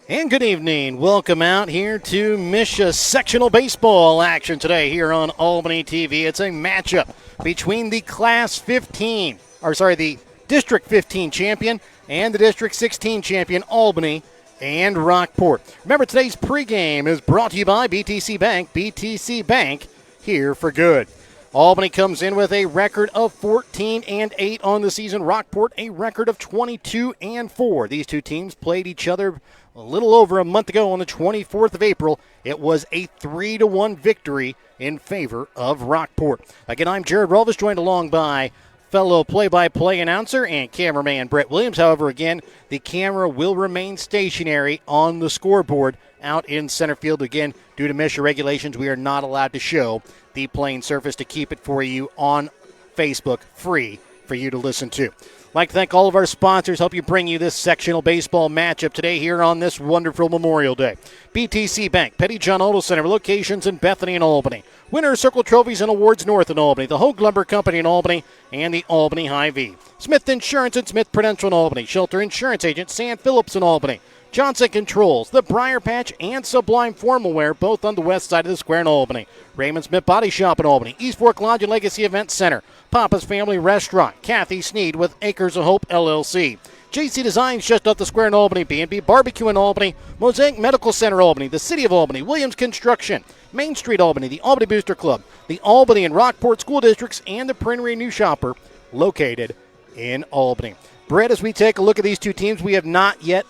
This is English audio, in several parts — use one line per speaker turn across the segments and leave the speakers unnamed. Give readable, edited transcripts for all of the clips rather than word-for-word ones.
And good evening. Welcome out here to MSHSAA sectional baseball action today here on Albany TV. It's a matchup between the the District 15 champion and the District 16 champion Albany and Rockport. Remember, today's pregame is brought to you by BTC Bank. BTC Bank, here for good. Albany comes in with a record of 14-8 on the season. Rockport a record of 22-4. These two teams played each other a little over a month ago on the 24th of April. It was a 3-1 victory in favor of Rockport. Again, I'm Jared Rolvis, joined along by fellow play-by-play announcer and cameraman Brett Williams. However, again, the camera will remain stationary on the scoreboard out in center field. Again, due to MSHSAA regulations, we are not allowed to show the playing surface to keep it for you on Facebook free for you to listen to. I'd like to thank all of our sponsors, help you bring you this sectional baseball matchup today here on this wonderful Memorial Day. BTC Bank, Petty John Auto Center, locations in Bethany and Albany. Winner's Circle Trophies and Awards North in Albany. The Hogue Lumber Company in Albany and the Albany Hy-Vee. Smith Insurance and Smith Prudential in Albany. Shelter Insurance Agent Sam Phillips in Albany. Johnson Controls, the Briar Patch, and Sublime Formal Wear, both on the west side of the square in Albany. Raymond Smith Body Shop in Albany. East Fork Lodge and Legacy Event Center. Papa's Family Restaurant. Kathy Sneed with Acres of Hope, LLC. JC Designs just off the square in Albany. B&B Barbecue in Albany. Mosaic Medical Center Albany. The City of Albany. Williams Construction. Main Street Albany. The Albany Booster Club. The Albany and Rockport School Districts. And the Printery New Shopper located in Albany. Brett, as we take a look at these two teams, we have not yet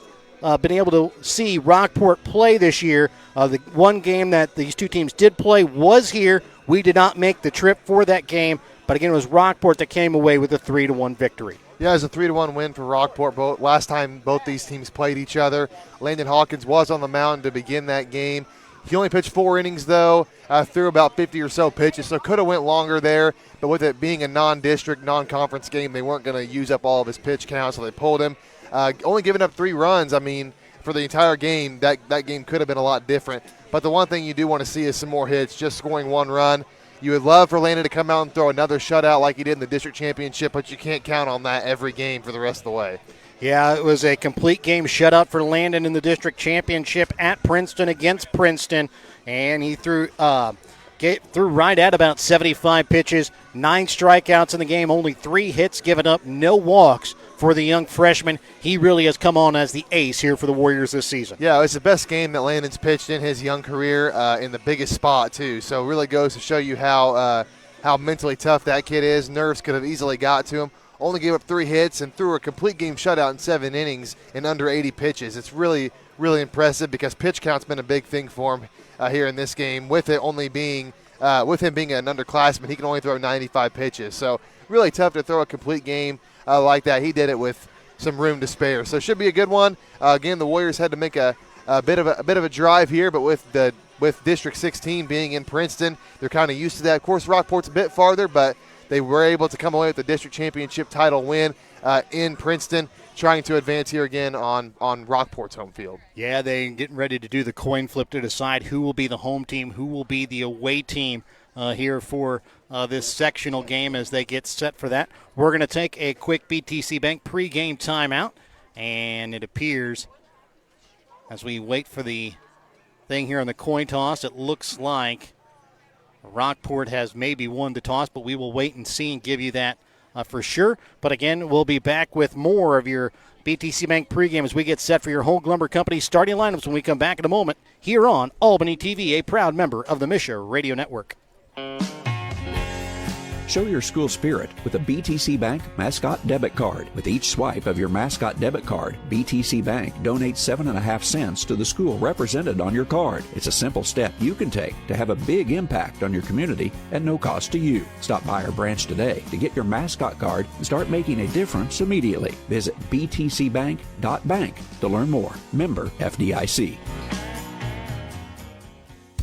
been able to see Rockport play this year. The one game that these two teams did play was here. We did not make the trip for that game, but again, it was Rockport that came away with a 3-1 victory.
Yeah, it was a 3-1 win for Rockport. Last time both these teams played each other, Landon Hawkins was on the mound to begin that game. He only pitched 4 innings, though, threw about 50 or so pitches, so could have went longer there. But with it being a non-district, non-conference game, they weren't going to use up all of his pitch count, so they pulled him. Only giving up 3 runs, for the entire game, that game could have been a lot different. But the one thing you do want to see is some more hits, just scoring 1 run. You would love for Landon to come out and throw another shutout like he did in the district championship, but you can't count on that every game for the rest of the way.
Yeah, it was a complete game shutout for Landon in the district championship at Princeton against Princeton, and he threw right at about 75 pitches, 9 strikeouts in the game, only 3 hits given up, no walks for the young freshman. He really has come on as the ace here for the Warriors this season.
Yeah, it's the best game that Landon's pitched in his young career, in the biggest spot too. So it really goes to show you how mentally tough that kid is. Nerves could have easily got to him. Only gave up 3 hits and threw a complete game shutout in 7 innings in under 80 pitches. It's really, really impressive because pitch count's been a big thing for him here in this game. With him being an underclassman, he can only throw 95 pitches. So really tough to throw a complete game like that. He did it with some room to spare. So it should be a good one. Again, the Warriors had to make a bit of a drive here, but with District 16 being in Princeton, they're kind of used to that. Of course, Rockport's a bit farther, but they were able to come away with the district championship title win in Princeton, trying to advance here again on Rockport's home field.
Yeah, they're getting ready to do the coin flip to decide who will be the home team, who will be the away team here for this sectional game as they get set for that. We're going to take a quick BTC Bank pregame timeout, and it appears as we wait for the thing here on the coin toss, it looks like Rockport has maybe won the toss, but we will wait and see and give you that for sure. But again, we'll be back with more of your BTC Bank pregame as we get set for your Hogue Lumber Company starting lineups when we come back in a moment here on Albany TV, a proud member of the MSHSAA Radio Network.
Show your school spirit with a BTC Bank Mascot Debit Card. With each swipe of your Mascot Debit Card, BTC Bank donates 7.5 cents to the school represented on your card. It's a simple step you can take to have a big impact on your community at no cost to you. Stop by our branch today to get your Mascot Card and start making a difference immediately. Visit btcbank.bank to learn more. Member FDIC.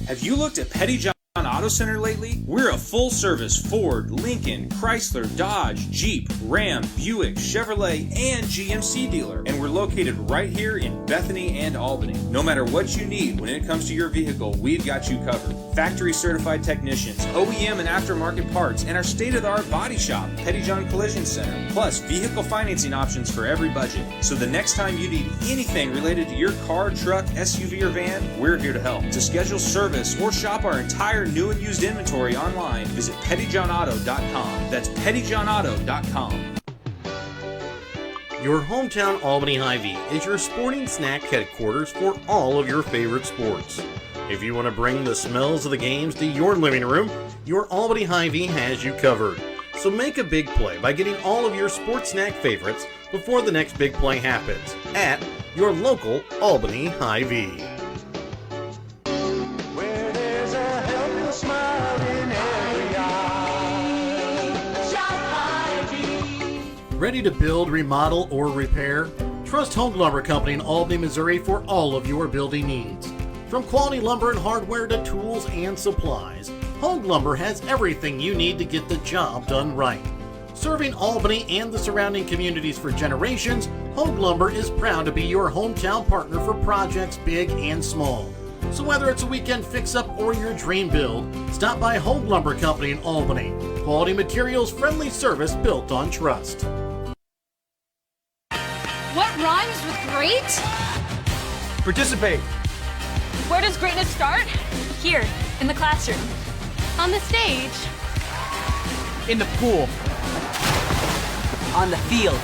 Have you looked at Petty John Auto Center lately? We're a full-service Ford, Lincoln, Chrysler, Dodge, Jeep, Ram, Buick, Chevrolet, and GMC dealer. And we're located right here in Bethany and Albany. No matter what you need when it comes to your vehicle, we've got you covered. factory certified technicians, OEM and aftermarket parts, and our state-of-the-art body shop, Pettyjohn Collision Center, plus vehicle financing options for every budget. So the next time you need anything related to your car, truck, SUV, or van, we're here to help. To schedule service or shop our entire new and used inventory online, visit pettyjohnauto.com. That's pettyjohnauto.com.
Your hometown Albany Hy-Vee is your sporting snack headquarters for all of your favorite sports. If you want to bring the smells of the games to your living room, your Albany Hy-Vee has you covered. So make a big play by getting all of your sports snack favorites before the next big play happens at your local Albany Hy-Vee.
Where there's a helpful smile in every eye. Shop Hy-Vee.
Ready to build, remodel, or repair? Trust Home Lumber Company in Albany, Missouri for all of your building needs. From quality lumber and hardware to tools and supplies, Home Lumber has everything you need to get the job done right. Serving Albany and the surrounding communities for generations, Home Lumber is proud to be your hometown partner for projects big and small. So whether it's a weekend fix-up or your dream build, stop by Home Lumber Company in Albany. Quality materials, friendly service built on trust.
What rhymes with great?
Participate.
Where does greatness start?
Here, in the classroom.
On the stage.
In the pool.
On the field.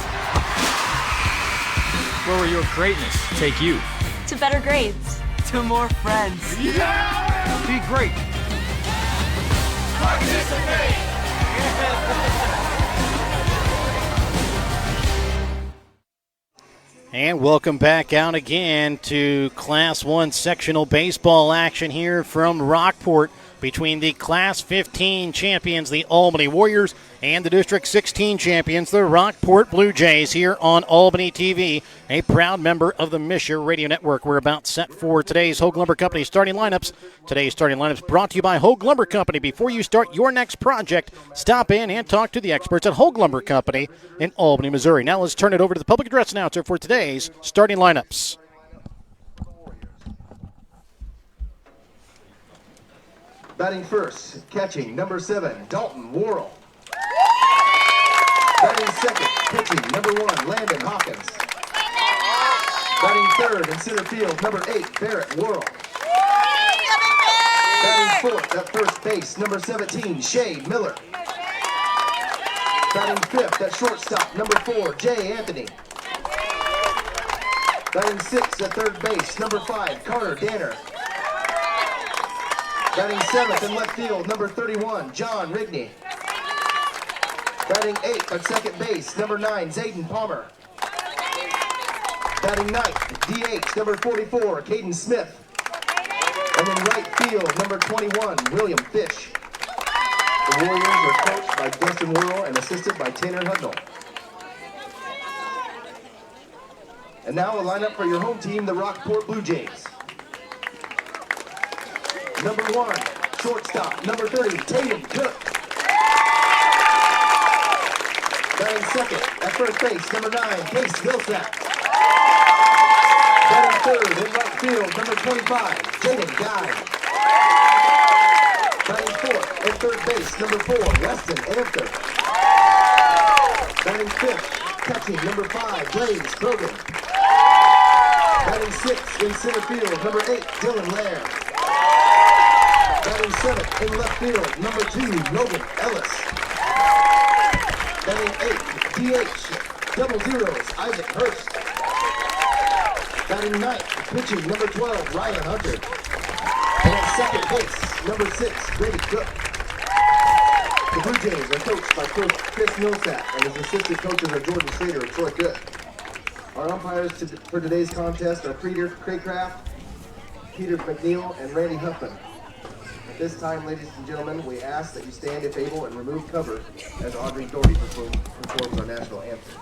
Where will your greatness take you?
To better grades.
To more friends.
Yeah! Be great.
Participate.
And welcome back out again to Class 1 sectional baseball action here from Rockport between the Class 15 champions, the Albany Warriors, and the District 16 champions, the Rockport Blue Jays, here on Albany TV, a proud member of the Misha Radio Network. We're about set for today's Hogue Lumber Company starting lineups. Today's starting lineups brought to you by Hogue Lumber Company. Before you start your next project, stop in and talk to the experts at Hogue Lumber Company in Albany, Missouri. Now let's turn it over to the public address announcer for today's starting lineups.
Batting first, catching, number 7, Dalton Worrell. Batting second, pitching, number 1, Landon Hawkins. Batting third in center field, number 8, Barrett Worrell. Batting fourth at first base, number 17, Shay Miller. Batting fifth at shortstop, number 4, Jay Anthony. Batting sixth at third base, number 5, Carter Danner. Batting seventh in left field, number 31, John Rigney. Batting eighth at second base, number 9, Zayden Palmer. Batting ninth, DH, number 44, Caden Smith. And in right field, number 21, William Fish. The Warriors are coached by Dustin Worrell and assisted by Tanner Hudnall. And now a lineup for your home team, the Rockport Blue Jays. Number 1, shortstop, number 30, Tatum Cook. Batting second, at first base, number 9, Case Vilsack. Batting third, in right field, number 25, Jaden Guy. Batting fourth, at third base, number 4, Weston Anther. Batting fifth, catching, number 5, Blaze Krogan. Batting sixth, in center field, number 8, Dylan Lair. Batting seventh in left field, number 2, Logan Ellis. Batting eighth, DH, double zeros, Isaac Hurst. Batting ninth, pitching, number 12, Ryan Hunter. And at second base, number 6, Brady Cook. The Blue Jays are coached by Coach Chris Millsap, and his assistant coaches are Jordan Schrader and Troy Good. Our umpires for today's contest are Peter Craycraft, Peter McNeil, and Randy Huffman. At this time, ladies and gentlemen, we ask that you stand if able and remove cover as Audrey Doherty performs our national anthem.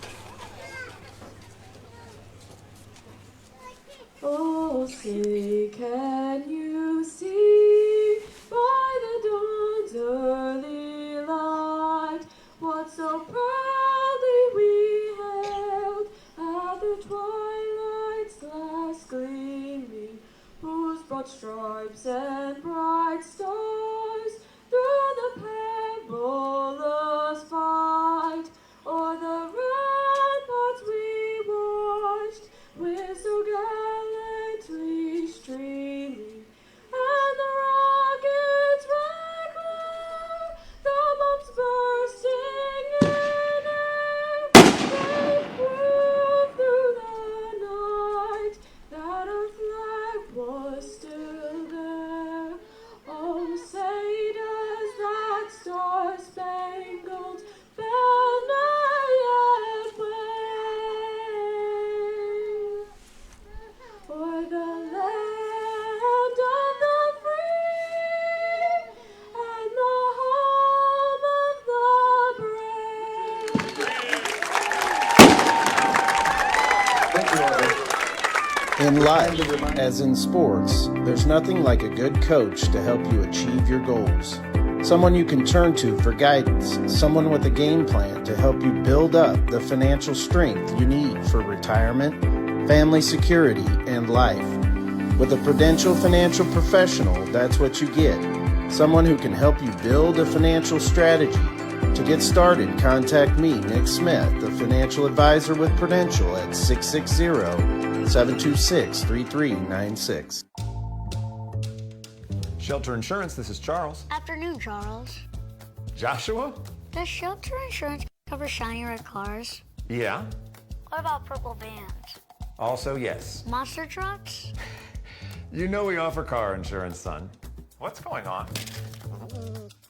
Oh, say, can you see by the dawn's early light what so proudly we hailed at the twilight's last gleaming, whose broad stripes and bright stars
In life, as in sports, there's nothing like a good coach to help you achieve your goals. Someone you can turn to for guidance, someone with a game plan to help you build up the financial strength you need for retirement, family security, and life. With a Prudential financial professional, that's what you get. Someone who can help you build a financial strategy. To get started, contact me, Nick Smith, the financial advisor with Prudential at 660-726-3396.
Shelter Insurance, this is Charles.
Afternoon, Charles.
Joshua?
Does Shelter Insurance cover shiny red cars?
Yeah.
What about purple vans?
Also, yes.
Monster trucks?
You know we offer car insurance, son. What's going on?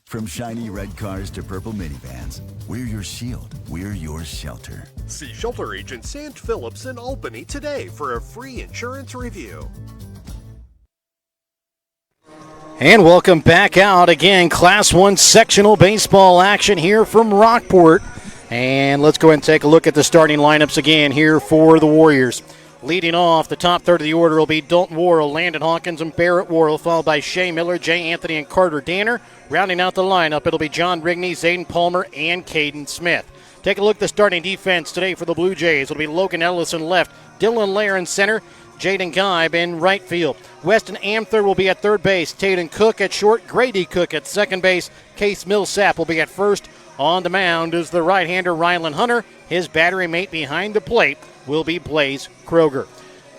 From shiny red cars to purple minivans, we're your shield. We're your shelter.
See Shelter Agent Sand Phillips in Albany today for a free insurance review.
And welcome back out again. Class 1 sectional baseball action here from Rockport. And let's go ahead and take a look at the starting lineups again here for the Warriors. Leading off, the top third of the order will be Dalton Worrell, Landon Hawkins, and Barrett Worrell, followed by Shea Miller, Jay Anthony, and Carter Danner. Rounding out the lineup, it'll be John Rigney, Zayden Palmer, and Caden Smith. Take a look at the starting defense today for the Blue Jays. It'll be Logan Ellis in left, Dylan Lair in center, Jaden Geib in right field. Weston Amther will be at third base, Taden Cook at short, Grady Cook at second base, Case Millsap will be at first. On the mound is the right-hander Rylan Hunter. His battery mate behind the plate will be Blaze Kroger.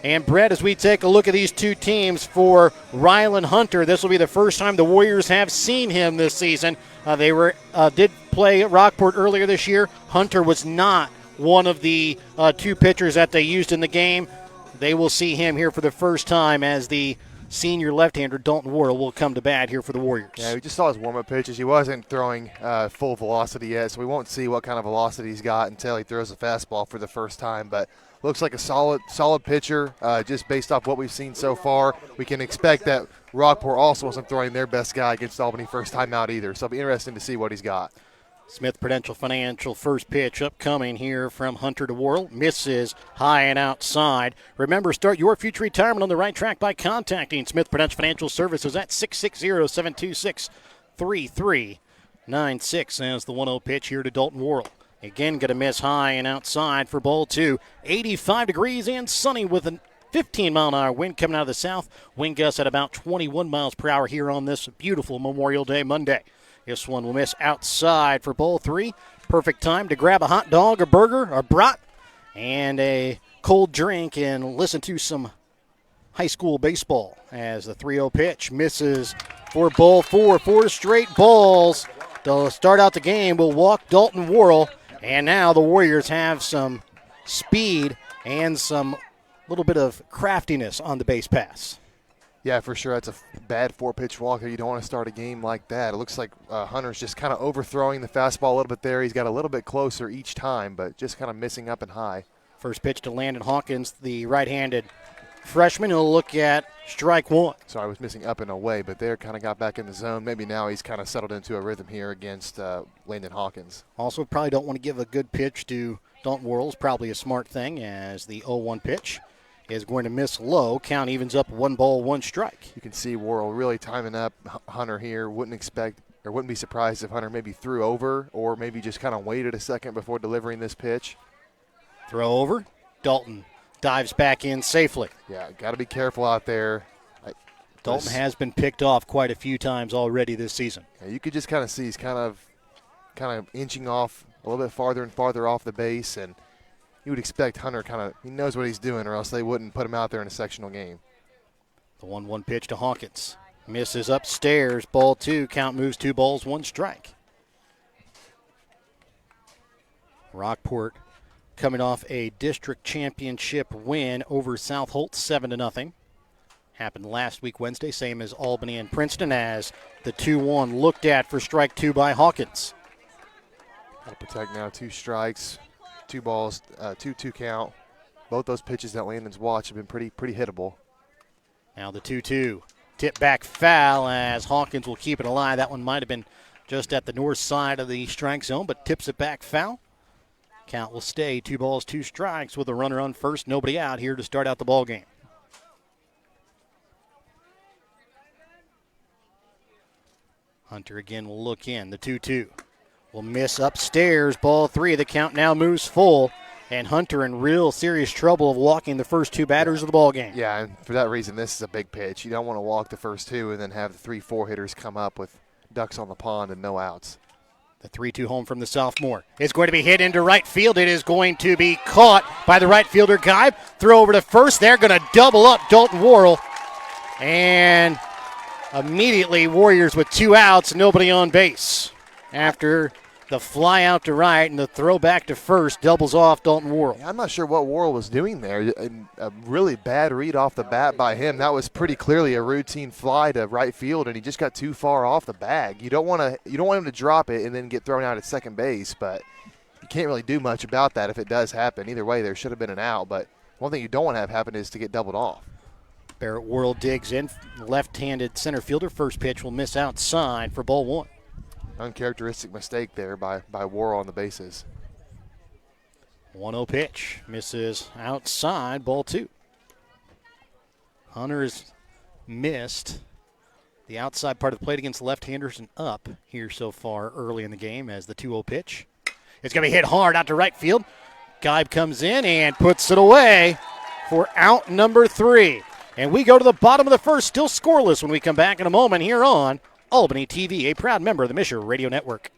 And Brett, as we take a look at these two teams for Rylan Hunter, this will be the first time the Warriors have seen him this season. They did play at Rockport earlier this year. Hunter was not one of the two pitchers that they used in the game. They will see him here for the first time as the senior left-hander Dalton Worrell will come to bat here for the Warriors.
Yeah, we just saw his warm-up pitches. He wasn't throwing full velocity yet, so we won't see what kind of velocity he's got until he throws a fastball for the first time. But looks like a solid pitcher just based off what we've seen so far. We can expect that Rockport also wasn't throwing their best guy against Albany first time out either, so it'll be interesting to see what he's got.
Smith Prudential Financial first pitch upcoming here from Hunter to Worrell. Misses high and outside. Remember, start your future retirement on the right track by contacting Smith Prudential Financial Services at 660-726-3396 as the 1-0 pitch here to Dalton Worrell. Again, going to miss high and outside for ball two. 85 degrees and sunny with a 15-mile-an-hour wind coming out of the south. Wind gusts at about 21 miles per hour here on this beautiful Memorial Day Monday. This one will miss outside for ball three. Perfect time to grab a hot dog, a burger, a brat, and a cold drink and listen to some high school baseball as the 3-0 pitch misses for ball four. 4 straight balls to start out the game will walk Dalton Worrell. And now the Warriors have some speed and some little bit of craftiness on the base pass.
Yeah, for sure. That's a bad 4-pitch walk there. You don't want to start a game like that. It looks like Hunter's just kind of overthrowing the fastball a little bit there. He's got a little bit closer each time, but just kind of missing up and high.
First pitch to Landon Hawkins, the right-handed freshman. He'll look at strike one.
So I was missing up and away, but there kind of got back in the zone. Maybe now he's kind of settled into a rhythm here against Landon Hawkins.
Also, probably don't want to give a good pitch to Dalton Worrell. It's probably a smart thing as the 0-1 pitch is going to miss low. Count evens up 1 ball, 1 strike.
You can see Worrell really timing up Hunter here. Wouldn't be surprised if Hunter maybe threw over or maybe just kind of waited a second before delivering this pitch.
Throw over. Dalton dives back in safely.
Yeah, got to be careful out there.
Dalton has been picked off quite a few times already this season.
Yeah, you could just kind of see he's kind of inching off a little bit farther and farther off the base, and you would expect Hunter he knows what he's doing, or else they wouldn't put him out there in a sectional game.
The 1-1 pitch to Hawkins. Misses upstairs. Ball two. Count moves 2 balls, 1 strike. Rockport coming off a district championship win over South Holt, 7-0. Happened last week Wednesday, same as Albany and Princeton, as the 2-1 looked at for strike 2 by Hawkins.
Got to protect now. 2 strikes. 2 balls, 2-2 count. Both those pitches that Landon's watched have been pretty hittable.
Now the 2-2. Tip back foul as Hawkins will keep it alive. That one might have been just at the north side of the strike zone, but tips it back foul. Count will stay 2 balls, 2 strikes with a runner on first. Nobody out here to start out the ball game. Hunter again will look in. The 2-2 will miss upstairs. Ball 3. The count now moves full. And Hunter in real serious trouble of walking the first two batters of the ball game.
Yeah, and for that reason, this is a big pitch. You don't want to walk the first two and then have the 3-4 hitters come up with ducks on the pond and no outs.
The 3-2 home from the sophomore is going to be hit into right field. It is going to be caught by the right fielder, Geib. Throw over to first. They're going to double up Dalton Worrell. And immediately Warriors with 2 outs, nobody on base. After the fly out to right and the throw back to first doubles off Dalton Worrell.
I'm not sure what Worrell was doing there. A really bad read off the bat by him. That was pretty clearly a routine fly to right field, and he just got too far off the bag. You don't want him to drop it and then get thrown out at second base, but you can't really do much about that if it does happen. Either way, there should have been an out, but one thing you don't want to have happen is to get doubled off.
Barrett Worrell digs in, left-handed center fielder. First pitch will miss outside for ball 1.
Uncharacteristic mistake there by Worrell on the bases.
1-0 pitch. Misses outside, ball 2. Hunter has missed the outside part of the plate against left-handers and up here so far early in the game as the 2-0 pitch. It's going to be hit hard out to right field. Geib comes in and puts it away for out number 3. And we go to the bottom of the first, still scoreless when we come back in a moment here on Albany TV, a proud member of the Misher Radio Network.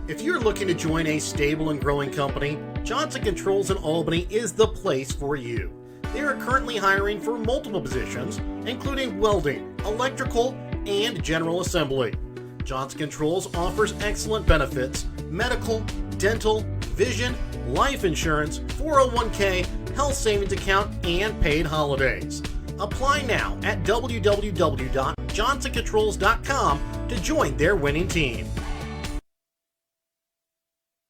If you're looking to join a stable and growing company, Johnson Controls in Albany is the place for you. They are currently hiring for multiple positions, including welding, electrical, and general assembly. Johnson Controls offers excellent benefits: medical, dental, vision, life insurance, 401k, health savings account, and paid holidays. Apply now at www.johnsoncontrols.com to join their winning team.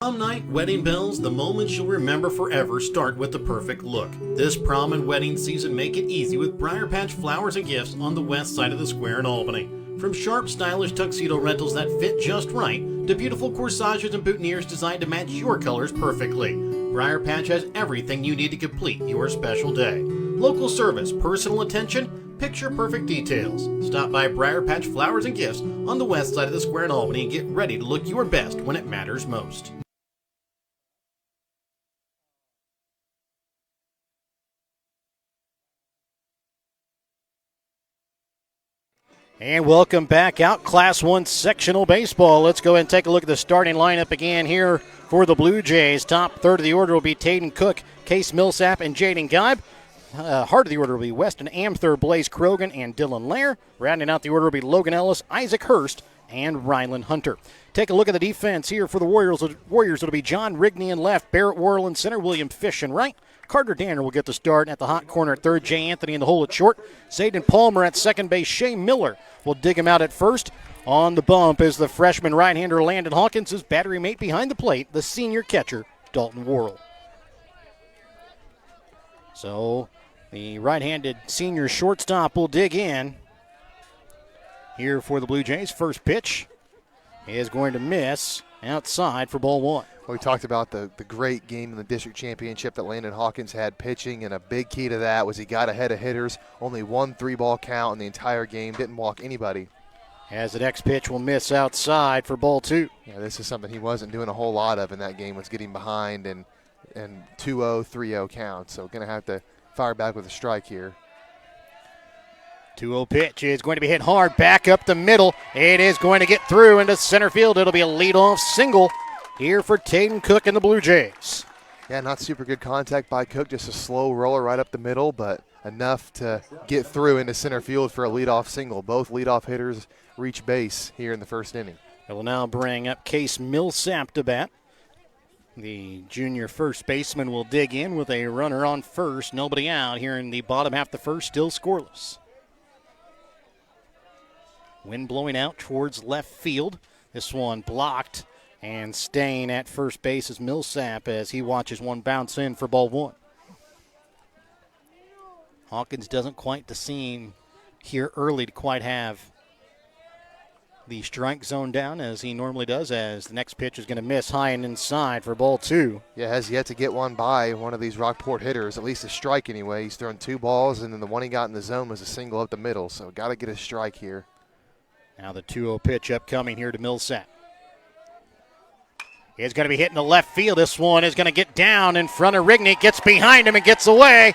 Prom night, wedding bells, the moments you'll remember forever start with the perfect look. This prom and wedding season make it easy with Briar Patch Flowers and Gifts on the west side of the square in Albany. From sharp, stylish tuxedo rentals that fit just right to beautiful corsages and boutonnieres designed to match your colors perfectly, Briar Patch has everything you need to complete your special day. Local service, personal attention, picture-perfect details. Stop by Briar Patch Flowers and Gifts on the west side of the square in Albany and get ready to look your best when it matters most.
And welcome back out, Class 1 sectional baseball. Let's go ahead and take a look at the starting lineup again here for the Blue Jays. Top third of the order will be Taden Cook, Case Millsap, and Jaden Geib. Heart of the order will be Weston Amthur, Blaze Krogan, and Dylan Lair. Rounding out the order will be Logan Ellis, Isaac Hurst, and Ryland Hunter. Take a look at the defense here for the Warriors. It'll be John Rigney in left, Barrett Worrell in center, William Fish in right. Carter Danner will get the start at the hot corner at third. Jay Anthony in the hole at short. Zayden Palmer at second base. Shea Miller will dig him out at first. On the bump is the freshman right-hander Landon Hawkins, his battery mate behind the plate, the senior catcher Dalton Worrell. So the right-handed senior shortstop will dig in here for the Blue Jays. First pitch is going to miss outside for ball 1.
We talked about the great game in the district championship that Landon Hawkins had pitching, and a big key to that was he got ahead of hitters. Only 1 3-ball count in the entire game, didn't walk anybody.
As the next pitch will miss outside for ball 2.
Yeah, this is something he wasn't doing a whole lot of in that game, was getting behind and 2-0, 3-0 count. So going to have to fire back with a strike here.
2-0 pitch is going to be hit hard back up the middle. It is going to get through into center field. It'll be a leadoff single here for Taden Cook and the Blue Jays.
Yeah, not super good contact by Cook, just a slow roller right up the middle, but enough to get through into center field for a leadoff single. Both leadoff hitters reach base here in the first inning.
It will now bring up Case Millsap to bat. The junior first baseman will dig in with a runner on first. Nobody out here in the bottom half of the first, still scoreless. Wind blowing out towards left field. This one blocked, and staying at first base is Millsap as he watches one bounce in for ball 1. Hawkins doesn't quite seem here early to quite have the strike zone down as he normally does, as the next pitch is going to miss high and inside for ball 2.
Yeah, has yet to get one by one of these Rockport hitters, at least a strike anyway. He's thrown 2 balls, and then the one he got in the zone was a single up the middle, so got to get a strike here.
Now the 2-0 pitch upcoming here to Millsap. He's going to be hitting the left field. This one is going to get down in front of Rigney. Gets behind him and gets away.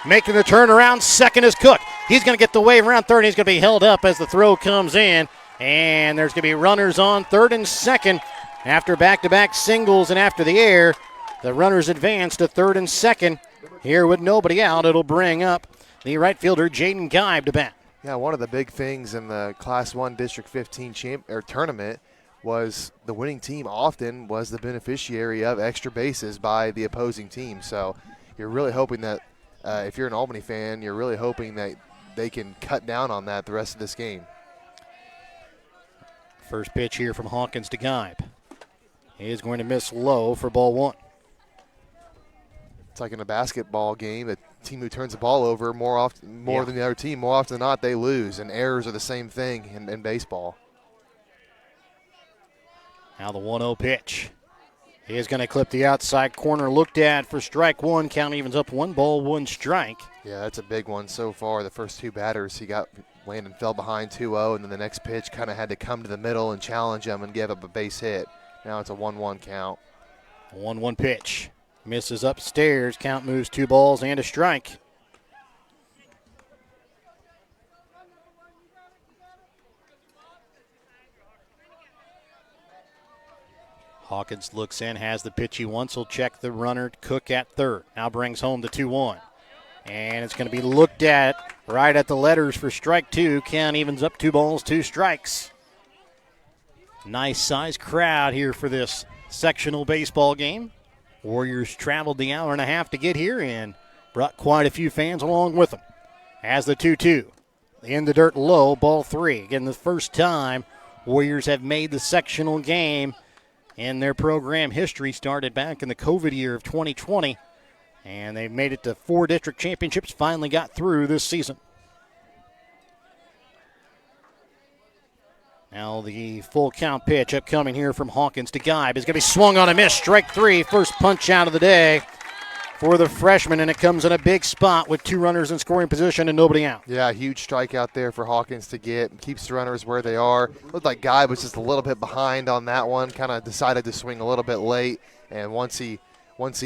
Making the turnaround, second is Cook. He's going to get the wave around third. He's going to be held up as the throw comes in. And there's going to be runners on third and second. After back-to-back singles and after the air, the runners advance to third and second. Here with nobody out, it'll bring up the right fielder, Jaden Geib, to bat.
Yeah, one of the big things in the Class 1 District 15 tournament was the winning team often was the beneficiary of extra bases by the opposing team. So you're really hoping that if you're an Albany fan, you're really hoping that they can cut down on that the rest of this game.
First pitch here from Hawkins to Geib. He is going to miss low for ball one.
It's like in a basketball game, the team who turns the ball over more than the other team, more often than not, they lose. And errors are the same thing in baseball.
Now the 1-0 pitch. He is going to clip the outside corner. Looked at for strike one. Count evens up 1 ball, 1 strike.
Yeah, that's a big one so far. The first two batters, Landon fell behind 2-0, and then the next pitch kind of had to come to the middle and challenge him and give up a base hit. Now it's a 1-1 count.
1-1 pitch. Misses upstairs. Count moves 2 balls and a strike. Hawkins looks in, has the pitch he wants. He'll check the runner, Cook at third. Now brings home the 2-1. And it's going to be looked at right at the letters for strike 2. Count evens up 2 balls, 2 strikes. Nice size crowd here for this sectional baseball game. Warriors traveled the hour and a half to get here and brought quite a few fans along with them. As the 2-2. In the dirt low, ball 3. Again, the first time Warriors have made the sectional game in their program history. Started back in the COVID year of 2020. And they've made it to 4 district championships. Finally got through this season. Now the full count pitch upcoming here from Hawkins to Geib is going to be swung on a miss. Strike 3, first punch out of the day for the freshman, and it comes in a big spot with 2 runners in scoring position and nobody out.
Yeah, huge strikeout there for Hawkins to get. Keeps the runners where they are. Looked like Geib was just a little bit behind on that one. Kind of decided to swing a little bit late, and once he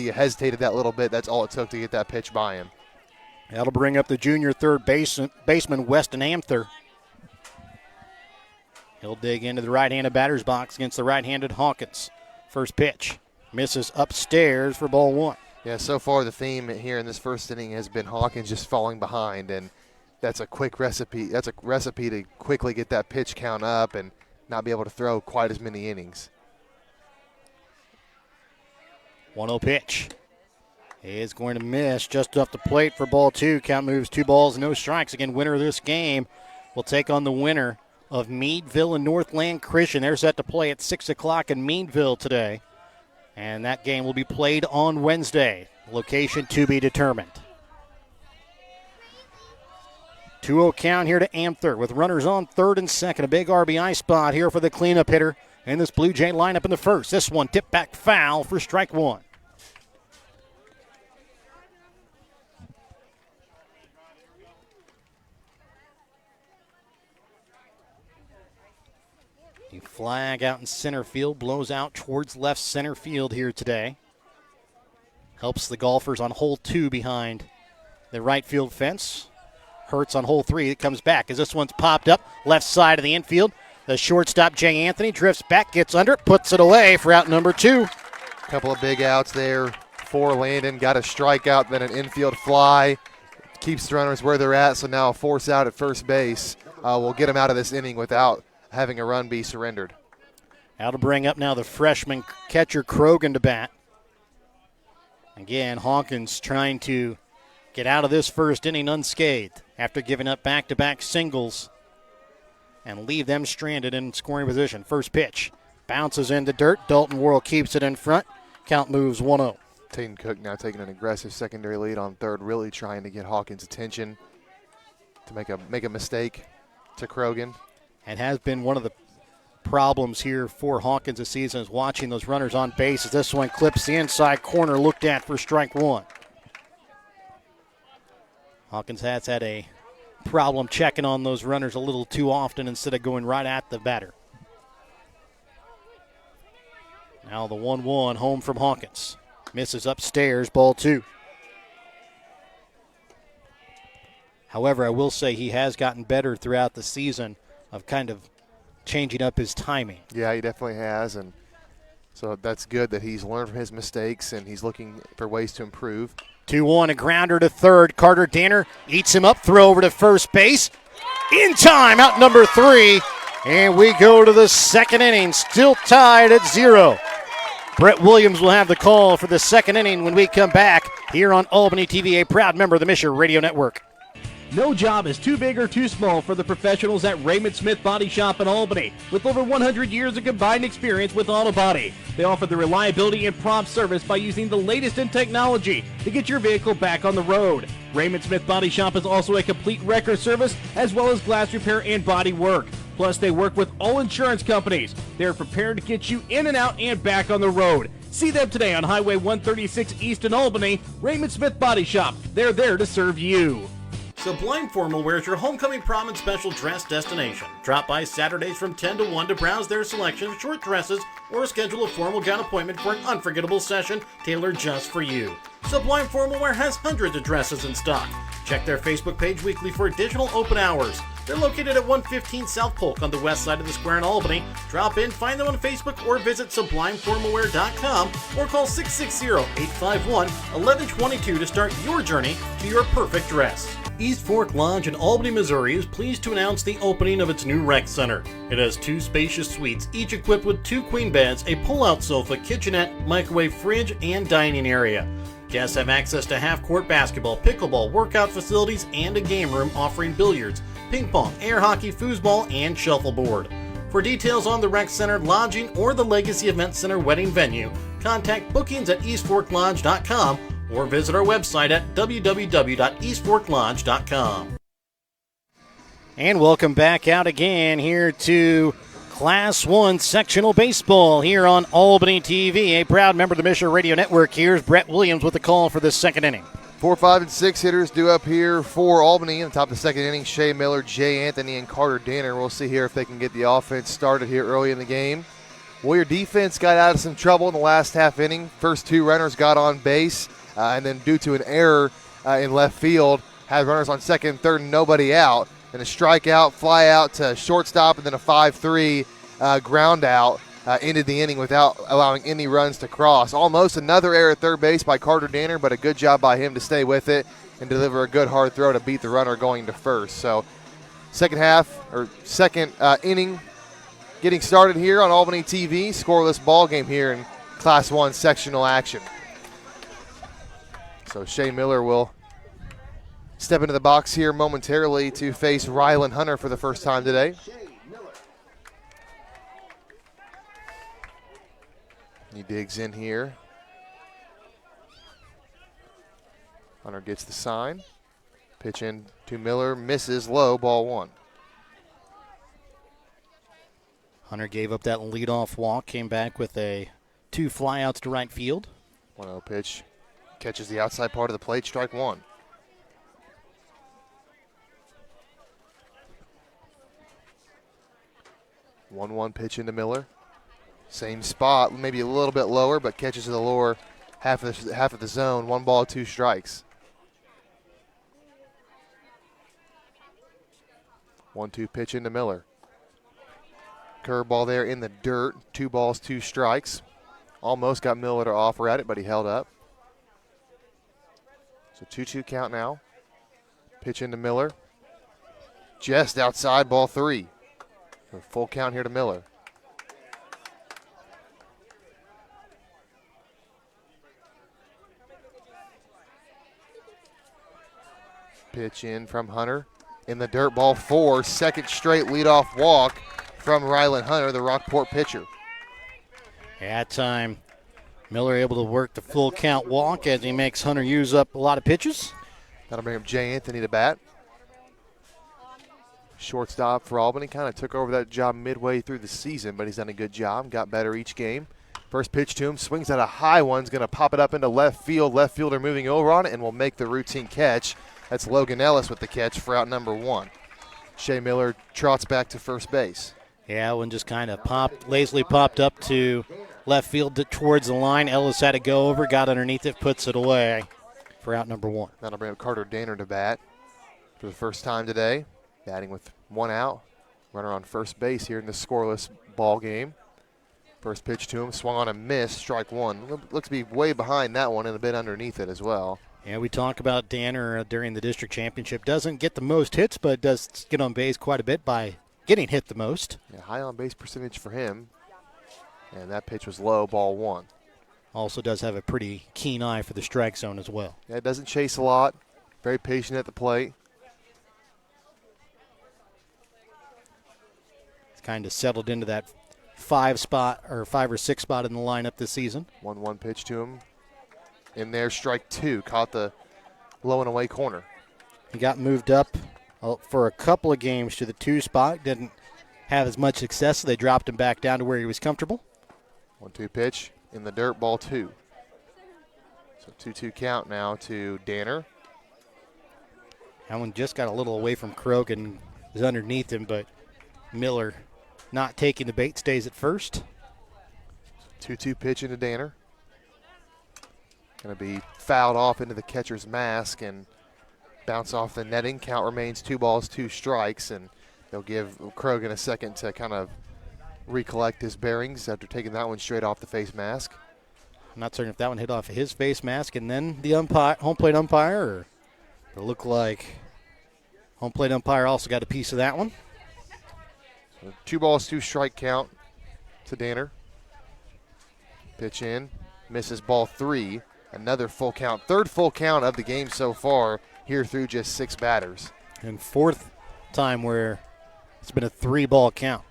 hesitated that little bit, that's all it took to get that pitch by him.
That'll bring up the junior third baseman, Weston Amther. He'll dig into the right-handed batter's box against the right-handed Hawkins. First pitch. Misses upstairs for ball 1.
Yeah, so far the theme here in this first inning has been Hawkins just falling behind, and that's a quick recipe. That's a recipe to quickly get that pitch count up and not be able to throw quite as many innings.
1-0 pitch. He is going to miss just off the plate for ball 2. Count moves 2 balls, no strikes. Again, winner of this game will take on the winner of Meadville and Northland Christian. They're set to play at 6 o'clock in Meadville today. And that game will be played on Wednesday. Location to be determined. 2-0 count here to Amther with runners on third and second. A big RBI spot here for the cleanup hitter in this Blue Jay lineup in the first. This one tipped back foul for strike 1. The flag out in center field blows out towards left center field here today. Helps the golfers on hole 2 behind the right field fence. Hurts on hole 3. It comes back as this one's popped up left side of the infield. The shortstop, Jay Anthony, drifts back, gets under it, puts it away for out number 2.
Couple of big outs there for Landon. Got a strikeout, then an infield fly. Keeps the runners where they're at, so now a force out at first base will get him out of this inning without having a run be surrendered.
Now to bring up now the freshman catcher Krogan to bat. Again, Hawkins trying to get out of this first inning unscathed after giving up back-to-back singles and leave them stranded in scoring position. First pitch bounces into dirt. Dalton Worrell keeps it in front. Count moves 1-0.
Tatum Cook now taking an aggressive secondary lead on third, really trying to get Hawkins' attention to make a mistake to Krogan.
And has been one of the problems here for Hawkins this season is watching those runners on base as this one clips the inside corner, looked at for strike 1. Hawkins has had a problem checking on those runners a little too often instead of going right at the batter. Now the 1-1 home from Hawkins. Misses upstairs, ball 2. However, I will say he has gotten better throughout the season of kind of changing up his timing.
Yeah, he definitely has, and so that's good that he's learned from his mistakes and he's looking for ways to improve.
2-1, a grounder to third. Carter Danner eats him up, throw over to first base. In time, out number 3. And we go to the second inning, still tied at 0. Brett Williams will have the call for the second inning when we come back here on Albany TV, a proud member of the Misher Radio Network.
No job is too big or too small for the professionals at Raymond Smith Body Shop in Albany. With over 100 years of combined experience with auto body, they offer the reliability and prompt service by using the latest in technology to get your vehicle back on the road. Raymond Smith Body Shop is also a complete wrecker service as well as glass repair and body work. Plus, they work with all insurance companies. They're prepared to get you in and out and back on the road. See them today on Highway 136 East in Albany. Raymond Smith Body Shop. They're there to serve you.
Sublime Formal Wear is your homecoming prom and special dress destination. Drop by Saturdays from 10 to 1 to browse their selection of short dresses or schedule a formal gown appointment for an unforgettable session tailored just for you. Sublime Formal Wear has hundreds of dresses in stock. Check their Facebook page weekly for additional open hours. They're located at 115 South Polk on the west side of the square in Albany. Drop in, find them on Facebook, or visit sublimeformalwear.com or call 660-851-1122 to start your journey to your perfect dress. East Fork Lodge in Albany, Missouri is pleased to announce the opening of its new rec center. It has 2 spacious suites, each equipped with 2 queen beds, a pull-out sofa, kitchenette, microwave fridge, and dining area. Guests have access to half-court basketball, pickleball, workout facilities, and a game room offering billiards, ping pong, air hockey, foosball, and shuffleboard. For details on the rec center, lodging, or the Legacy Event Center wedding venue, contact bookings at eastforklodge.com or visit our website at www.eastforklodge.com.
And welcome back out again here to Class 1 Sectional Baseball here on Albany TV, a proud member of the Misher Radio Network. Here's Brett Williams with the call for the second inning.
4, 5, and 6 hitters due up here for Albany in the top of the second inning. Shea Miller, Jay Anthony, and Carter Danner. We'll see here if they can get the offense started here early in the game. Warrior defense got out of some trouble in the last half inning. First 2 runners got on base, and then due to an error in left field, had runners on second and third and nobody out. And a strikeout, fly out to shortstop, and then a 5-3 ground out ended the inning without allowing any runs to cross. Almost another error at third base by Carter Danner, but a good job by him to stay with it and deliver a good hard throw to beat the runner going to first. So second inning getting started here on Albany TV. Scoreless ball game here in Class 1 sectional action. So Shea Miller will step into the box here momentarily to face Rylan Hunter for the first time today. He digs in here. Hunter gets the sign. Pitch in to Miller, misses low, ball 1.
Hunter gave up that leadoff walk, came back with 2 flyouts to right field.
1-0 pitch. Catches the outside part of the plate, strike 1. One pitch into Miller. Same spot, maybe a little bit lower, but catches to the lower half of the zone. 1 ball, 2 strikes. 1-2 pitch into Miller. Curveball there in the dirt. 2 balls, 2 strikes. Almost got Miller to offer at it, but he held up. So 2-2 count now. Pitch into Miller. Just outside, ball 3. So full count here to Miller. Pitch in from Hunter. In the dirt, ball 4. Second straight leadoff walk from Rylan Hunter, the Rockport pitcher.
At time, Miller able to work the full count walk as he makes Hunter use up a lot of pitches.
That'll bring up Jay Anthony to bat. Shortstop for Albany. Kind of took over that job midway through the season, but he's done a good job. Got better each game. First pitch to him. Swings at a high one. Is going to pop it up into left field. Left fielder moving over on it and will make the routine catch That's Logan Ellis with the catch for out number 1. Shea Miller trots back to first base.
Yeah, one just kind of lazily popped up to left field towards the line. Ellis had to go over, got underneath it, puts it away for out number 1.
That'll bring up Carter Danner to bat for the first time today, batting with 1 out. Runner on first base here in this scoreless ball game. First pitch to him, swung on a miss, strike 1. Looks to be way behind that one and a bit underneath it as well.
Yeah, we talk about Danner during the district championship. Doesn't get the most hits, but does get on base quite a bit by getting hit the most.
Yeah, high on base percentage for him. And that pitch was low, ball 1.
Also does have a pretty keen eye for the strike zone as well.
Yeah, doesn't chase a lot. Very patient at the plate.
It's kind of settled into that 5 or 6 spot in the lineup this season.
1-1 pitch to him. In there, strike 2. Caught the low and away corner.
He got moved up for a couple of games to the 2 spot. Didn't have as much success, so they dropped him back down to where he was comfortable.
1-2 pitch in the dirt, ball 2. So 2-2 count now to Danner.
That one just got a little away from Krog and is underneath him, but Miller not taking the bait, stays at first.
2-2 pitch into Danner. Going to be fouled off into the catcher's mask and bounce off the netting. Count remains 2 balls, 2 strikes, and they'll give Krogan a second to kind of recollect his bearings after taking that one straight off the face mask.
I'm not certain if that one hit off of his face mask and then the home plate umpire, or it looked like home plate umpire also got a piece of that one.
So 2 balls, 2 strike count to Danner. Pitch in, misses ball 3. Another full count, 3rd full count of the game so far here through just 6 batters.
And 4th time where it's been a 3-ball count.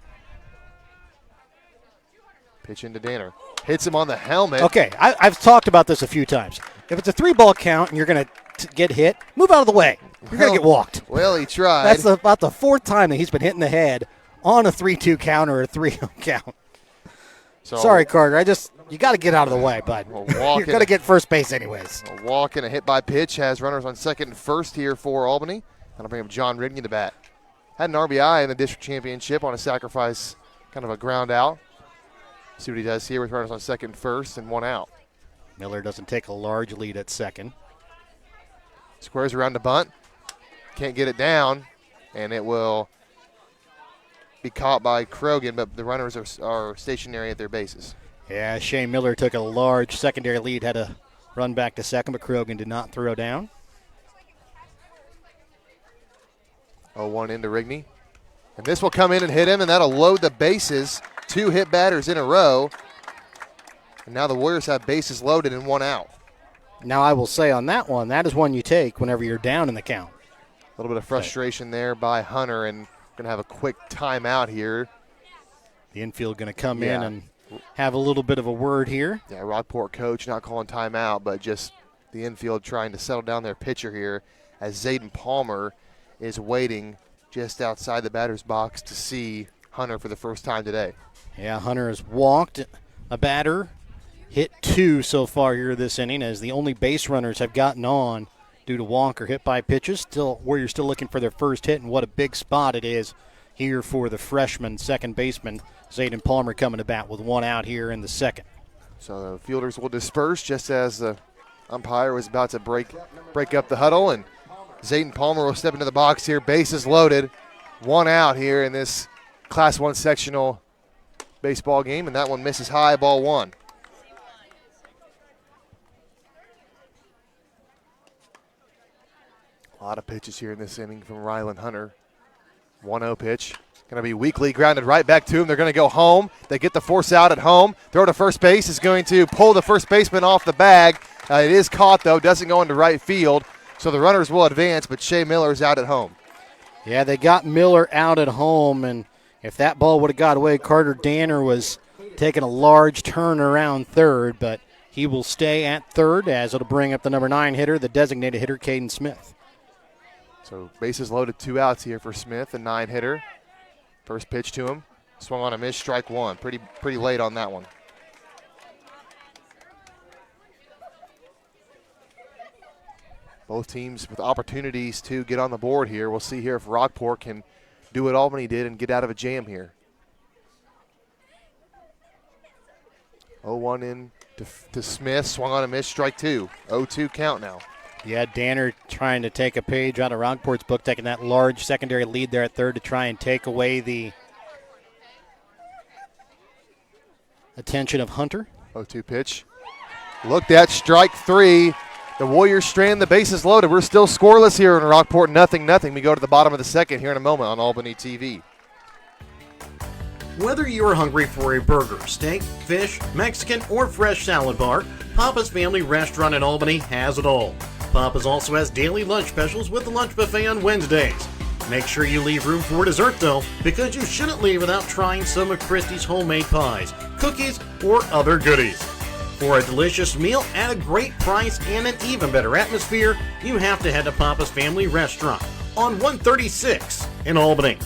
Pitch into Danner. Hits him on the helmet.
Okay, I've talked about this a few times. If it's a 3-ball count and you're going to get hit, move out of the way. You're going to get walked.
Well, he tried.
That's about the 4th time that he's been hit in the head on a 3-2 count or a 3-0 count.
So,
sorry, Carter. You got to get out of the way, bud. You're going to get first base anyways.
A walk and a hit by pitch has runners on second and first here for Albany. That'll bring up John Rigney to bat. Had an RBI in the district championship on a sacrifice, kind of a ground out. See what he does here with runners on second and first and 1 out.
Miller doesn't take a large lead at second.
Squares around the bunt. Can't get it down, and it will be caught by Krogan, but the runners are stationary at their bases.
Yeah, Shane Miller took a large secondary lead, had to run back to second, but Krogan did not throw down.
0-1 into Rigney. And this will come in and hit him, and that'll load the bases. 2 hit batters in a row. And now the Warriors have bases loaded and 1 out.
Now I will say on that one, that is one you take whenever you're down in the count.
A little bit of frustration there by Hunter, and going to have a quick timeout here.
The infield going to come in and have a little bit of a word here.
Yeah, Rockport coach not calling timeout, but just the infield trying to settle down their pitcher here as Zayden Palmer is waiting just outside the batter's box to see Hunter for the first time today.
Yeah, Hunter has walked a batter, hit 2 so far here this inning, as the only base runners have gotten on due to walk or hit by pitches. Warriors still looking for their first hit, and what a big spot it is here for the freshman second baseman, Zayden Palmer, coming to bat with 1 out here in the second.
So the fielders will disperse just as the umpire was about to break up the huddle, and Zayden Palmer will step into the box here. Bases loaded. 1 out here in this Class 1 sectional baseball game, and that one misses high, ball 1. A lot of pitches here in this inning from Rylan Hunter. 1-0 pitch. Going to be weakly grounded right back to him. They're going to go home. They get the force out at home. Throw to first base is going to pull the first baseman off the bag. It is caught, though. Doesn't go into right field. So the runners will advance, but Shea Miller is out at home.
Yeah, they got Miller out at home, and if that ball would have got away, Carter Danner was taking a large turn around third, but he will stay at third as it'll bring up the number 9 hitter, the designated hitter, Caden Smith.
So bases loaded, 2 outs here for Smith, the 9 hitter. First pitch to him, swung on a miss, strike 1. Pretty late on that one. Both teams with opportunities to get on the board here. We'll see here if Rockport can do what Albany did and get out of a jam here. 0-1 in to Smith. Swung on a miss, strike two. 0-2 count now.
Yeah, Danner trying to take a page out of Rockport's book, taking that large secondary lead there at third to try and take away the attention of Hunter.
0-2 pitch. Looked at, strike three. The Warriors strand the bases loaded. We're still scoreless here in Rockport, 0-0. We go to the bottom of the second here in a moment on Albany TV.
Whether you are hungry for a burger, steak, fish, Mexican, or fresh salad bar, Papa's Family Restaurant in Albany has it all. Papa's also has daily lunch specials with the lunch buffet on Wednesdays. Make sure you leave room for dessert though, because you shouldn't leave without trying some of Christie's homemade pies, cookies, or other goodies. For a delicious meal at a great price and an even better atmosphere, you have to head to Papa's Family Restaurant on 136 in Albany.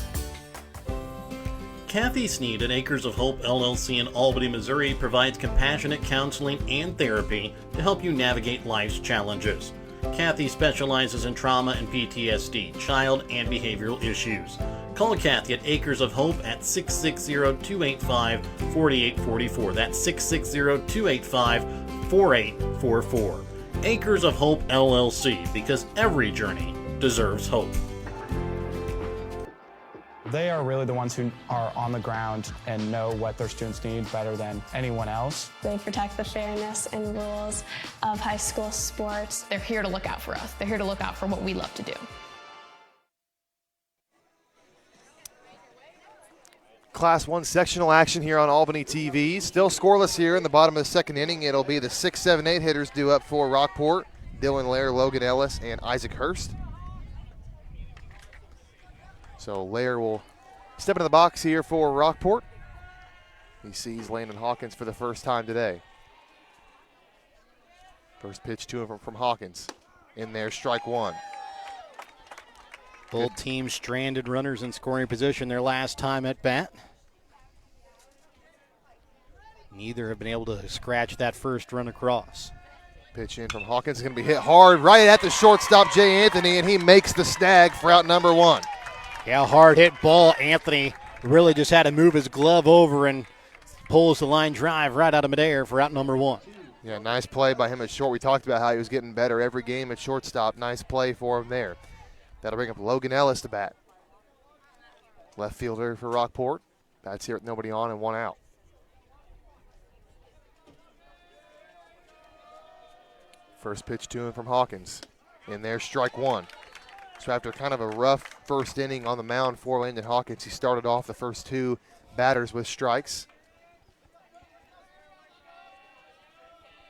Kathy Sneed at Acres of Hope LLC in Albany, Missouri provides compassionate counseling and therapy to help you navigate life's challenges. Kathy specializes in trauma and PTSD, child and behavioral issues. Call Kathy at Acres of Hope at 660-285-4844. That's 660-285-4844. Acres of Hope LLC, because every journey deserves hope.
They are really the ones who are on the ground and know what their students need better than anyone else.
They protect the fairness and rules of high school sports. They're here to look out for us. They're here to look out for what we love to do.
Class 1 sectional action here on Albany TV. Still scoreless here in the bottom of the second inning. It'll be the 6, 7, 8 hitters due up for Rockport. Dylan Lair, Logan Ellis, and Isaac Hurst. So Lair will step into the box here for Rockport. He sees Landon Hawkins for the first time today. First pitch to him from Hawkins. In there, strike one.
Both teams stranded runners in scoring position their last time at bat. Neither have been able to scratch that first run across.
Pitch in from Hawkins is going to be hit hard right at the shortstop, Jay Anthony, and he makes the snag for out number one.
Yeah, hard hit ball. Anthony really just had to move his glove over and pulls the line drive right out of midair for out number one.
Yeah, nice play by him at short. We talked about how he was getting better every game at shortstop. Nice play for him there. That'll bring up Logan Ellis to bat. Left fielder for Rockport. Bats here with nobody on and one out. First pitch to him from Hawkins. In there, strike one. So after kind of a rough first inning on the mound for Landon Hawkins, he started off the first two batters with strikes.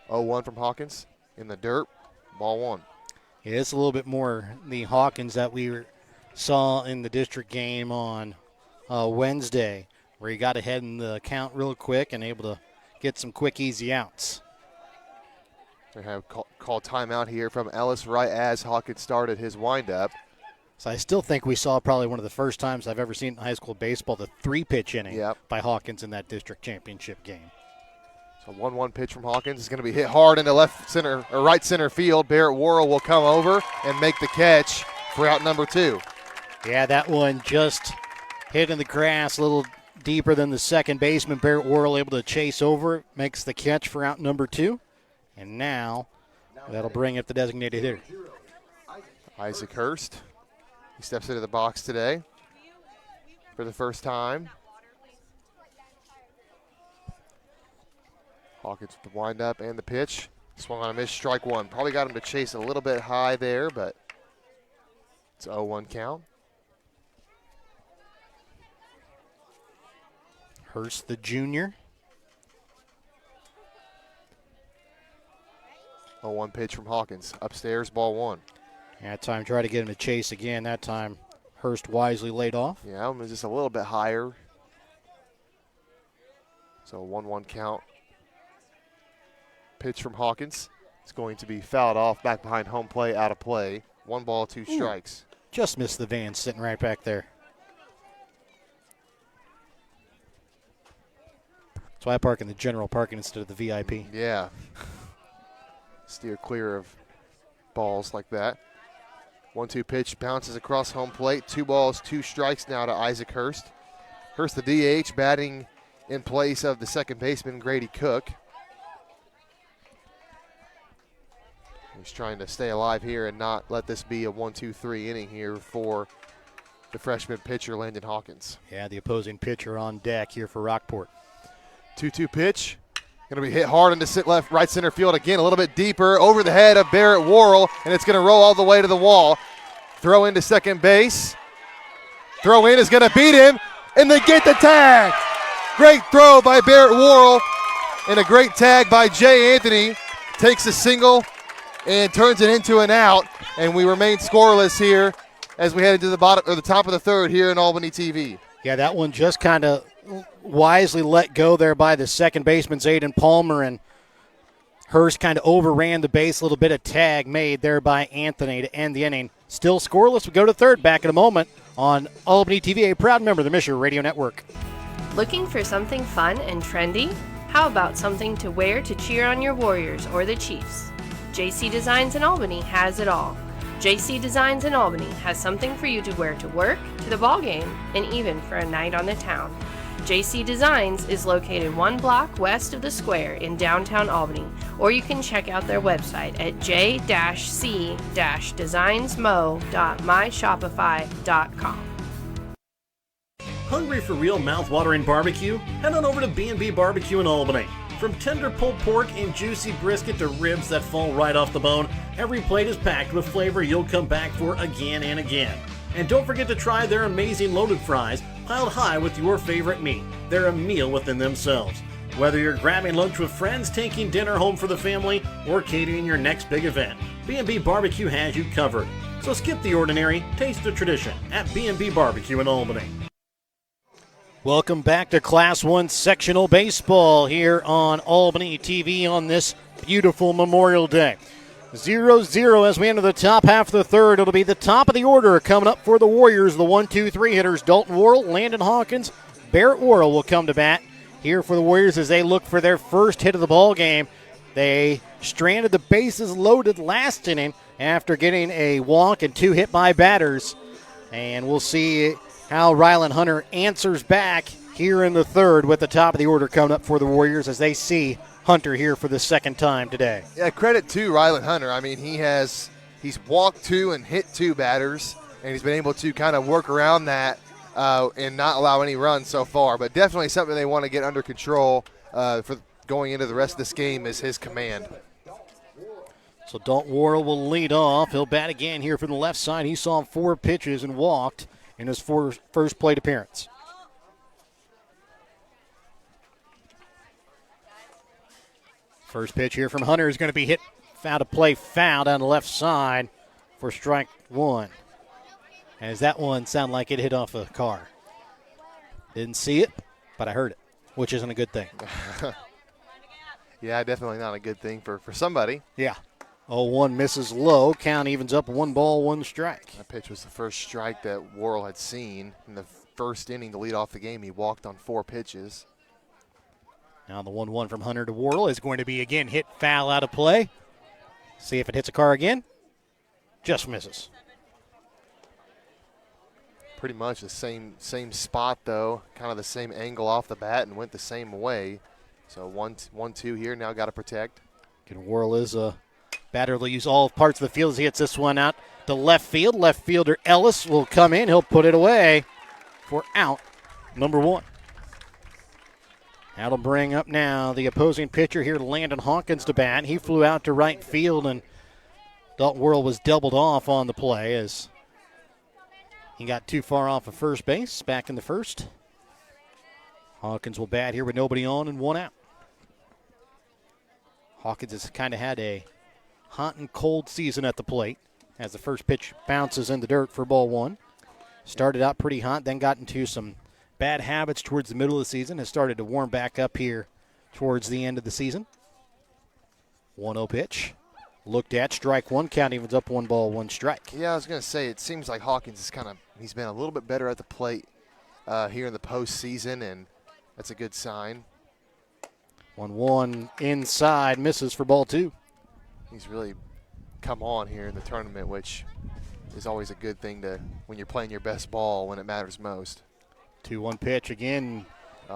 0-1 from Hawkins in the dirt, ball one.
Yeah, it's a little bit more the Hawkins that we saw in the district game on Wednesday, where he got ahead in the count real quick and able to get some quick, easy outs.
They have called timeout here from Ellis right as Hawkins started his windup.
So I still think we saw probably one of the first times I've ever seen in high school baseball the 3-pitch inning by Hawkins in that district championship game.
So 1-1 pitch from Hawkins is going to be hit hard into left center or right center field. Barrett Worrell will come over and make the catch for out number two.
Yeah, that one just hit in the grass a little deeper than the second baseman. Barrett Worrell able to chase over, makes the catch for out number two. And now that'll bring up the designated hitter.
Isaac Hurst. He steps into the box today for the first time. Hawkins with the windup and the pitch. Swung on a miss, strike one. Probably got him to chase a little bit high there, but it's 0-1 count.
Hurst, the junior.
0-1 pitch from Hawkins. Upstairs, ball one.
That time tried to get him to chase again. That time Hurst wisely laid off.
Yeah, that one was just a little bit higher. So 1-1 count. Pitch from Hawkins. It's going to be fouled off back behind home plate, out of play. 1 ball, 2 strikes.
Just missed the van sitting right back there. That's why I park in the general parking instead of the VIP.
Yeah. Steer clear of balls like that. 1-2 pitch bounces across home plate. 2 balls, 2 strikes now to Isaac Hurst. Hurst, the DH, batting in place of the second baseman, Grady Cook. He's trying to stay alive here and not let this be a 1-2-3 inning here for the freshman pitcher, Landon Hawkins.
Yeah, the opposing pitcher on deck here for Rockport.
2-2 pitch. Going to be hit hard into right center field again, a little bit deeper over the head of Barrett Worrell, and it's going to roll all the way to the wall. Throw into second base. Throw in is going to beat him, and they get the tag. Great throw by Barrett Worrell, and a great tag by Jay Anthony. Takes a single and turns it into an out, and we remain scoreless here as we head into the bottom or the top of the third here in Albany TV.
Yeah, that one just kind of wisely let go there by the second baseman, Zayden Palmer, and Hurst kind of overran the base. A little bit of tag made there by Anthony to end the inning. Still scoreless. We go to third. Back in a moment on Albany TV, a proud member of the Missouri Radio Network.
Looking for something fun and trendy? How about something to wear to cheer on your Warriors or the Chiefs? JC Designs in Albany has it all. JC Designs in Albany has something for you to wear to work, to the ball game, and even for a night on the town. JC Designs is located 1 block west of the square in downtown Albany, or you can check out their website at j-c-designsmo.myshopify.com.
Hungry for real mouth-watering barbecue? Head on over to B&B Barbecue in Albany. From tender pulled pork and juicy brisket to ribs that fall right off the bone, every plate is packed with flavor you'll come back for again and again. And don't forget to try their amazing loaded fries, piled high with your favorite meat. They're a meal within themselves. Whether you're grabbing lunch with friends, taking dinner home for the family, or catering your next big event, B&B Barbecue has you covered. So skip the ordinary, taste the tradition at B&B Barbecue in Albany.
Welcome back to Class 1 Sectional Baseball here on Albany TV on this beautiful Memorial Day. 0-0 as we enter the top half of the third. It'll be the top of the order coming up for the Warriors. The 1-2-3 hitters, Dalton Worrell, Landon Hawkins, Barrett Worrell will come to bat here for the Warriors as they look for their first hit of the ball game. They stranded the bases loaded last inning after getting a walk and 2 hit by batters. And we'll see how Rylan Hunter answers back here in the third with the top of the order coming up for the Warriors as they see Hunter here for the second time today.
Yeah, credit to Rylan Hunter. I mean, he's walked 2 and hit 2 batters, and he's been able to kind of work around that and not allow any runs so far. But definitely something they want to get under control for going into the rest of this game is his command.
So Dalton Worrell will lead off. He'll bat again here from the left side. He saw 4 pitches and walked in his first plate appearance. First pitch here from Hunter is going to be hit foul to play foul down the left side for strike 1. As that one sounded like it hit off a car. Didn't see it, but I heard it, which isn't a good thing.
Yeah, definitely not a good thing for somebody.
Yeah. 0-1 misses low. Count evens up 1 ball, 1 strike.
That pitch was the first strike that Worrell had seen in the first inning to lead off the game. He walked on 4 pitches.
Now the 1-1 from Hunter to Worrell is going to be again hit foul out of play. See if it hits a car again. Just misses.
Pretty much the same spot though, kind of the same angle off the bat and went the same way. So 1-2 here. Now got to protect.
Again, Worrell is a batter will use all parts of the field as he hits this one out to left field. Left fielder Ellis will come in. He'll put it away for out number 1. That'll bring up now the opposing pitcher here, Landon Hawkins, to bat. He flew out to right field, and Dalton Worrell was doubled off on the play as he got too far off of first base back in the first. Hawkins will bat here with nobody on and 1 out. Hawkins has kind of had a hot and cold season at the plate as the first pitch bounces in the dirt for ball 1. Started out pretty hot, then got into some bad habits towards the middle of the season. Has started to warm back up here towards the end of the season. 1-0 pitch. Looked at, strike 1, count evens up 1 ball, 1 strike.
Yeah, I was going to say, it seems like Hawkins is he's been a little bit better at the plate here in the postseason, and that's a good sign. 1-1
inside, misses for ball 2.
He's really come on here in the tournament, which is always a good thing to when you're playing your best ball when it matters most.
2-1 pitch again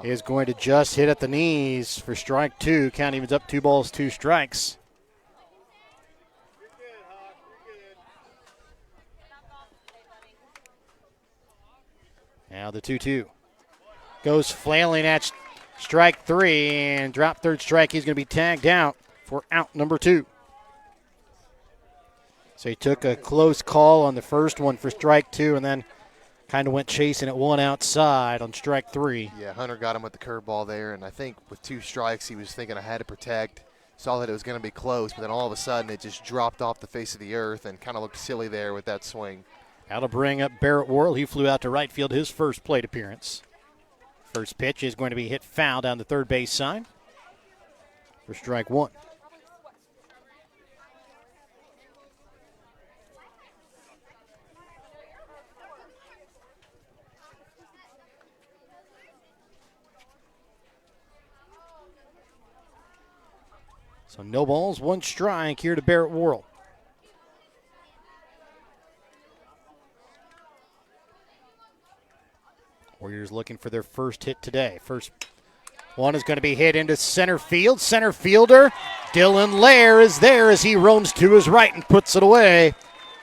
is going to just hit at the knees for strike two. Count evens up 2 balls, 2 strikes. Now the 2-2 goes flailing at strike 3 and drop third strike. He's going to be tagged out for out number 2. So he took a close call on the first one for strike 2 and then kind of went chasing at one outside on strike 3.
Yeah, Hunter got him with the curveball there, and I think with 2 strikes he was thinking I had to protect. Saw that it was going to be close, but then all of a sudden it just dropped off the face of the earth and kind of looked silly there with that swing.
That'll bring up Barrett Worrell. He flew out to right field his first plate appearance. First pitch is going to be hit foul down the third base side for strike 1. So no balls, 1 strike here to Barrett Worrell. Warriors looking for their first hit today. First one is going to be hit into center field. Center fielder Dylan Lair is there as he roams to his right and puts it away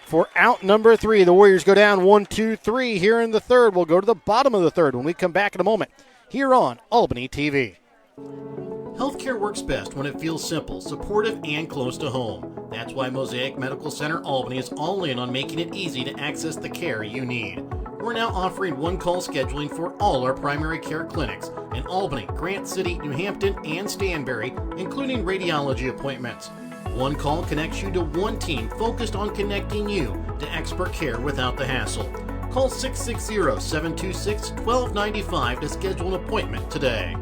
for out number 3. The Warriors go down 1-2-3 here in the third. We'll go to the bottom of the third when we come back in a moment here on Albany TV.
Healthcare works best when it feels simple, supportive, and close to home. That's why Mosaic Medical Center Albany is all in on making it easy to access the care you need. We're now offering one-call scheduling for all our primary care clinics in Albany, Grant City, New Hampton, and Stanberry, including radiology appointments. One call connects you to one team focused on connecting you to expert care without the hassle. Call 660-726-1295 to schedule an appointment today.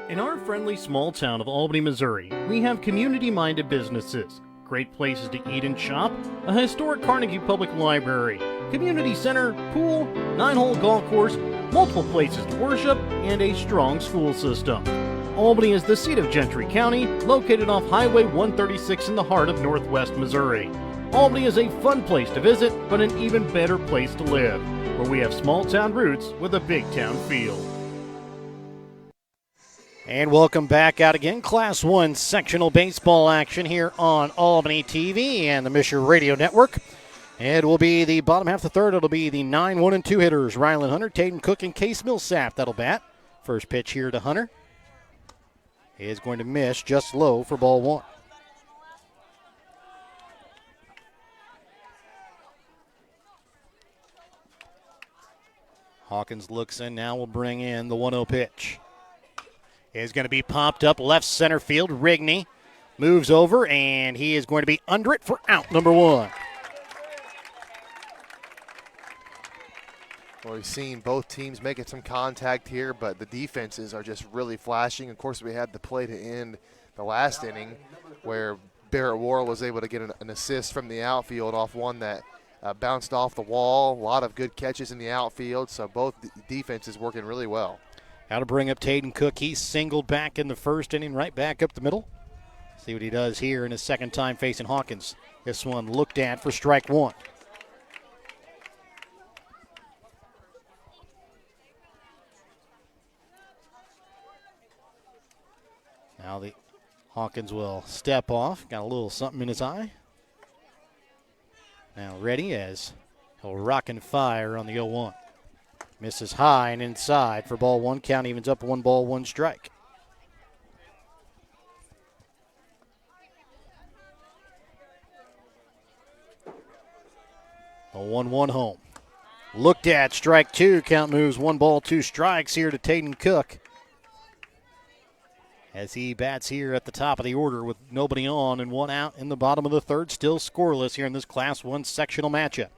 In our friendly small town of Albany, Missouri, we have community-minded businesses, great places to eat and shop, a historic Carnegie Public Library, community center, pool, 9-hole golf course, multiple places to worship, and a strong school system. Albany is the seat of Gentry County, located off Highway 136 in the heart of northwest Missouri. Albany is a fun place to visit, but an even better place to live, where we have small-town roots with a big-town feel.
And welcome back out again. Class 1 sectional baseball action here on Albany TV and the Misher Radio Network. It will be the bottom half of the third. It'll be the 9-1 and 2 hitters, Rylan Hunter, Taden Cook, and Case Millsap. That'll bat. First pitch here to Hunter is going to miss just low for ball 1. Hawkins looks in now. Will bring in the 1-0 pitch. Is going to be popped up left center field. Rigney moves over, and he is going to be under it for out number 1.
Well, we've seen both teams making some contact here, but the defenses are just really flashing. Of course, we had the play to end the last inning where Barrett Worrell was able to get an assist from the outfield off one that bounced off the wall. A lot of good catches in the outfield, so both defenses working really well.
How to bring up Taden Cook. He singled back in the first inning, right back up the middle. See what he does here in his second time facing Hawkins. This one looked at for strike 1. Now the Hawkins will step off. Got a little something in his eye. Now ready as he'll rock and fire on the 0-1. Misses high and inside for ball 1. Count evens up 1 ball, 1 strike. A 1-1 home. Looked at, strike 2. Count moves 1 ball, 2 strikes here to Taden Cook. As he bats here at the top of the order with nobody on and 1 out in the bottom of the third. Still scoreless here in this Class 1 sectional matchup.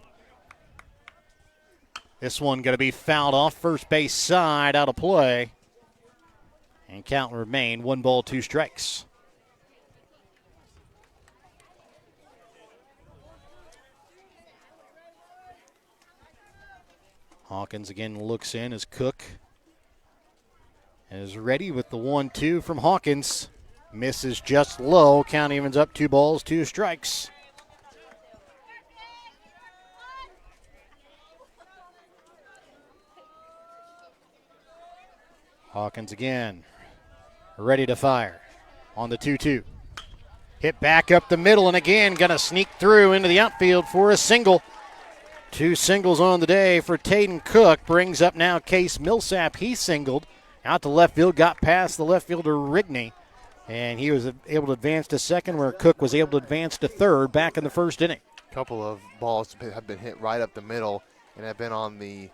This one going to be fouled off first base side, out of play. And count will remain 1 ball, 2 strikes. Hawkins again looks in as Cook is ready with the 1-2 from Hawkins. Misses just low. Count evens up 2 balls, 2 strikes. Hawkins again, ready to fire on the 2-2. Hit back up the middle, and again going to sneak through into the outfield for a single. 2 singles on the day for Taden Cook. Brings up now Case Millsap. He singled out to left field, got past the left fielder Rigney, and he was able to advance to second, where Cook was able to advance to third back in the first inning.
A couple of balls have been hit right up the middle and have been on the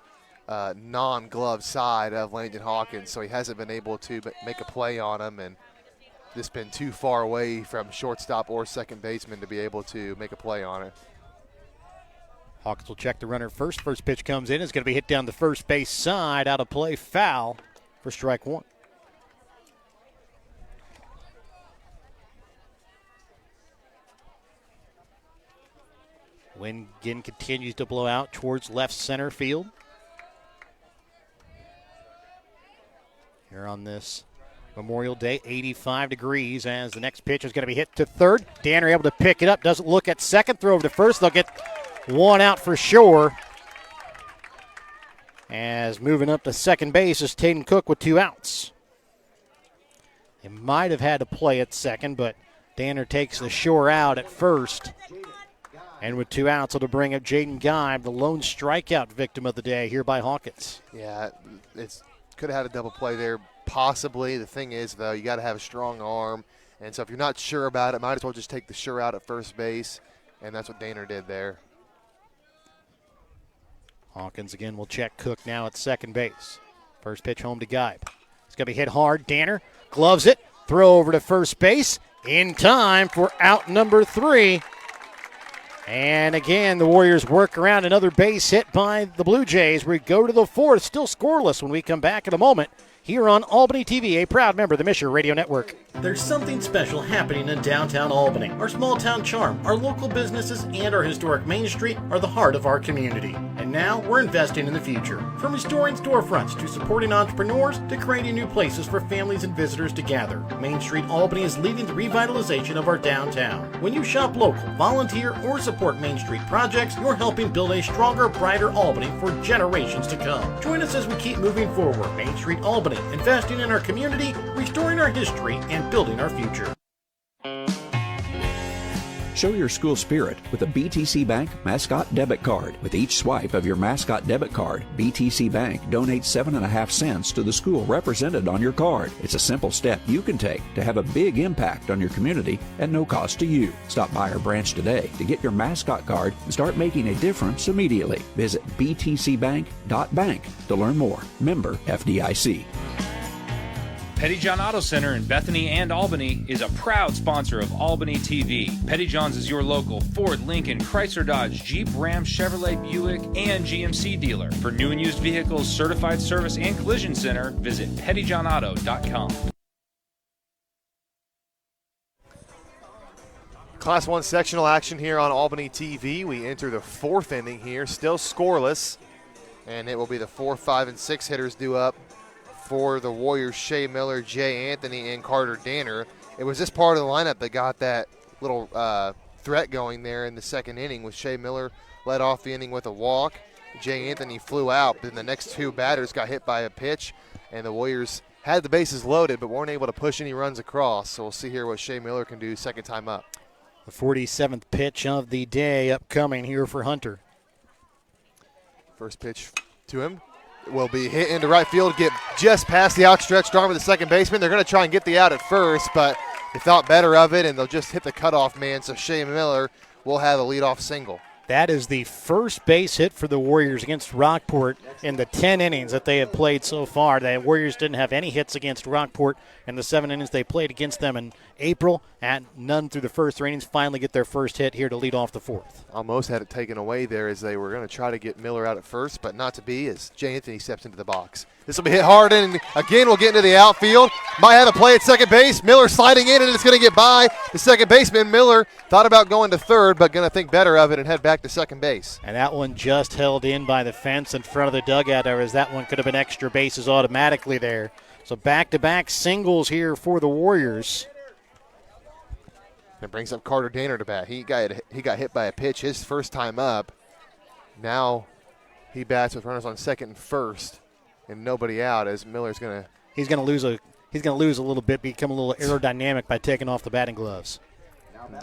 non-glove side of Landon Hawkins, so he hasn't been able to make a play on him, and just been too far away from shortstop or second baseman to be able to make a play on it.
Hawkins will check the runner first. First pitch comes in. It's going to be hit down the first base side. Out of play, foul for strike 1. Wind again continues to blow out towards left center field. Here on this Memorial Day, 85 degrees, as the next pitch is going to be hit to third. Danner able to pick it up, doesn't look at second, throw over to first. They'll get 1 out for sure. As moving up to second base is Taden Cook with 2 outs. They might have had to play at second, but Danner takes the shore out at first. And with 2 outs, it'll bring up Jaden Geib, the lone strikeout victim of the day here by Hawkins.
Yeah, it's could have had a double play there, possibly. The thing is, though, you got to have a strong arm. And so if you're not sure about it, might as well just take the sure out at first base. And that's what Danner did there.
Hawkins again will check Cook now at second base. First pitch home to Geib. It's going to be hit hard. Danner gloves it. Throw over to first base. In time for out number 3. And again, the Warriors work around another base hit by the Blue Jays. We go to the 4th, still scoreless when we come back in a moment here on Albany TV, a proud member of the Misher Radio Network.
There's something special happening in downtown Albany. Our small town charm, our local businesses, and our historic Main Street are the heart of our community. And now we're investing in the future. From restoring storefronts to supporting entrepreneurs to creating new places for families and visitors to gather, Main Street Albany is leading the revitalization of our downtown. When you shop local, volunteer, or support Main Street projects, you're helping build a stronger, brighter Albany for generations to come. Join us as we keep moving forward. Main Street Albany, investing in our community, restoring our history, and building our future.
Show your school spirit with a BTC Bank Mascot Debit Card. With each swipe of your Mascot Debit Card, BTC Bank donates 7.5 cents to the school represented on your card. It's a simple step you can take to have a big impact on your community at no cost to you. Stop by our branch today to get your Mascot Card and start making a difference immediately. Visit btcbank.bank to learn more. Member FDIC.
Pettyjohn Auto Center in Bethany and Albany is a proud sponsor of Albany TV. Pettyjohn's is your local Ford, Lincoln, Chrysler, Dodge, Jeep, Ram, Chevrolet, Buick, and GMC dealer. For new and used vehicles, certified service, and collision center, visit pettyjohnauto.com.
Class 1 sectional action here on Albany TV. We enter the 4th inning here, still scoreless. And it will be the 4, 5, and 6 hitters due up for the Warriors: Shea Miller, Jay Anthony, and Carter Danner. It was this part of the lineup that got that little threat going there in the 2nd inning, with Shea Miller led off the inning with a walk. Jay Anthony flew out, but then the next 2 batters got hit by a pitch, and the Warriors had the bases loaded but weren't able to push any runs across. So we'll see here what Shea Miller can do second time up.
The 47th pitch of the day upcoming here for Hunter.
First pitch to him will be hit into right field, get just past the outstretched arm of the second baseman. They're going to try and get the out at first, but they thought better of it, and they'll just hit the cutoff man, so Shea Miller will have a leadoff single.
That is the first base hit for the Warriors against Rockport in the 10 innings that they have played so far. The Warriors didn't have any hits against Rockport in the 7 innings they played against them in April, and none through the first 3 innings. Finally get their first hit here to lead off the 4th.
Almost had it taken away there as they were going to try to get Miller out at first, but not to be, as Jay Anthony steps into the box. This will be hit hard, and again we'll get into the outfield. Might have a play at second base. Miller sliding in, and it's going to get by the second baseman. Miller thought about going to third, but going to think better of it and head back to second base.
And that one just held in by the fence in front of the dugout there, as that one could have been extra bases automatically there. So back-to-back singles here for the Warriors.
And brings up Carter Danner to bat. He got hit by a pitch his first time up. Now he bats with runners on second and first, and nobody out as Miller's going to.
He's going to lose a little bit, become a little aerodynamic by taking off the batting gloves.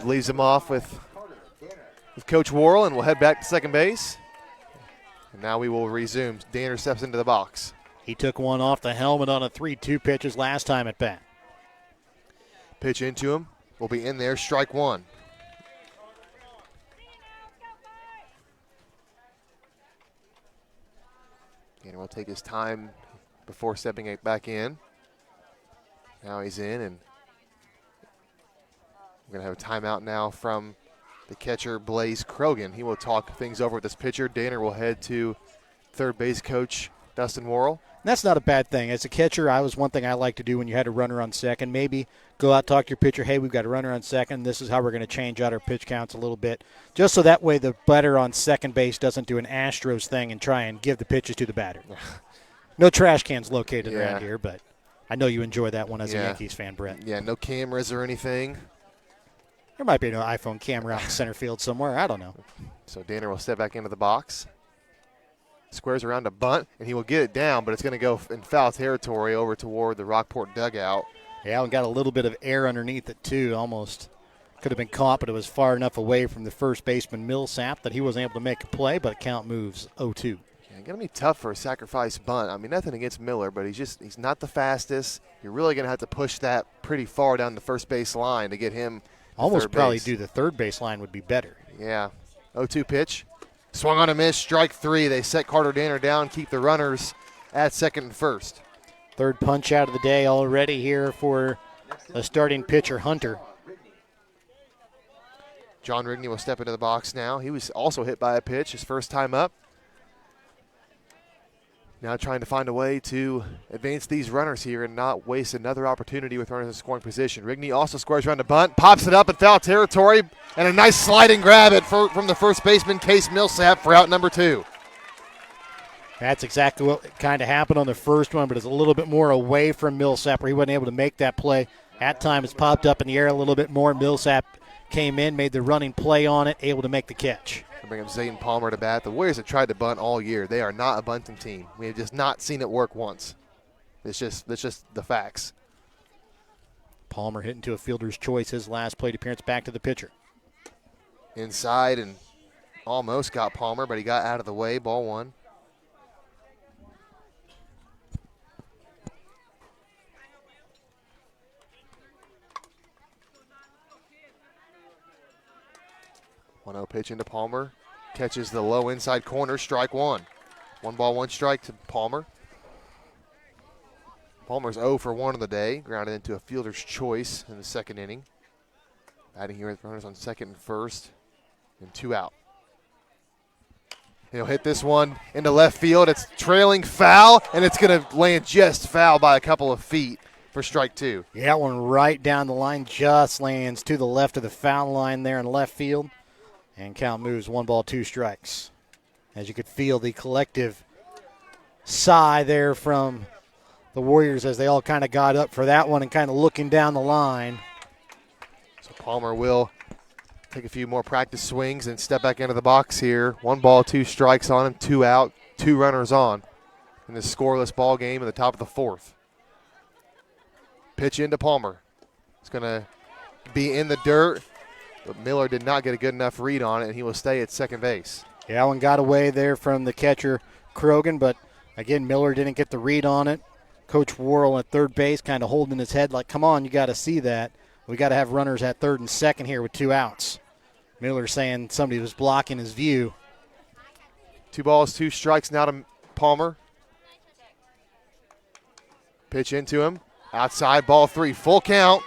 Leaves him off with Coach Worrell, and we'll head back to second base. And now we will resume. Danner steps into the box.
He took one off the helmet on a 3-2 pitch his last time at bat.
Pitch into him. Will be in there. Strike one. Danner will take his time before stepping it back in. Now he's in, and we're going to have a timeout now from the catcher, Blaze Krogan. He will talk things over with this pitcher. Danner will head to third base coach, Dustin Worrell.
That's not a bad thing. As a catcher, one thing I like to do when you had a runner on second, maybe go out, talk to your pitcher, hey, we've got a runner on second. This is how we're going to change out our pitch counts a little bit, just so that way the batter on second base doesn't do an Astros thing and try and give the pitches to the batter. No trash cans located around here, but I know you enjoy that one as a Yankees fan, Brett.
Yeah, no cameras or anything.
There might be no iPhone camera out in center field somewhere. I don't know.
So Danner will step back into the box. Squares around a bunt, and he will get it down, but it's going to go in foul territory over toward the Rockport dugout.
Yeah, and got a little bit of air underneath it, too. Almost could have been caught, but it was far enough away from the first baseman, Millsap, that he wasn't able to make a play, but count moves 0-2.
Yeah, going to be tough for a sacrifice bunt. I mean, nothing against Miller, but he's not the fastest. You're really going to have to push that pretty far down the first base line to get him
almost probably do the third base line would be better.
Yeah. 0-2 pitch. Swung on a miss, strike three. They set Carter Danner down, keep the runners at second and first.
Third punch out of the day already here for the starting pitcher, Hunter.
John Rigney will step into the box now. He was also hit by a pitch his first time up. Now trying to find a way to advance these runners here and not waste another opportunity with runners in scoring position. Rigney also squares around the bunt, pops it up in foul territory, and a nice sliding grab from the first baseman, Case Millsap, for out number two.
That's exactly what kind of happened on the first one, but it's a little bit more away from Millsap where he wasn't able to make that play. At times, it's popped up in the air a little bit more. Millsap came in, made the running play on it, able to make the catch.
Bring up Zayden Palmer to bat. The Warriors have tried to bunt all year. They are not a bunting team. We have just not seen it work once. It's just the facts.
Palmer hit into a fielder's choice his last plate appearance, back to the pitcher.
Inside and almost got Palmer, but he got out of the way. Ball one. One 0 pitch into Palmer. Catches the low inside corner, strike one. 1 ball, 1 strike to Palmer. Palmer's 0 for 1 of the day, grounded into a fielder's choice in the second inning. Batting here with runners on second and first, and 2 out. He'll hit this one into left field. It's trailing foul, and it's going to land just foul by a couple of feet for strike 2.
Yeah, that one right down the line, just lands to the left of the foul line there in left field. And count moves 1 ball, 2 strikes. As you could feel the collective sigh there from the Warriors as they all kind of got up for that one and kind of looking down the line.
So Palmer will take a few more practice swings and step back into the box here. 1 ball, 2 strikes on him, 2 out, 2 runners on in this scoreless ball game at the top of the 4th. Pitch into Palmer. It's going to be in the dirt. But Miller did not get a good enough read on it, and he will stay at second base.
Yeah, one got away there from the catcher, Krogan, but again, Miller didn't get the read on it. Coach Worrell at third base kind of holding his head like, come on, you got to see that. We got to have runners at third and second here with 2 outs. Miller saying somebody was blocking his view.
2 balls, 2 strikes now to Palmer. Pitch into him. Outside, ball 3, full count.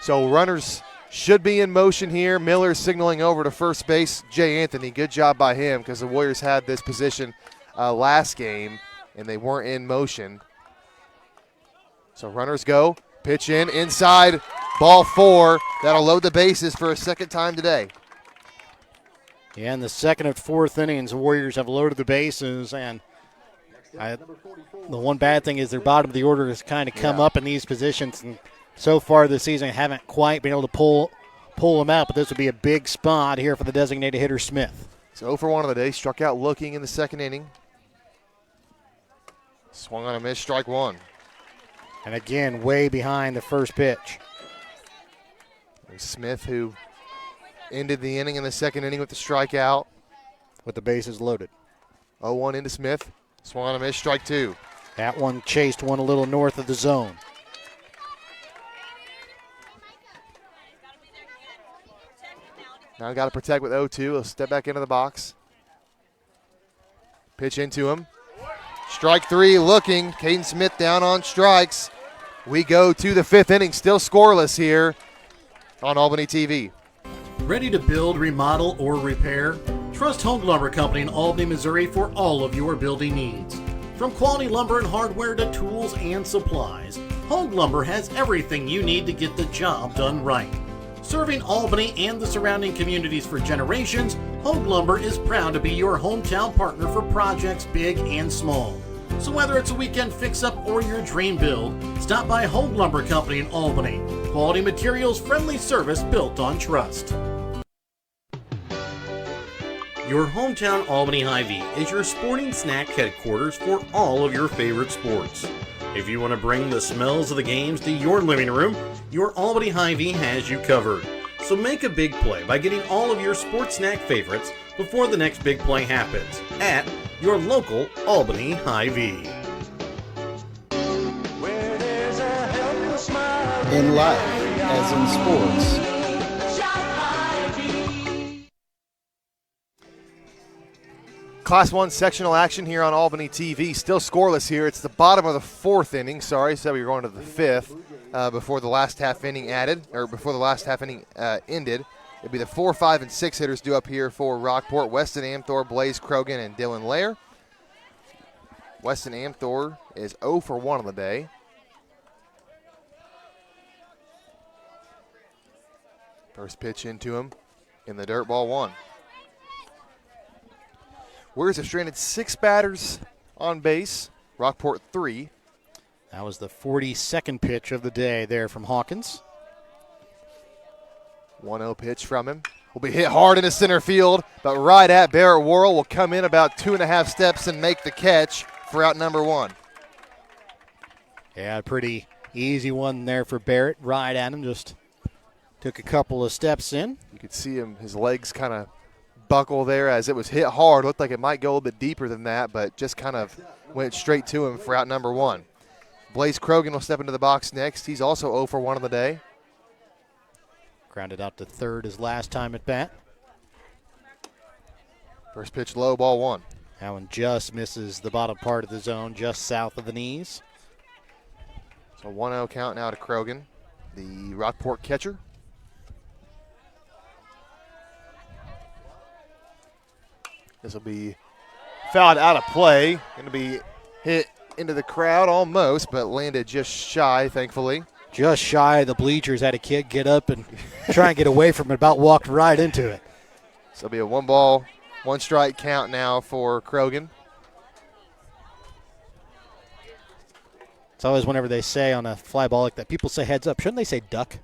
So runners should be in motion here. Miller signaling over to first base. Jay Anthony, good job by him because the Warriors had this position last game and they weren't in motion. So runners go. Pitch in, inside, ball 4. That'll load the bases for a second time today.
Yeah, in the second and 4th innings, the Warriors have loaded the bases, and the one bad thing is their bottom of the order has kind of come up in these positions, and So far this season, haven't quite been able to pull him out, but this would be a big spot here for the designated hitter, Smith.
So 0 for 1 on the day, struck out looking in the second inning. Swung on a miss, strike one.
And again, way behind the first pitch.
Smith, who ended the inning in the second inning with the strikeout.
With the bases loaded.
0-1 into Smith. Swung on a miss, strike two.
That one chased one a little north of the zone.
Now got to protect with 0-2. He'll step back into the box. Pitch into him. Strike three looking. Caden Smith down on strikes. We go to the fifth inning. Still scoreless here on Albany TV.
Ready to build, remodel, or repair? Trust Home Lumber Company in Albany, Missouri for all of your building needs. From quality lumber and hardware to tools and supplies, Home Lumber has everything you need to get the job done right. Serving Albany and the surrounding communities for generations, Home Lumber is proud to be your hometown partner for projects big and small. So whether it's a weekend fix-up or your dream build, stop by Home Lumber Company in Albany. Quality materials, friendly service built on trust. Your hometown Albany Hy-Vee is your sporting snack headquarters for all of your favorite sports. If you want to bring the smells of the games to your living room, your Albany Hy-Vee has you covered. So make a big play by getting all of your sports snack favorites before the next big play happens at your local Albany Hy-Vee.
In life, as in sports,
Class 1 sectional action here on Albany TV. Still scoreless here. It's the bottom of the fourth inning. Sorry, said we were going to the fifth before the last half inning ended. It'd be the 4, 5, and 6 hitters due up here for Rockport. Weston Amthor, Blaze Krogan, and Dylan Lair. Weston Amthor is 0 for 1 on the day. First pitch into him in the dirt, ball one. Warriors have stranded 6 batters on base. Rockport 3.
That was the 42nd pitch of the day there from Hawkins.
1-0 pitch from him. Will be hit hard into center field, but right at Barrett Worrell will come in about 2.5 steps and make the catch for out number 1.
Yeah, a pretty easy one there for Barrett. Right at him, just took a couple of steps in.
You could see him, his legs kind of buckle there as it was hit hard. Looked like it might go a little bit deeper than that, but just kind of went straight to him for out number 1. Blaze Krogan will step into the box next. He's also 0 for 1 on the day.
Grounded out to third his last time at bat.
First pitch low, ball 1.
That one just misses the bottom part of the zone, just south of the knees.
So 1-0 count now to Krogan, the Rockport catcher. This will be fouled out of play. Going to be hit into the crowd almost, but landed just shy, thankfully.
Just shy. The bleachers had a kid get up and try and get away from it, about walked right into it.
So it'll be a 1-ball, 1-strike count now for Krogan.
It's always whenever they say on a fly ball like that, people say heads up. Shouldn't they say duck?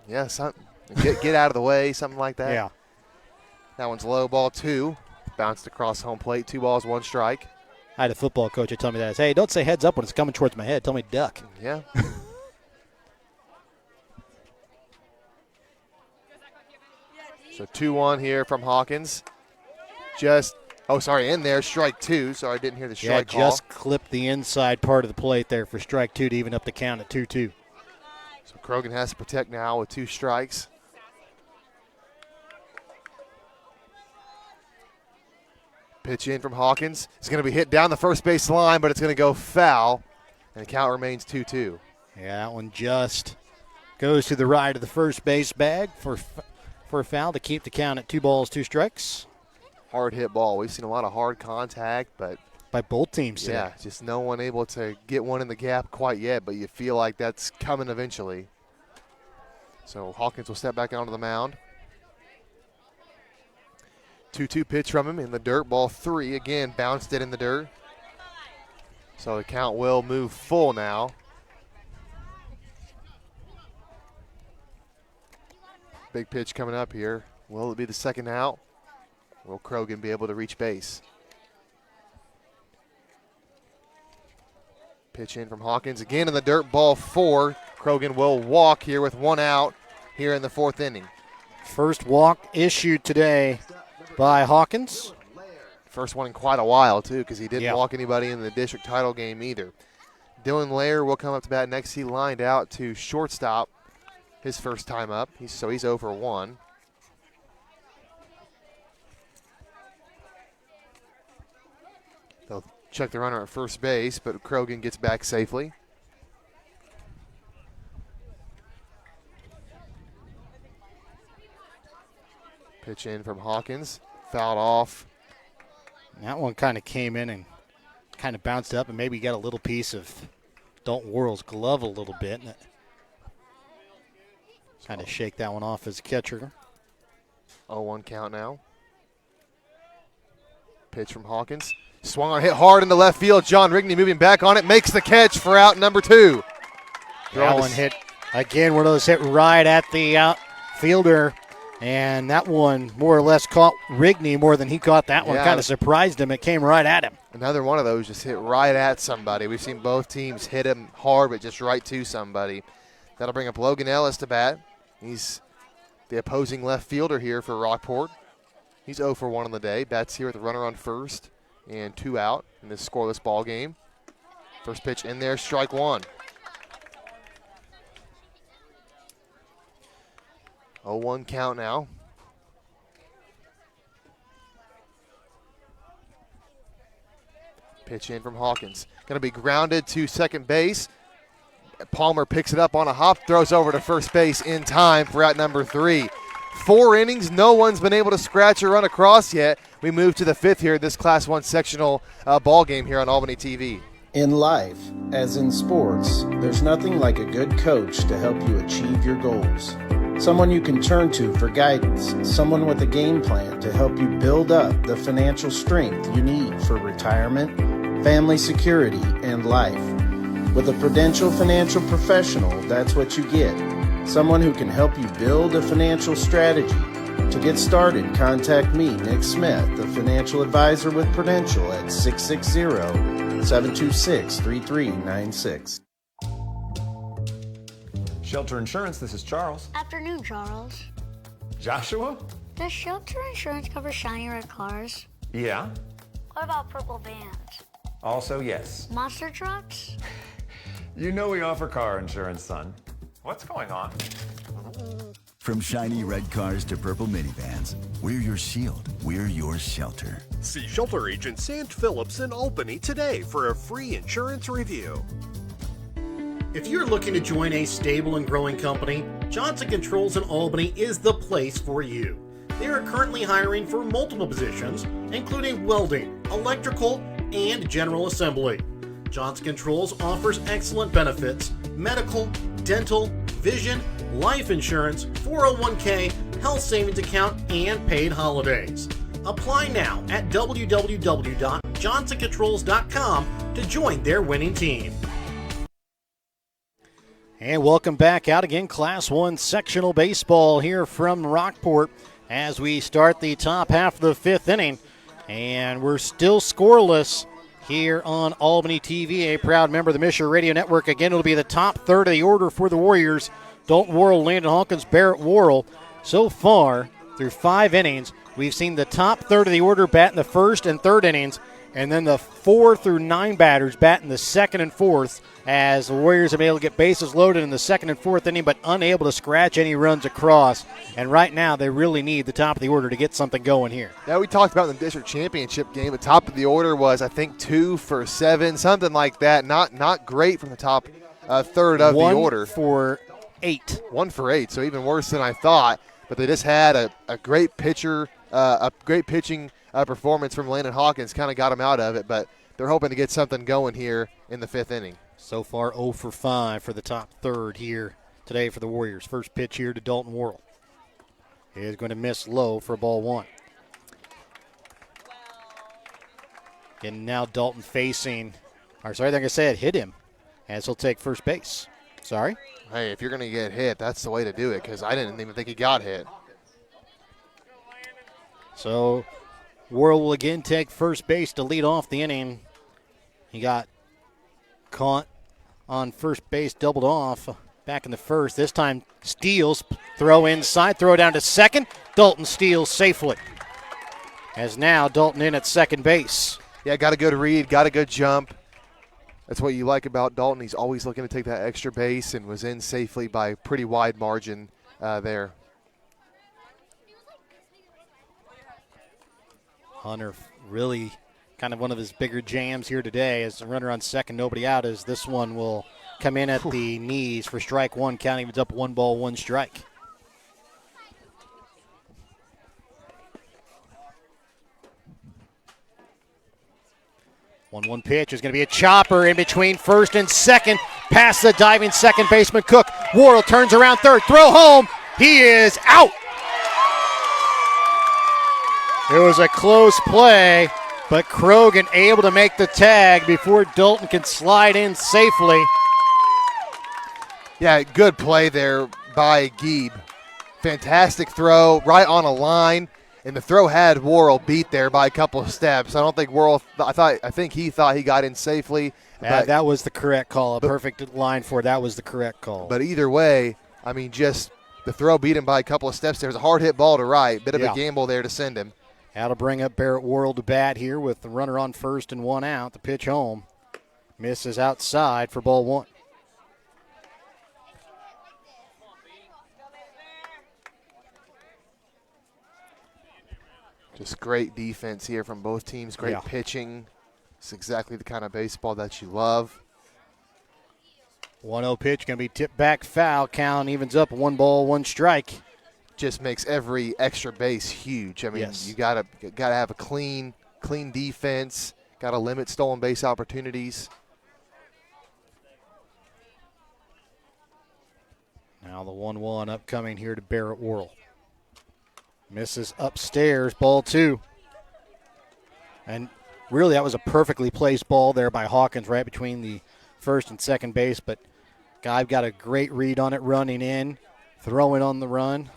Yeah, get out of the way, something like that.
Yeah.
That one's low, ball 2. Bounced across home plate, 2 balls, 1 strike.
I had a football coach who told me that. Hey, don't say heads up when it's coming towards my head. Tell me duck.
Yeah. So 2-1 here from Hawkins. In there, strike 2. Sorry, I didn't hear the strike call.
Just clipped the inside part of the plate there for strike 2 to even up the count at 2-2.
So Krogan has to protect now with 2 strikes. Pitch in from Hawkins. It's going to be hit down the first base line, but it's going to go foul, and the count remains 2-2.
Yeah, that one just goes to the right of the first base bag for a foul to keep the count at 2 balls, 2 strikes.
Hard hit ball. We've seen a lot of hard contact, but
by both teams today.
Yeah, just no one able to get one in the gap quite yet, but you feel like that's coming eventually. So Hawkins will step back onto the mound. 2-2 pitch from him in the dirt, ball 3. Again, bounced it in the dirt. So the count will move full now. Big pitch coming up here. Will it be the second out? Will Krogan be able to reach base? Pitch in from Hawkins again in the dirt, ball 4. Krogan will walk here with 1 out here in the 4th inning.
First walk issued today by Hawkins.
First one in quite a while, too, because he didn't walk anybody in the district title game either. Dylan Lair will come up to bat next. He lined out to shortstop his first time up. He's 0 for 1. They'll check the runner at first base, but Krogan gets back safely. Pitch in from Hawkins. Fouled off.
That one kind of came in and kind of bounced up and maybe got a little piece of Dalton Worrell's glove a little bit. And kind of shake that one off as a catcher.
0-1 count now. Pitch from Hawkins. Swung on, hit hard in the left field. John Rigney moving back on it. Makes the catch for out number 2.
That one hit, again, one of those hit right at the outfielder. And that one more or less caught Rigney more than he caught that one. Kind of surprised him. It came right at him.
Another one of those just hit right at somebody. We've seen both teams hit him hard, but just right to somebody. That'll bring up Logan Ellis to bat. He's the opposing left fielder here for Rockport. He's 0 for 1 on the day. Bats here with the runner on first and 2 out in this scoreless ball game. First pitch in there, strike 1. 0-1 count now. Pitch in from Hawkins. Going to be grounded to second base. Palmer picks it up on a hop, throws over to first base in time for out number 3. 4 innings, no one's been able to scratch or run across yet. We move to the 5th here, this Class 1 sectional ball game here on Albany TV.
In life, as in sports, there's nothing like a good coach to help you achieve your goals. Someone you can turn to for guidance, someone with a game plan to help you build up the financial strength you need for retirement, family security, and life. With a Prudential financial professional, that's what you get. Someone who can help you build a financial strategy. To get started, contact me, Nick Smith, the financial advisor with Prudential at 660-726-3396.
Shelter Insurance, this is Charles.
Afternoon, Charles.
Joshua?
Does Shelter Insurance cover shiny red cars?
Yeah.
What about purple vans?
Also, yes.
Monster trucks?
You know we offer car insurance, son. What's going on?
From shiny red cars to purple minivans, we're your shield, we're your shelter.
See Shelter Agent Sant Phillips in Albany today for a free insurance review.
If you're looking to join a stable and growing company, Johnson Controls in Albany is the place for you. They are currently hiring for multiple positions, including welding, electrical, and general assembly. Johnson Controls offers excellent benefits: medical, dental, vision, life insurance, 401k, health savings account, and paid holidays. Apply now at www.johnsoncontrols.com to join their winning team.
And welcome back out again, Class 1 sectional baseball here from Rockport as we start the top half of the 5th inning. And we're still scoreless here on Albany TV, a proud member of the Misher Radio Network. Again, it'll be the top third of the order for the Warriors. Dalton Worrell, Landon Hawkins, Barrett Worrell. So far, through 5 innings, we've seen the top third of the order bat in the first and third innings, and then the 4 through 9 batters bat in the second and fourth, as the Warriors have been able to get bases loaded in the second and fourth inning, but unable to scratch any runs across. And right now, they really need the top of the order to get something going here.
Yeah, we talked about in the district championship game, the top of the order was, I think, 2 for 7, something like that. Not great from the top third of the order.
1 for 8.
1 for 8, so even worse than I thought. But they just had a great pitcher, a great pitching performance from Landon Hawkins, kind of got him out of it. But they're hoping to get something going here in the 5th inning.
So far, 0 for 5 for the top third here today for the Warriors. First pitch here to Dalton Worrell. He is going to miss low for ball 1. And now Dalton facing, or sorry, like I said, hit him as he'll take first base. Sorry?
Hey, if you're going to get hit, that's the way to do it because I didn't even think he got hit.
So Worrell will again take first base to lead off the inning. He got caught on first base, doubled off back in the first. This time steals, throw inside, throw down to second. Dalton steals safely. As now Dalton in at second base.
Yeah, got a good read, got a good jump. That's what you like about Dalton. He's always looking to take that extra base and was in safely by a pretty wide margin there.
Hunter really kind of one of his bigger jams here today as a runner on second, nobody out, as this one will come in at the knees for strike one, counting it's up 1 ball, 1 strike. One pitch is going to be a chopper in between first and second, past the diving second baseman Cook. Worrell turns around third, throw home. He is out. It was a close play, but Krogan able to make the tag before Dalton can slide in safely.
Yeah, good play there by Geeb. Fantastic throw, right on a line, and the throw had Worrell beat there by a couple of steps. I don't think Worrell. I think he thought he got in safely.
That was the correct call. A perfect line for it. That was the correct call.
But either way, I mean, just the throw beat him by a couple of steps. There was a hard hit ball to right. Bit of a gamble there to send him.
That'll bring up Barrett Worrell to bat here with the runner on first and 1 out. The pitch home. Misses outside for ball 1.
Just great defense here from both teams. Great pitching. It's exactly the kind of baseball that you love.
1-0 pitch going to be tipped back foul. Count evens up 1 ball, 1 strike.
Just makes every extra base huge. I mean, you gotta have a clean defense. Got to limit stolen base opportunities.
Now the 1-1 upcoming here to Barrett Worrell. Misses upstairs, ball 2. And really that was a perfectly placed ball there by Hawkins right between the first and second base, but Guy got a great read on it, running in, throwing on the run.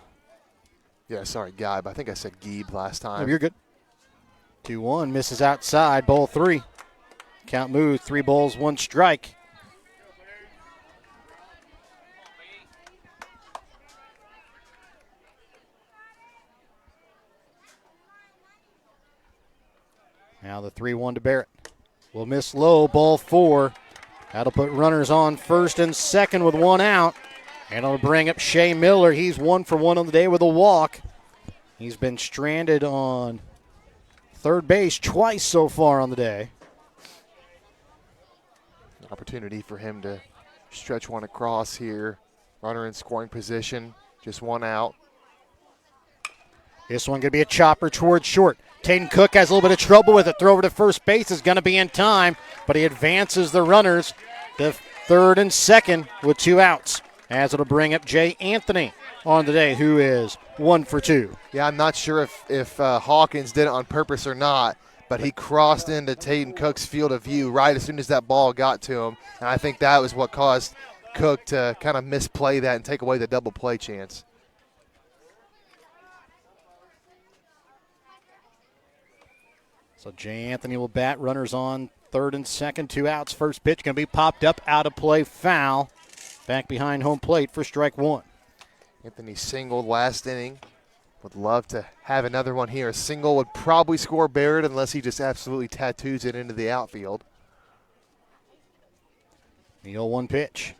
Yeah, sorry, Guy, but I think I said Geeb last time.
Oh, you're good. 2-1, misses outside, ball 3. Count moves, 3 balls, 1 strike. Now the 3-1 to Barrett. Will miss low, ball 4. That'll put runners on first and second with 1 out. And it'll bring up Shea Miller. He's 1 for 1 on the day with a walk. He's been stranded on third base twice so far on the day.
Opportunity for him to stretch one across here. Runner in scoring position, just 1 out.
This one going to be a chopper towards short. Taden Cook has a little bit of trouble with it. Throw over to first base is going to be in time, but he advances the runners to third and second with 2 outs, as it'll bring up Jay Anthony on the day, who is 1 for 2.
Yeah, I'm not sure if Hawkins did it on purpose or not, but he crossed into Taden Cook's field of view right as soon as that ball got to him, and I think that was what caused Cook to kind of misplay that and take away the double play chance.
So Jay Anthony will bat, runners on third and second, 2 outs. First pitch going to be popped up, out of play, foul. Back behind home plate for strike 1.
Anthony singled last inning. Would love to have another one here. A single would probably score Barrett unless he just absolutely tattoos it into the outfield.
The 0-1 pitch.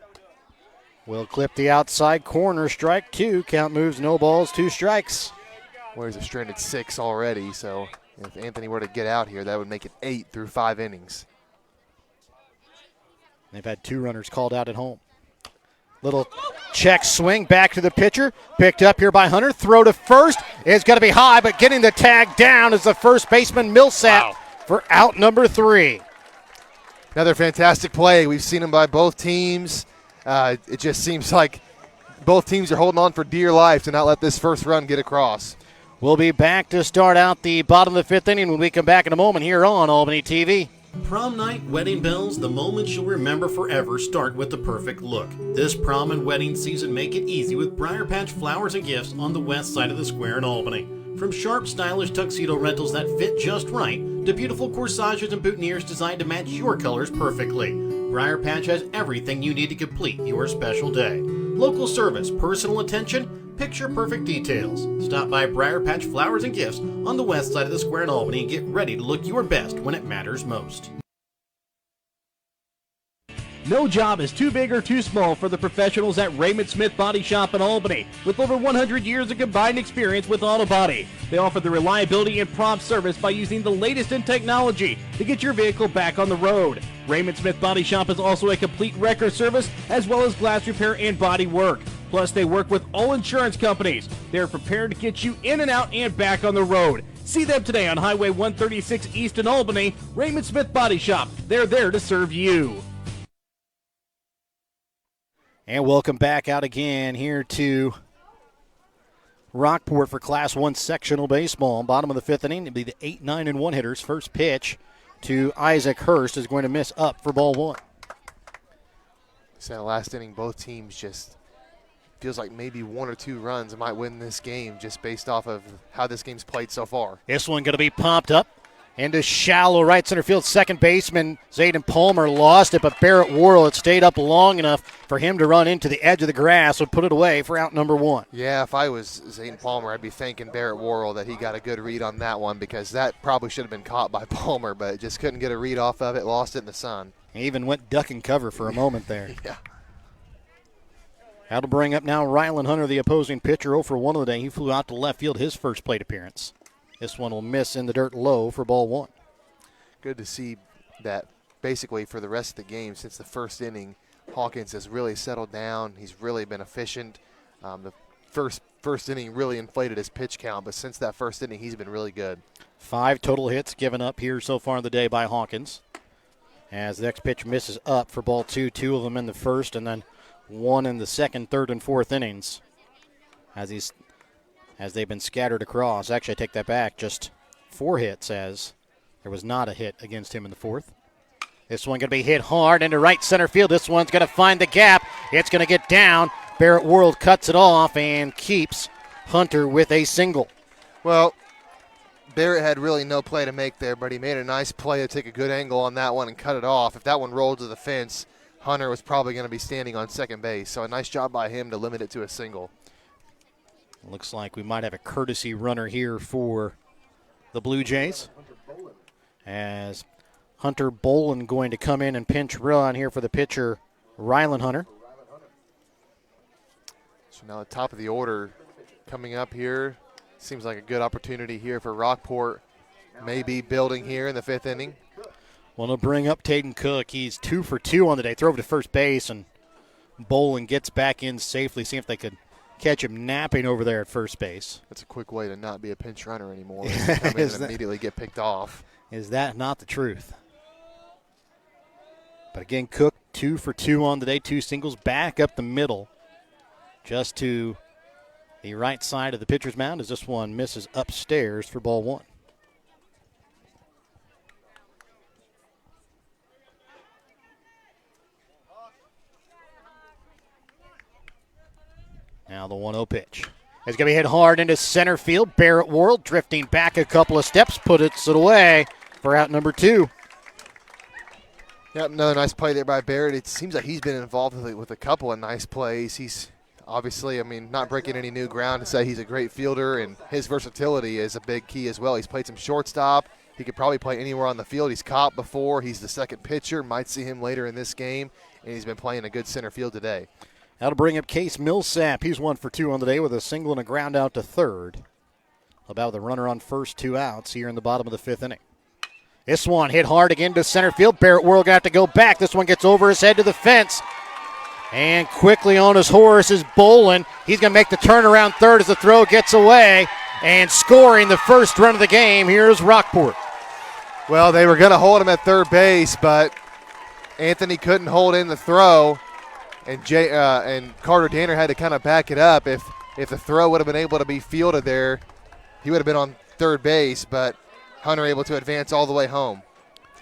Will clip the outside corner, strike 2. Count moves, no balls, 2 strikes.
Well, he's a stranded 6 already, so if Anthony were to get out here, that would make it 8 through 5 innings.
They've had 2 runners called out at home. Little check swing back to the pitcher. Picked up here by Hunter. Throw to first is going to be high, but getting the tag down is the first baseman Millsap for out number 3.
Another fantastic play. We've seen him by both teams. It just seems like both teams are holding on for dear life to not let this first run get across.
We'll be back to start out the bottom of the 5th inning when we come back in a moment here on Albany TV.
Prom night, wedding bells, the moments you'll remember forever start with the perfect look. This prom and wedding season make it easy with Briar Patch Flowers and Gifts on the west side of the square in Albany. From sharp, stylish tuxedo rentals that fit just right to beautiful corsages and boutonnieres designed to match your colors perfectly, Briar Patch has everything you need to complete your special day. Local service, personal attention, picture-perfect details. Stop by Briar Patch Flowers and Gifts on the west side of the square in Albany and get ready to look your best when it matters most.
No job is too big or too small for the professionals at Raymond Smith Body Shop in Albany. With over 100 years of combined experience with auto body, they offer the reliability and prompt service by using the latest in technology to get your vehicle back on the road. Raymond Smith Body Shop is also a complete wrecker service as well as glass repair and body work. Plus, they work with all insurance companies. They're prepared to get you in and out and back on the road. See them today on Highway 136 East in Albany. Raymond Smith Body Shop. They're there to serve you.
And welcome back out again here to Rockport for Class 1 sectional baseball. Bottom of the fifth inning, it'll be the 8, 9, and 1 hitters. First pitch to Isaac Hurst is going to miss up for ball one.
So last inning, both teams just feels like maybe 1 or 2 runs might win this game just based off of how this game's played so far.
This one going to be popped up into shallow right center field. Second baseman Zayden Palmer lost it, but Barrett Worrell had stayed up long enough for him to run into the edge of the grass, would put it away for out number 1.
Yeah, if I was Zayden Palmer, I'd be thanking Barrett Worrell that he got a good read on that one, because that probably should have been caught by Palmer, but just couldn't get a read off of it, lost it in the sun.
He even went duck and cover for a moment there.
Yeah.
That'll bring up now Rylan Hunter, the opposing pitcher, 0 for 1 of the day. He flew out to left field his first plate appearance. This one will miss in the dirt low for ball 1.
Good to see that basically for the rest of the game, since the first inning, Hawkins has really settled down. He's really been efficient. The first inning really inflated his pitch count, but since that first inning, he's been really good.
5 total hits given up here so far in the day by Hawkins. As the next pitch misses up for ball 2, 2 of them in the first, and then 1 in the second, third, and fourth innings. As they've been scattered across. Actually, I take that back. Just 4 hits, as there was not a hit against him in the fourth. This one going to be hit hard into right center field. This one's going to find the gap. It's going to get down. Barrett Worrell cuts it off and keeps Hunter with a single.
Well, Barrett had really no play to make there, but he made a nice play to take a good angle on that one and cut it off. If that one rolled to the fence, Hunter was probably going to be standing on second base. So a nice job by him to limit it to a single.
Looks like we might have a courtesy runner here for the Blue Jays, as Hunter Bolin going to come in and pinch run here for the pitcher, Rylan Hunter.
So now the top of the order coming up here. Seems like a good opportunity here for Rockport, maybe building here in the 5th inning.
Well, to bring up Taden Cook. He's 2 for 2 on the day. Throw over to first base, and Bolin gets back in safely. See if they could catch him napping over there at first base.
That's a quick way to not be a pinch runner anymore. Come in and immediately get picked off.
Is that not the truth? But again, Cook 2 for 2 on the day. 2 singles back up the middle, just to the right side of the pitcher's mound, as this one misses upstairs for ball 1. Now the 1-0 pitch. It's going to be hit hard into center field. Barrett Worrell drifting back a couple of steps, puts it away for out number 2.
Yep, another nice play there by Barrett. It seems like he's been involved with a couple of nice plays. He's obviously, not breaking any new ground to say he's a great fielder, and his versatility is a big key as well. He's played some shortstop. He could probably play anywhere on the field. He's caught before. He's the second pitcher. Might see him later in this game, and he's been playing a good center field today.
That'll bring up Case Millsap. He's 1 for 2 on the day with a single and a ground out to third. About the runner on first, 2 outs here in the bottom of the 5th inning. This one hit hard again to center field. Barrett Worrell got to go back. This one gets over his head to the fence. And quickly on his horse is Bolin. He's going to make the turnaround third as the throw gets away. And scoring the first run of the game, here's Rockport.
Well, they were going to hold him at third base, but Anthony couldn't hold in the throw. And Carter Danner had to kind of back it up. If the throw would have been able to be fielded there, he would have been on third base, but Hunter able to advance all the way home.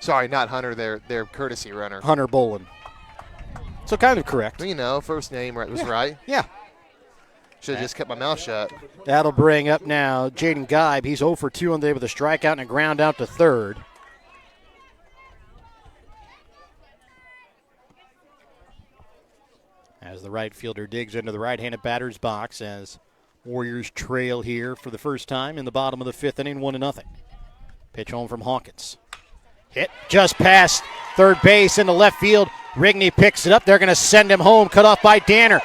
Sorry, not Hunter, their courtesy runner.
Hunter Bolin. So kind of correct.
You know, first name was right.
Yeah.
Should have just kept my mouth shut.
That'll bring up now Jaden Geib. He's 0 for 2 on the day with a strikeout and a ground out to third. As the right fielder digs into the right-handed batter's box as Warriors trail here for the first time in the bottom of the fifth inning, 1-0. Pitch home from Hawkins. Hit just past third base into left field. Rigney picks it up. They're going to send him home, cut off by Danner.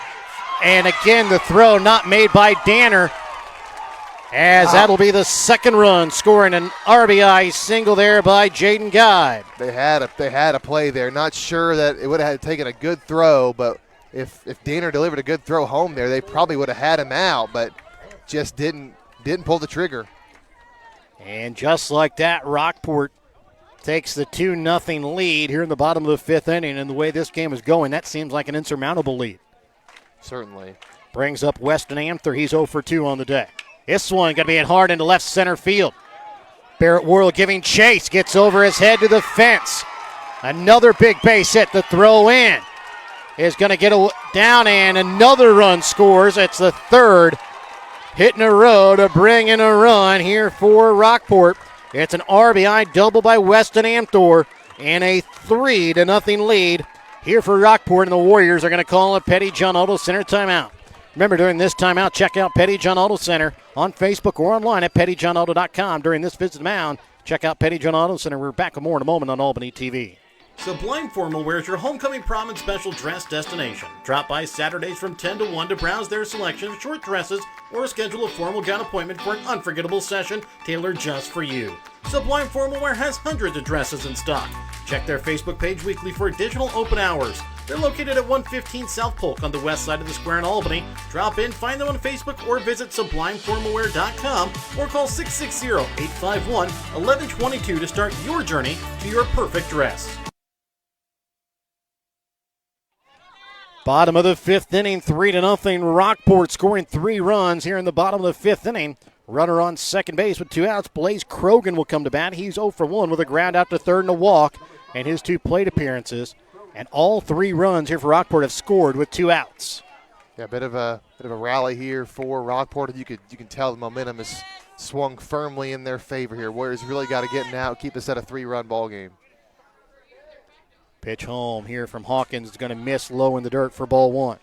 And again, the throw not made by Danner, as that'll be the second run, scoring an RBI single there by Jaden Geib.
They had a play there. Not sure that it would have taken a good throw, but if Danner delivered a good throw home there, they probably would have had him out, but just didn't pull the trigger.
And just like that, Rockport takes the 2-0 lead here in the bottom of the fifth inning. And the way this game is going, that seems like an insurmountable lead.
Certainly.
Brings up Weston Amther. He's 0 for 2 on the day. This one going to be hit hard into left center field. Barrett Worrell giving chase. Gets over his head to the fence. Another big base hit. The throw in is going to get down, and another run scores. It's the third hit in a row to bring in a run here for Rockport. It's an RBI double by Weston Amthor and a 3-0 lead here for Rockport, and the Warriors are going to call a Petty John Auto Center timeout. Remember, during this timeout, check out Petty John Auto Center on Facebook or online at pettyjohnauto.com. During this visit to the mound, check out Petty John Auto Center. We're back with more in a moment on Albany TV.
Sublime Formal Wear is your homecoming prom and special dress destination. Drop by Saturdays from 10 to 1 to browse their selection of short dresses or schedule a formal gown appointment for an unforgettable session tailored just for you. Sublime Formal Wear has hundreds of dresses in stock. Check their Facebook page weekly for additional open hours. They're located at 115 South Polk on the west side of the square in Albany. Drop in, find them on Facebook, or visit sublimeformalwear.com or call 660-851-1122 to start your journey to your perfect dress.
Bottom of the fifth inning, 3-0. Rockport scoring 3 runs here in the bottom of the fifth inning. Runner on second base with 2 outs. Blaze Krogan will come to bat. He's 0 for 1 with a ground out to third and a walk, and his 2 plate appearances. And all 3 runs here for Rockport have scored with 2 outs.
Yeah, a bit of a rally here for Rockport. You can tell the momentum is swung firmly in their favor here. Warriors really got to get out, keep this at a 3-run ball game.
Pitch home here from Hawkins is going to miss low in the dirt for ball 1.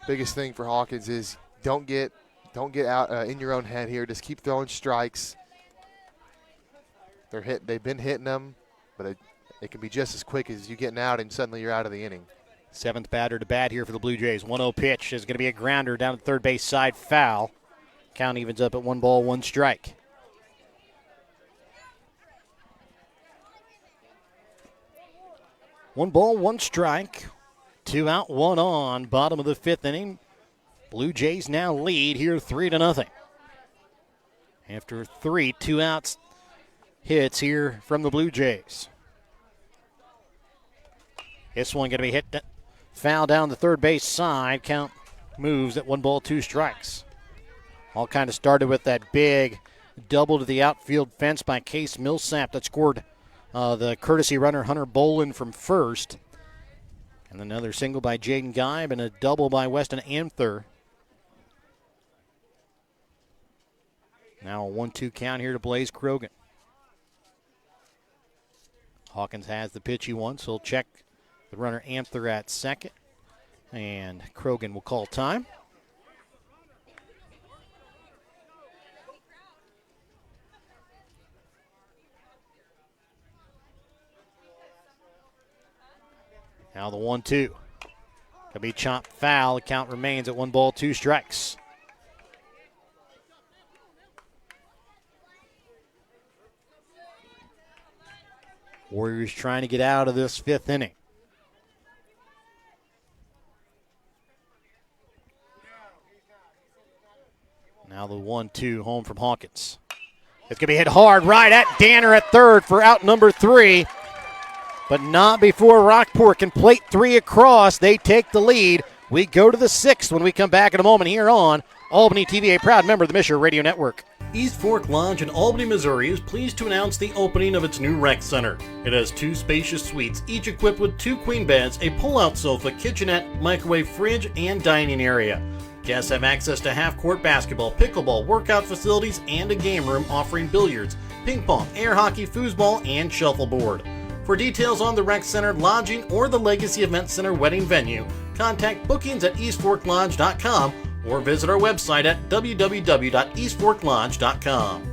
Biggest thing for Hawkins is don't get out in your own head here. Just keep throwing strikes. They've been hitting them, but it can be just as quick as you getting out and suddenly you're out of the inning.
7th batter to bat here for the Blue Jays. 1-0 pitch is going to be a grounder down the third base side, foul. Count evens up at 1 ball, 1 strike. One ball, 1 strike. 2 out, 1 on. Bottom of the fifth inning. Blue Jays now lead here 3-0. After 3 2-outs hits here from the Blue Jays. This one going to be hit foul down the third base side. Count moves at 1 ball, 2 strikes. All kind of started with that big double to the outfield fence by Case Millsap that scored the courtesy runner Hunter Bolin from first. And another single by Jaden Geib and a double by Weston Amther. Now a 1-2 count here to Blaze Krogan. Hawkins has the pitch he wants. He'll check the runner Amther at second. And Krogan will call time. Now the 1-2. Could be chopped foul. The count remains at 1 ball, 2 strikes. Warriors trying to get out of this 5th inning. Now the 1-2 home from Hawkins. It's going to be hit hard right at Danner at third for out number 3. But not before Rockport can plate 3 across. They take the lead. We go to the 6th when we come back in a moment here on Albany TV, a proud member of the Misher Radio Network.
East Fork Lodge in Albany, Missouri is pleased to announce the opening of its new rec center. It has 2 spacious suites, each equipped with 2 queen beds, a pull-out sofa, kitchenette, microwave fridge, and dining area. Guests have access to half-court basketball, pickleball, workout facilities, and a game room offering billiards, ping pong, air hockey, foosball, and shuffleboard. For details on the rec center, lodging, or the Legacy Event Center wedding venue, contact bookings at eastforklodge.com or visit our website at www.eastforklodge.com.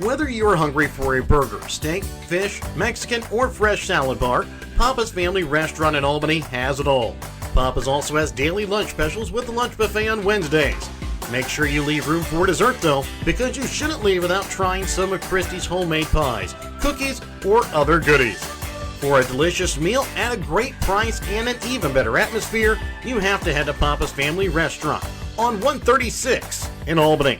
Whether you're hungry for a burger, steak, fish, Mexican, or fresh salad bar, Papa's Family Restaurant in Albany has it all. Papa's also has daily lunch specials with the lunch buffet on Wednesdays. Make sure you leave room for dessert though, because you shouldn't leave without trying some of Christy's homemade pies, cookies, or other goodies. For a delicious meal at a great price and an even better atmosphere, you have to head to Papa's Family Restaurant on 136 in Albany.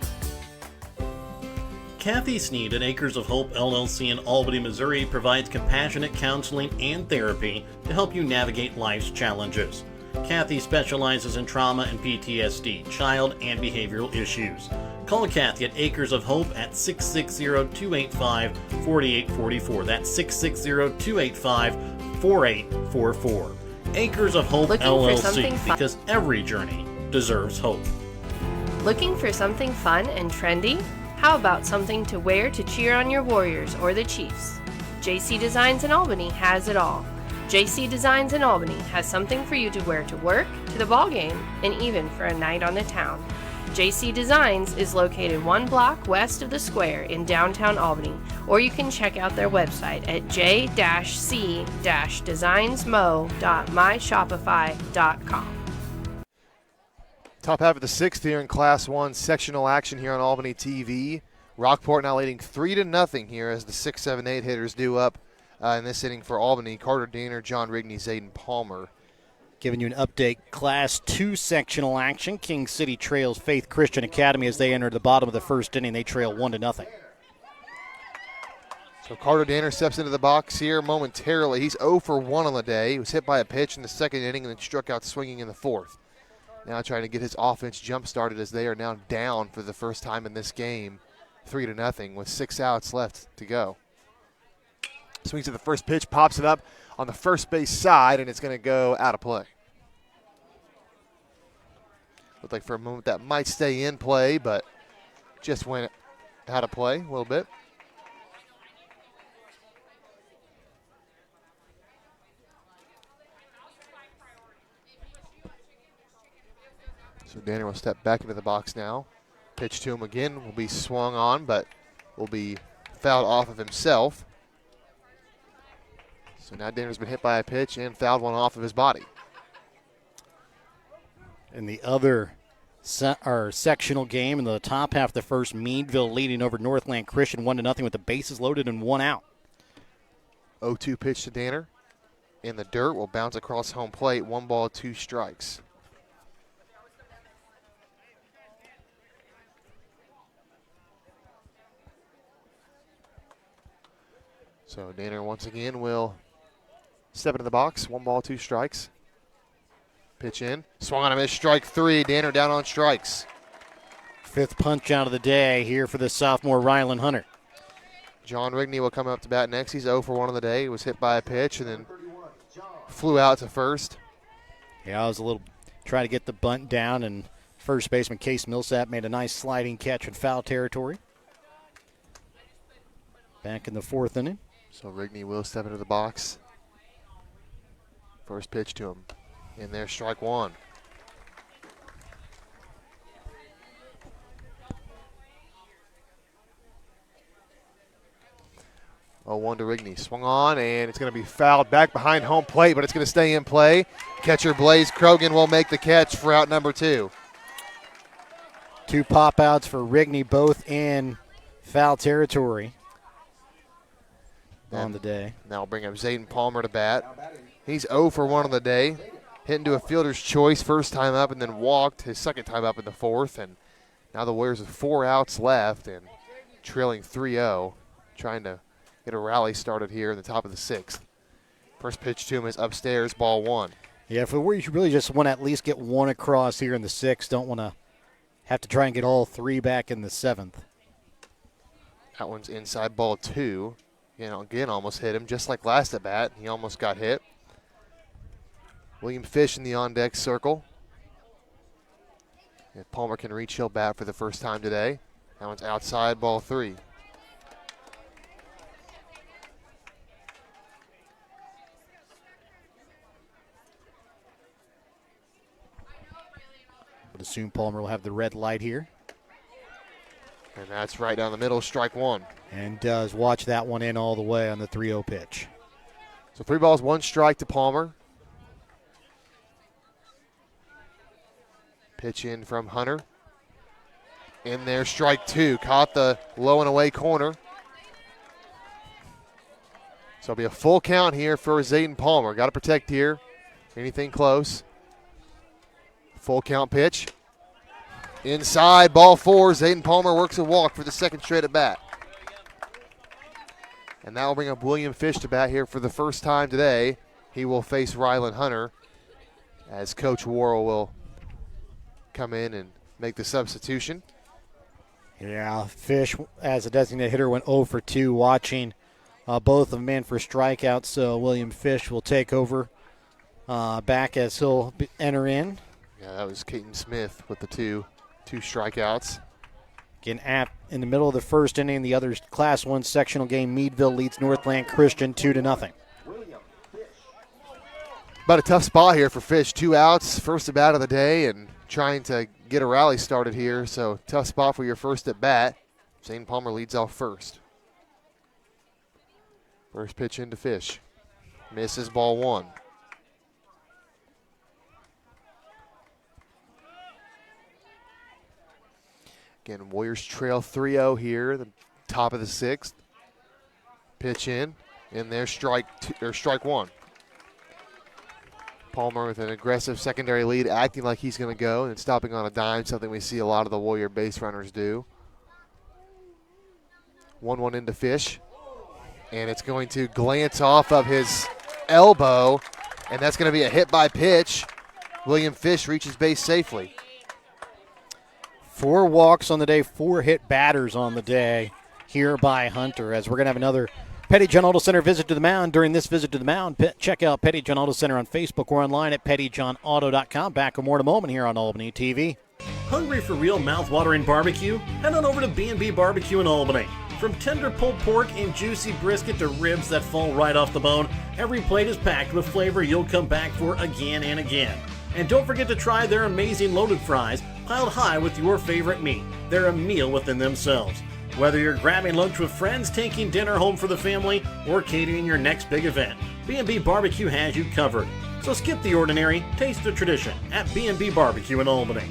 Kathy Sneed at Acres of Hope LLC in Albany, Missouri provides compassionate counseling and therapy to help you navigate life's challenges. Kathy specializes in trauma and PTSD, child and behavioral issues. Call Kathy at Acres of Hope at 660-285-4844. That's 660-285-4844. Acres of Hope LLC, because every journey deserves hope.
Looking for something fun and trendy? How about something to wear to cheer on your Warriors or the Chiefs? JC Designs in Albany has it all. JC Designs in Albany has something for you to wear to work, to the ball game, and even for a night on the town. JC Designs is located 1 block west of the square in downtown Albany, or you can check out their website at j-c-designsmo.myshopify.com.
Top half of the 6th here in Class 1 sectional action here on Albany TV. Rockport now leading 3-0 here as the 6, 7, 8 hitters do up in this inning for Albany. Carter Danner, John Rigney, Zayden Palmer.
Giving you an update, Class 2 sectional action. King City trails Faith Christian Academy as they enter the bottom of the first inning. They trail 1-0.
So Carter Danner steps into the box here momentarily. He's 0 for 1 on the day. He was hit by a pitch in the second inning and then struck out swinging in the 4th. Now trying to get his offense jump-started as they are now down for the first time in this game, 3-0 with 6 outs left to go. Swings at the first pitch, pops it up on the first base side, and it's going to go out of play. Looked like for a moment that might stay in play, but just went out of play a little bit. So Danner will step back into the box now. Pitch to him again, will be swung on, but will be fouled off of himself. So now Danner's been hit by a pitch and fouled one off of his body.
In the other sectional game in the top half of the first, Meadville leading over Northland Christian 1-0 with the bases loaded and 1 out.
0-2 pitch to Danner. In the dirt, will bounce across home plate. 1 ball, 2 strikes. So Danner once again will step into the box. 1 ball, 2 strikes. Pitch in. Swung on a miss. Strike 3. Danner down on strikes.
5th punch out of the day here for the sophomore Rylan Hunter.
John Rigney will come up to bat next. He's 0 for 1 on the day. He was hit by a pitch and then flew out to first.
Yeah, I was a little trying to get the bunt down, and first baseman Case Millsap made a nice sliding catch in foul territory. Back in the 4th inning.
So Rigney will step into the box. First pitch to him. In there, strike 1. Oh, 1 to Rigney. Swung on, and it's going to be fouled back behind home plate, but it's going to stay in play. Catcher Blaze Krogan will make the catch for out number 2.
2 pop-outs for Rigney, both in foul territory on the day.
Now we'll bring up Zayden Palmer to bat. He's 0 for 1 on the day. Hit into a fielder's choice first time up and then walked his second time up in the 4th. And now the Warriors with 4 outs left and trailing 3-0, trying to get a rally started here in the top of the 6th. First pitch to him is upstairs, ball 1.
Yeah, for the Warriors, you really just want to at least get 1 across here in the 6th. Don't want to Have to try and get all 3 back in the 7th.
That one's inside, ball 2. Again, almost hit him, just like last at bat. He almost got hit. William Fish in the on-deck circle. If Palmer can reach, he'll bat for the first time today. That one's outside, ball 3.
Would assume Palmer will have the red light here.
And that's right down the middle, strike 1.
And does watch that one in all the way on the 3-0 pitch.
So 3 balls, 1 strike to Palmer. Pitch in from Hunter. In there, strike 2. Caught the low and away corner. So it'll be a full count here for Zayden Palmer. Got to protect here. Anything close. Full count pitch. Inside, ball 4. Zayden Palmer works a walk for the second straight at bat. And that will bring up William Fish to bat here for the first time today. He will face Rylan Hunter as Coach Worrell will come in and make the substitution.
Yeah, Fish as a designated hitter went 0 for 2, watching both of them in for strikeouts. So William Fish will take over back as he'll enter in.
Yeah, that was Caden Smith with the two strikeouts.
Again, in the middle of the first inning, the other Class 1 sectional game, Meadville leads Northland Christian 2-0.
But a tough spot here for Fish. 2 outs, first at bat of the day, and trying to get a rally started here. So tough spot for your first at bat. Zayden Palmer leads off first. First pitch into Fish. Misses, ball 1. Again, Warriors trail 3-0 here, the top of the 6th. Pitch in there, strike 1. Palmer with an aggressive secondary lead, acting like he's going to go and stopping on a dime, something we see a lot of the Warrior base runners do. 1-1 into Fish, and it's going to glance off of his elbow, and that's going to be a hit by pitch. William Fish reaches base safely.
4 walks on the day, 4 hit batters on the day here by Hunter, as we're going to have another Petty John Auto Center visit to the mound. During this visit to the mound, check out Petty John Auto Center on Facebook or online at pettyjohnauto.com. Back with more in a moment here on Albany TV.
Hungry for real mouth-watering barbecue? Head on over to B&B Barbecue in Albany. From tender pulled pork and juicy brisket to ribs that fall right off the bone, every plate is packed with flavor you'll come back for again and again. And don't forget to try their amazing loaded fries, piled high with your favorite meat. They're a meal within themselves. Whether you're grabbing lunch with friends, taking dinner home for the family, or catering your next big event, B&B Barbecue has you covered. So skip the ordinary, taste the tradition at B&B Barbecue in Albany.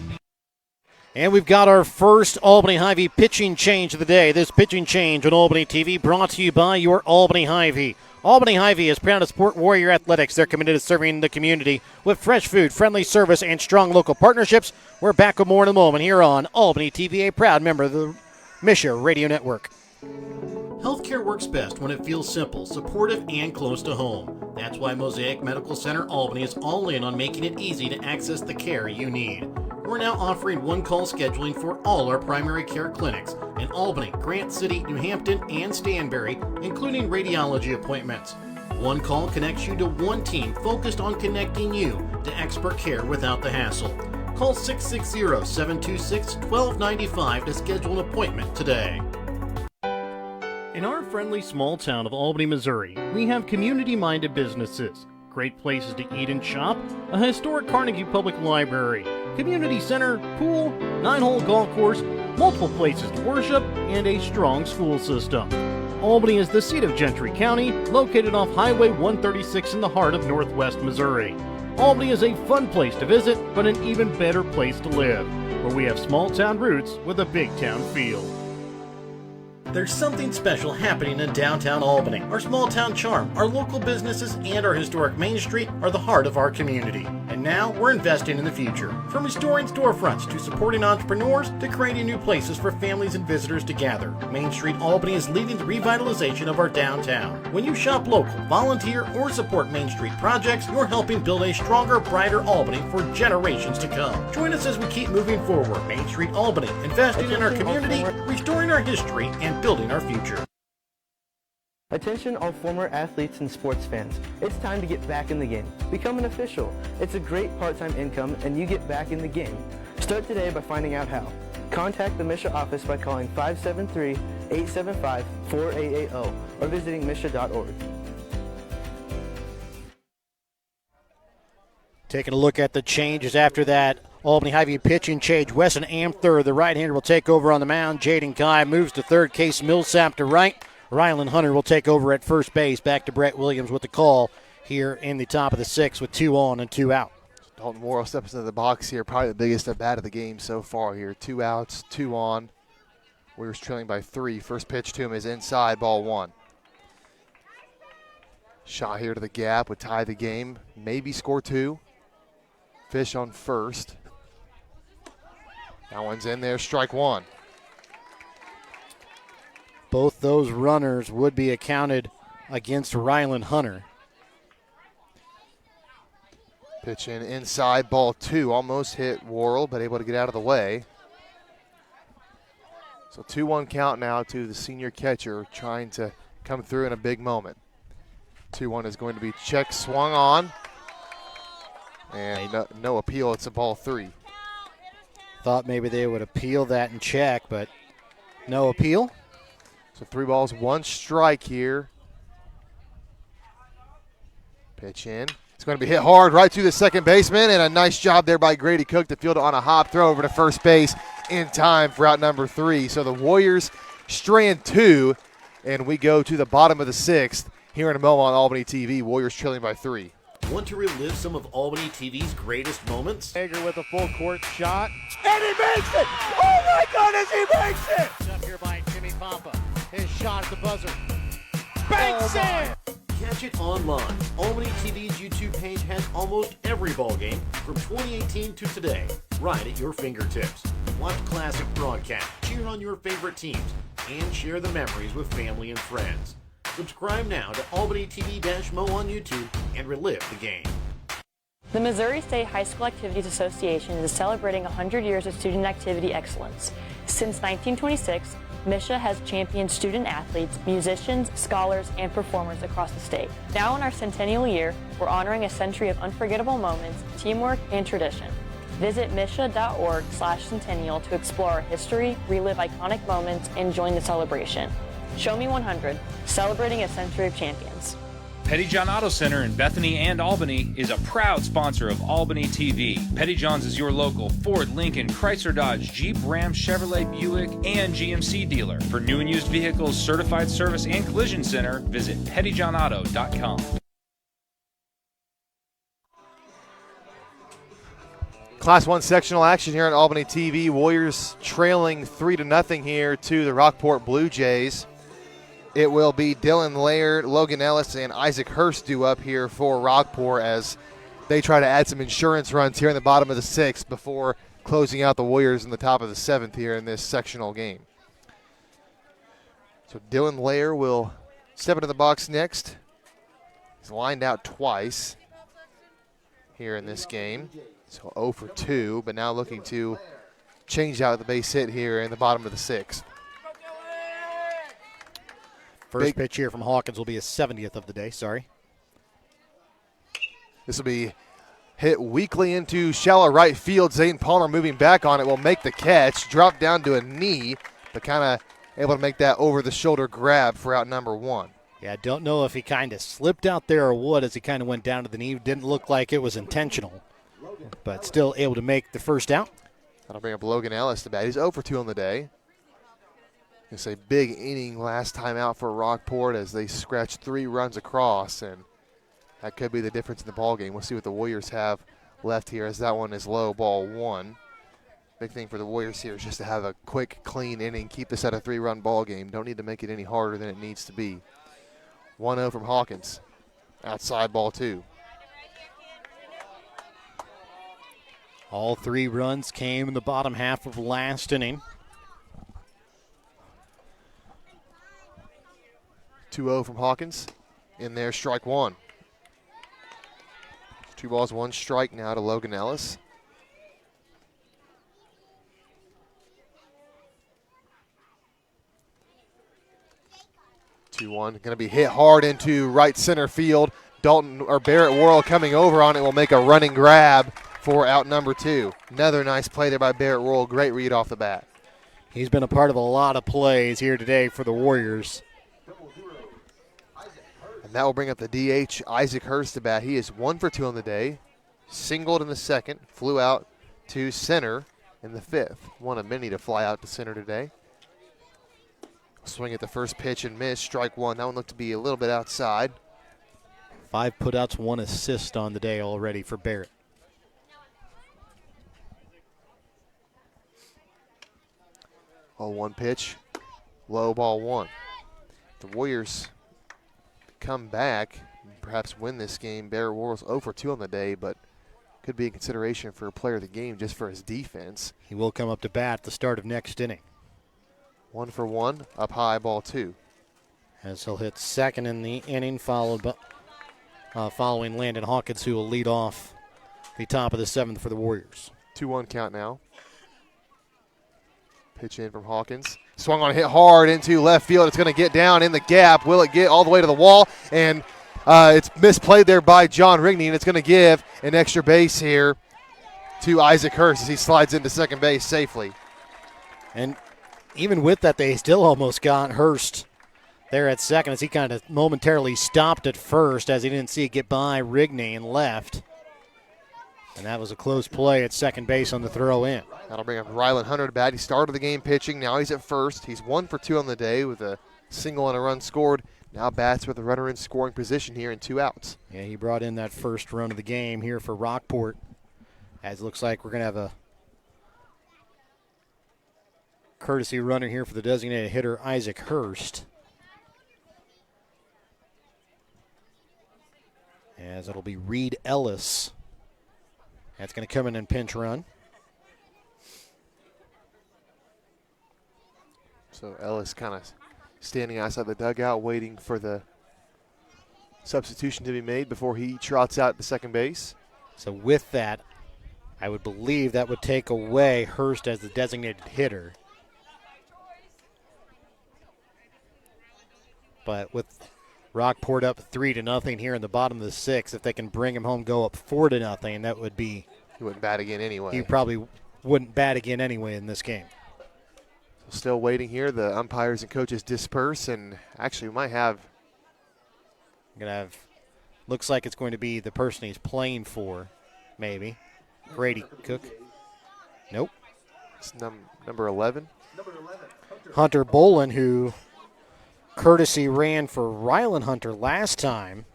And we've got our first Albany Hy-Vee pitching change of the day. This pitching change on Albany TV brought to you by your Albany Hy-Vee. Albany Hy-Vee is proud to support Warrior Athletics. They're committed to serving the community with fresh food, friendly service, and strong local partnerships. We're back with more in a moment here on Albany TV, a proud member of the Misha Radio Network.
Healthcare works best when it feels simple, supportive, and close to home. That's why Mosaic Medical Center Albany is all in on making it easy to access the care you need. We're now offering one-call scheduling for all our primary care clinics in Albany, Grant City, New Hampton, and Stanberry, including radiology appointments. One call connects you to one team focused on connecting you to expert care without the hassle. Call 660-726-1295 to schedule an appointment today. In our friendly small town of Albany, Missouri, we have community-minded businesses, great places to eat and shop, a historic Carnegie Public Library, community center, pool, 9-hole golf course, multiple places to worship, and a strong school system. Albany is the seat of Gentry County, located off Highway 136 in the heart of northwest Missouri. Albany is a fun place to visit, but an even better place to live, where we have small town roots with a big town feel. There's something special happening in downtown Albany. Our small town charm, our local businesses, and our historic Main Street are the heart of our community. And now we're investing in the future. From restoring storefronts to supporting entrepreneurs to creating new places for families and visitors to gather, Main Street Albany is leading the revitalization of our downtown. When you shop local, volunteer, or support Main Street projects, you're helping build a stronger, brighter Albany for generations to come. Join us as we keep moving forward. Main Street Albany, investing in our community, restoring our history, and building our future.
Attention all former athletes and sports fans. It's time to get back in the game. Become an official. It's a great part-time income and you get back in the game. Start today by finding out how. Contact the MSHSAA office by calling 573-875-4880 or visiting MSHSAA.org.
Taking a look at the changes after that Albany High-View pitching change. Weston Amthur, the right-hander, will take over on the mound. Jaden Guy moves to third. Case Millsap to right. Rylan Hunter will take over at first base. Back to Brett Williams with the call here in the top of the sixth with 2 on and 2 out.
Dalton Morrow steps into the box here, probably the biggest at bat of the game so far here. 2 outs, 2 on. Warriors trailing by 3. First pitch to him is inside, ball 1. Shot here to the gap would tie the game, maybe score 2. Fish on first. That one's in there, strike 1.
Both those runners would be accounted against Rylan Hunter.
Pitch in inside, ball 2. Almost hit Worrell, but able to get out of the way. So 2-1 count now to the senior catcher trying to come through in a big moment. 2-1 is going to be checked, swung on. And no appeal, it's a ball 3.
Thought maybe they would appeal that and check, but no appeal.
So 3 balls, 1 strike here. Pitch in. It's going to be hit hard right to the second baseman, and a nice job there by Grady Cook to field it on a hop throw over to first base in time for out number 3. So the Warriors strand 2, and we go to the bottom of the 6th here in Belmont Albany TV. Warriors trailing by 3.
Want to relive some of Albany TV's greatest moments?
Hager with a full court shot, and he makes it! Oh my goodness, he makes it!
Up here by Jimmy Papa. His shot at the buzzer.
Banks it!
Catch it online. Albany TV's YouTube page has almost every ball game from 2018 to today, right at your fingertips. Watch classic broadcasts, cheer on your favorite teams, and share the memories with family and friends. Subscribe now to Albany TV-Mo on YouTube and relive the game.
The Missouri State High School Activities Association is celebrating 100 years of student activity excellence. Since 1926, MSHSAA has championed student athletes, musicians, scholars, and performers across the state. Now in our centennial year, we're honoring a century of unforgettable moments, teamwork, and tradition. Visit MSHSAA.org/centennial to explore our history, relive iconic moments, and join the celebration. Show Me 100, celebrating a century of champions.
Pettyjohn Auto Center in Bethany and Albany is a proud sponsor of Albany TV. Pettyjohn's is your local Ford, Lincoln, Chrysler, Dodge, Jeep, Ram, Chevrolet, Buick, and GMC dealer. For new and used vehicles, certified service, and collision center, visit pettyjohnauto.com.
Class 1 sectional action here on Albany TV. Warriors trailing 3-0 here to the Rockport Blue Jays. It will be Dylan Laird, Logan Ellis, and Isaac Hurst due up here for Rockport as they try to add some insurance runs here in the bottom of the 6th before closing out the Warriors in the top of the 7th here in this sectional game. So Dylan Laird will step into the box next. He's lined out twice here in this game. So 0 for 2, but now looking to change out the base hit here in the bottom of the 6th.
First pitch here from Hawkins will be his 70th of the day, sorry.
This will be hit weakly into shallow right field. Zane Palmer moving back on it will make the catch. Drop down to a knee, but kind of able to make that over-the-shoulder grab for out number 1.
Yeah, I don't know if he kind of slipped out there or what as he kind of went down to the knee. Didn't look like it was intentional, but still able to make the first out.
That'll bring up Logan Ellis to bat. He's 0 for 2 on the day. It's a big inning last time out for Rockport as they scratched 3 runs across, and that could be the difference in the ballgame. We'll see what the Warriors have left here as that one is low, ball 1. Big thing for the Warriors here is just to have a quick, clean inning, keep this at a 3-run ball game. Don't need to make it any harder than it needs to be. 1-0 from Hawkins. Outside ball 2.
All 3 runs came in the bottom half of last inning.
2-0 from Hawkins. In there, strike 1. 2 balls, 1 strike now to Logan Ellis. Going to be hit hard into right center field. Barrett Worrell coming over on it will make a running grab for out number 2. Another nice play there by Barrett Worrell. Great read off the bat.
He's been a part of a lot of plays here today for the Warriors.
And that will bring up the DH, Isaac Hurst, to bat. He is 1 for 2 on the day. Singled in the second, flew out to center in the 5th. One of many to fly out to center today. Swing at the first pitch and miss, strike 1. That one looked to be a little bit outside.
5 putouts, 1 assist on the day already for Barrett.
Oh, 1 pitch, low ball 1. The Warriors come back and perhaps win this game. Barrett Worrell's 0 for 2 on the day, but could be in consideration for a player of the game just for his defense.
He will come up to bat at the start of next inning.
1 for 1, up high, ball 2.
As he'll hit second in the inning, following Landon Hawkins, who will lead off the top of the 7th for the Warriors.
2-1 count now. Pitch in from Hawkins. Swung on, hit hard into left field. It's going to get down in the gap. Will it get all the way to the wall? And it's misplayed there by John Rigney, and it's going to give an extra base here to Isaac Hurst as he slides into second base safely.
And even with that, they still almost got Hurst there at second as he kind of momentarily stopped at first as he didn't see it get by Rigney and left. And that was a close play at second base on the throw in.
That'll bring up Rylan Hunter to bat. He started the game pitching. Now he's at first. He's 1 for 2 on the day with a single and a run scored. Now bats with a runner in scoring position here and 2 outs.
Yeah, he brought in that first run of the game here for Rockport. As it looks like we're going to have a courtesy runner here for the designated hitter, Isaac Hurst. As it'll be Reed Ellis. That's going to come in and pinch run.
So Ellis kind of standing outside the dugout waiting for the substitution to be made before he trots out to second base.
So with that, I would believe that would take away Hurst as the designated hitter. But with Rockport up 3-0 here in the bottom of the 6th, if they can bring him home, go up 4-0, that would be.
He wouldn't bat again anyway.
He probably wouldn't bat again anyway in this game.
So still waiting here. The umpires and coaches disperse, and actually we might have.
Looks like it's going to be the person he's playing for, maybe. Grady Cook. Nope.
It's number 11.
Hunter Bolin, who courtesy ran for Rylan Hunter last time,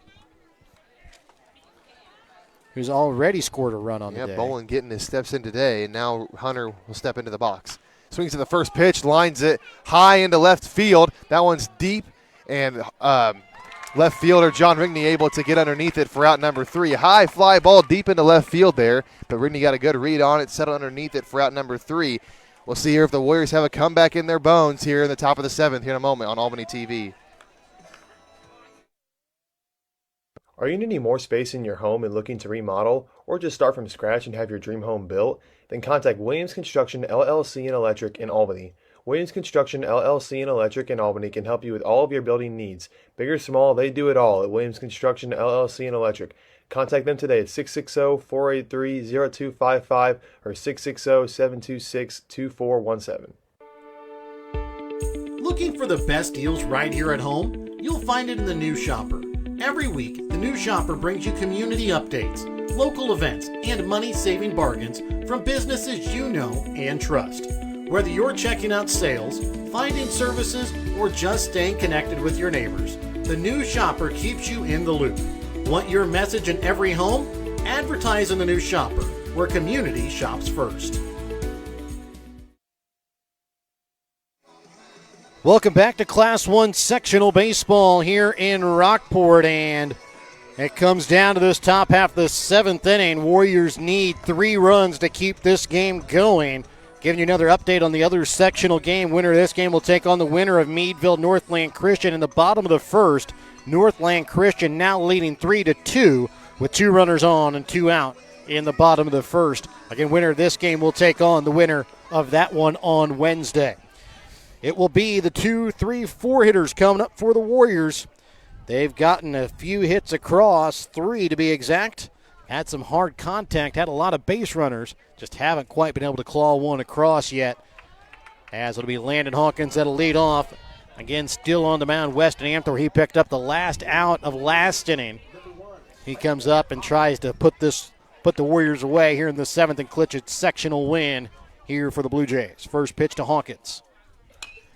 who's already scored a run on the day.
Yeah, Bolin getting his steps in today, and now Hunter will step into the box. Swings to the first pitch, lines it high into left field. That one's deep, and left fielder John Rigney able to get underneath it for out number 3. High fly ball deep into left field there, but Rigney got a good read on it, settled underneath it for out number 3. We'll see here if the Warriors have a comeback in their bones here in the top of the 7th here in a moment on Albany TV.
Are you needing more space in your home and looking to remodel, or just start from scratch and have your dream home built? Then contact Williams Construction LLC and Electric in Albany. Williams Construction LLC and Electric in Albany can help you with all of your building needs. Big or small, they do it all at Williams Construction LLC and Electric. Contact them today at 660-483-0255 or 660-726-2417.
Looking for the best deals right here at home? You'll find it in the New Shopper. Every week, the New Shopper brings you community updates, local events, and money-saving bargains from businesses you know and trust. Whether you're checking out sales, finding services, or just staying connected with your neighbors, the New Shopper keeps you in the loop. Want your message in every home? Advertise in the New Shopper, where community shops first.
Welcome back to Class 1 sectional baseball here in Rockport, and It comes down to this top half of the 7th inning. Warriors need 3 runs to keep this game going. Giving you another update on the other sectional game. Winner of this game will take on the winner of Meadville Northland Christian in the bottom of the first. Northland Christian now leading 3-2 with 2 runners on and 2 out in the bottom of the first. Again, winner of this game will take on the winner of that one on Wednesday. It will be the 2, 3, 4 hitters coming up for the Warriors. They've gotten a few hits across, 3 to be exact. Had some hard contact, had a lot of base runners, just haven't quite been able to claw one across yet. As it'll be Landon Hawkins that'll lead off. Again, still on the mound, Weston Amthor. He picked up the last out of last inning. He comes up and tries to put the Warriors away here in the 7th and clinch a sectional win here for the Blue Jays. First pitch to Hawkins.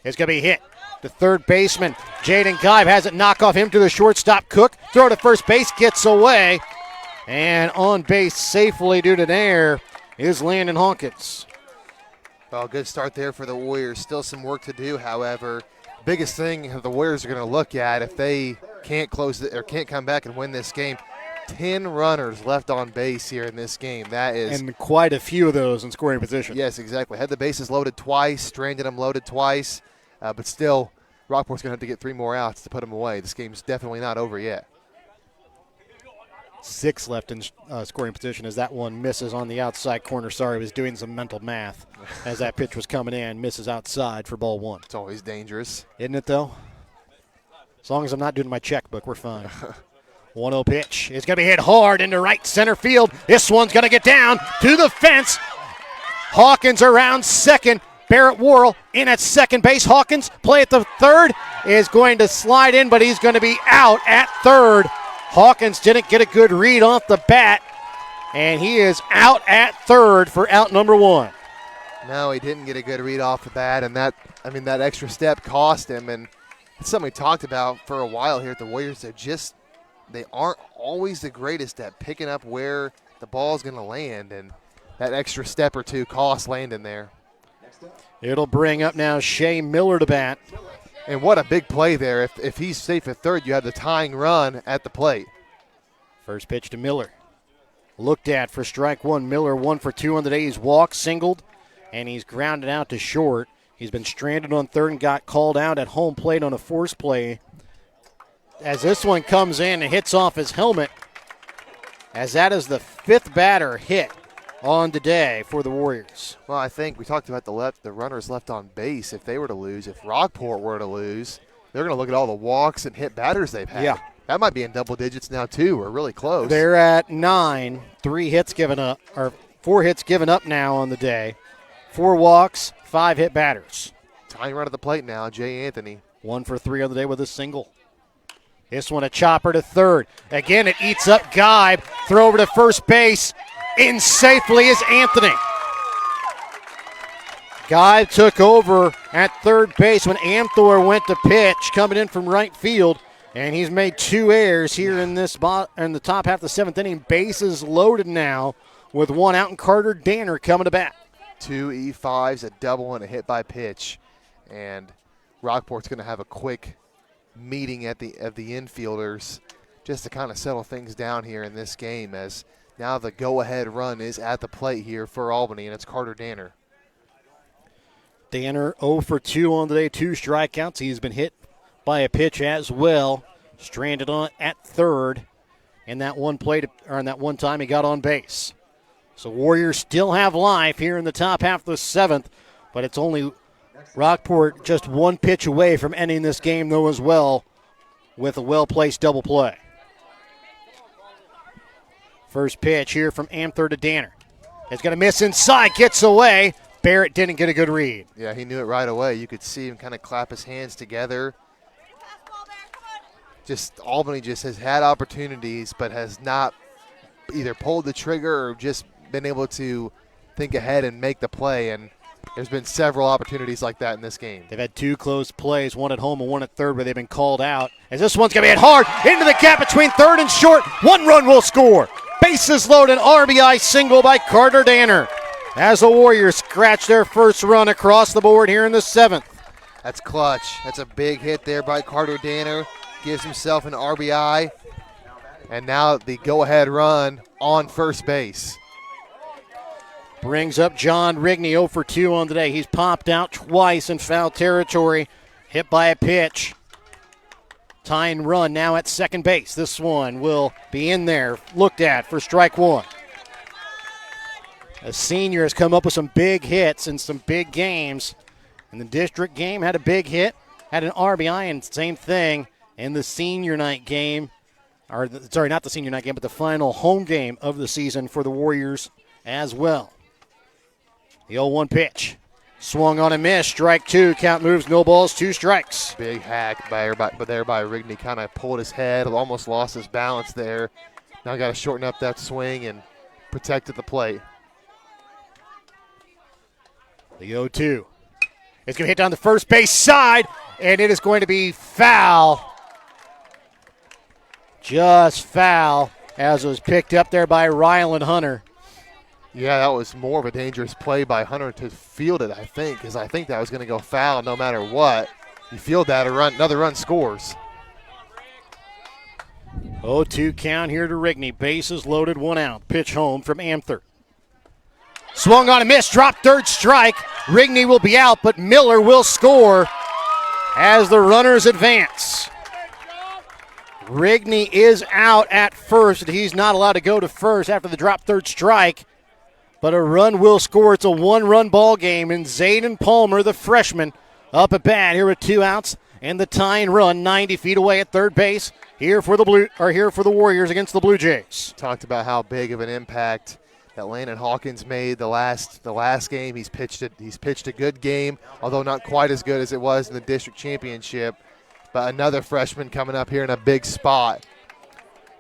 It's going to be hit. The third baseman, Jaden Geib, has it knock off him to the shortstop. Cook, throw to first base, gets away. And on base safely due to an error is Landon Hawkins.
Well, good start there for the Warriors. Still some work to do, however. Biggest thing the Warriors are going to look at if they can't close it or can't come back and win this game. 10 runners left on base here in this game. That is,
and quite a few of those in scoring position.
Yes, exactly. Had the bases loaded twice, stranded them loaded twice. But still, Rockport's going to have to get 3 more outs to put them away. This game's definitely not over yet.
6 left in scoring position as that one misses on the outside corner. Sorry, I was doing some mental math as that pitch was coming in. Misses outside for ball 1.
It's always dangerous.
Isn't it, though? As long as I'm not doing my checkbook, we're fine. 1-0 pitch. It's going to be hit hard into right center field. This one's going to get down to the fence. Hawkins around second. Barrett Worrell in at second base. Hawkins, play at the third, is going to slide in, but he's going to be out at third. Hawkins didn't get a good read off the bat, and he is out at third for out number 1.
No, he didn't get a good read off the bat, and that extra step cost him, and it's something we talked about for a while here at the Warriors. They aren't always the greatest at picking up where the ball is going to land, and that extra step or 2 cost Landon there.
It'll bring up now Shea Miller to bat.
And what a big play there. If he's safe at third, you have the tying run at the plate.
First pitch to Miller. Looked at for strike 1. Miller 1 for 2 on the day. He's walked, singled, and he's grounded out to short. He's been stranded on third and got called out at home plate on a force play. As this one comes in and hits off his helmet, as that is the 5th batter hit on the day for the Warriors.
Well, I think we talked about the runners left on base. If they were to lose, if Rockport were to lose, they're going to look at all the walks and hit batters they've had.
Yeah.
That might be in double digits now, too. We're really close.
They're at 9. 4 hits given up now on the day. 4 walks, 5 hit batters.
Tying run at the plate now, Jay Anthony.
1 for 3 on the day with a single. This one a chopper to third. Again, it eats up Geib. Throw over to first base. In safely is Anthony. Geib took over at third base when Amthor went to pitch, coming in from right field, and he's made 2 errors here in the top half of the 7th inning. Bases loaded now with 1 out, and Carter Danner coming to bat.
2 E5s, a double, and a hit by pitch, and Rockport's going to have a quick meeting of the infielders just to kind of settle things down here in this game, as now the go-ahead run is at the plate here for Albany, and it's Carter Danner.
Danner 0 for 2 on the day, 2 strikeouts. He's been hit by a pitch as well. Stranded on at third, and that one time he got on base. So Warriors still have life here in the top half of the 7th, but it's only Rockport just 1 pitch away from ending this game, though, as well, with a well-placed double play. First pitch here from Amthor to Danner. It's going to miss inside, gets away. Barrett didn't get a good read.
Yeah, he knew it right away. You could see him kind of clap his hands together. Albany just has had opportunities, but has not either pulled the trigger or just been able to think ahead and make the play. And there's been several opportunities like that in this game.
They've had 2 close plays, 1 at home and 1 at third, where they've been called out. As this one's going to be hit hard into the gap between third and short. 1 run will score. Bases loaded, RBI single by Carter Danner, as the Warriors scratch their first run across the board here in the 7th.
That's clutch. That's a big hit there by Carter Danner. Gives himself an RBI. And now the go-ahead run on first base.
Brings up John Rigney, 0 for 2 on the day. He's popped out twice in foul territory, hit by a pitch. Tying run now at second base. This one will be in there, looked at for strike one. A senior has come up with some big hits in some big games. In the district game, had a big hit, had an RBI, and same thing in the senior night game. Sorry, not the senior night game, but the final home game of the season for the Warriors as well. The 0-1 pitch. Swung on a miss. Strike two. Count moves. No balls. 2 strikes.
Big hack by Rigney. Kind of pulled his head. Almost lost his balance there. Now got to shorten up that swing and protect at the plate.
The 0-2. It's going to hit down the first base side, and it is going to be foul. Just foul, as it was picked up there by Ryland Hunter.
Yeah, that was more of a dangerous play by Hunter to field it, I think, because I think that was going to go foul no matter what. You field that, another run scores.
0-2 count here to Rigney. Bases loaded, 1 out. Pitch home from Amther. Swung on a miss, dropped third strike. Rigney will be out, but Miller will score as the runners advance. Rigney is out at first. He's not allowed to go to first after the drop third strike. But a run will score. It's a 1-run ball game, and Zayden Palmer, the freshman, up at bat here with 2 outs and the tying run 90 feet away at third base here for the Warriors against the Blue Jays.
Talked about how big of an impact that Landon Hawkins made the last game. He's pitched a good game, although not quite as good as it was in the district championship. But another freshman coming up here in a big spot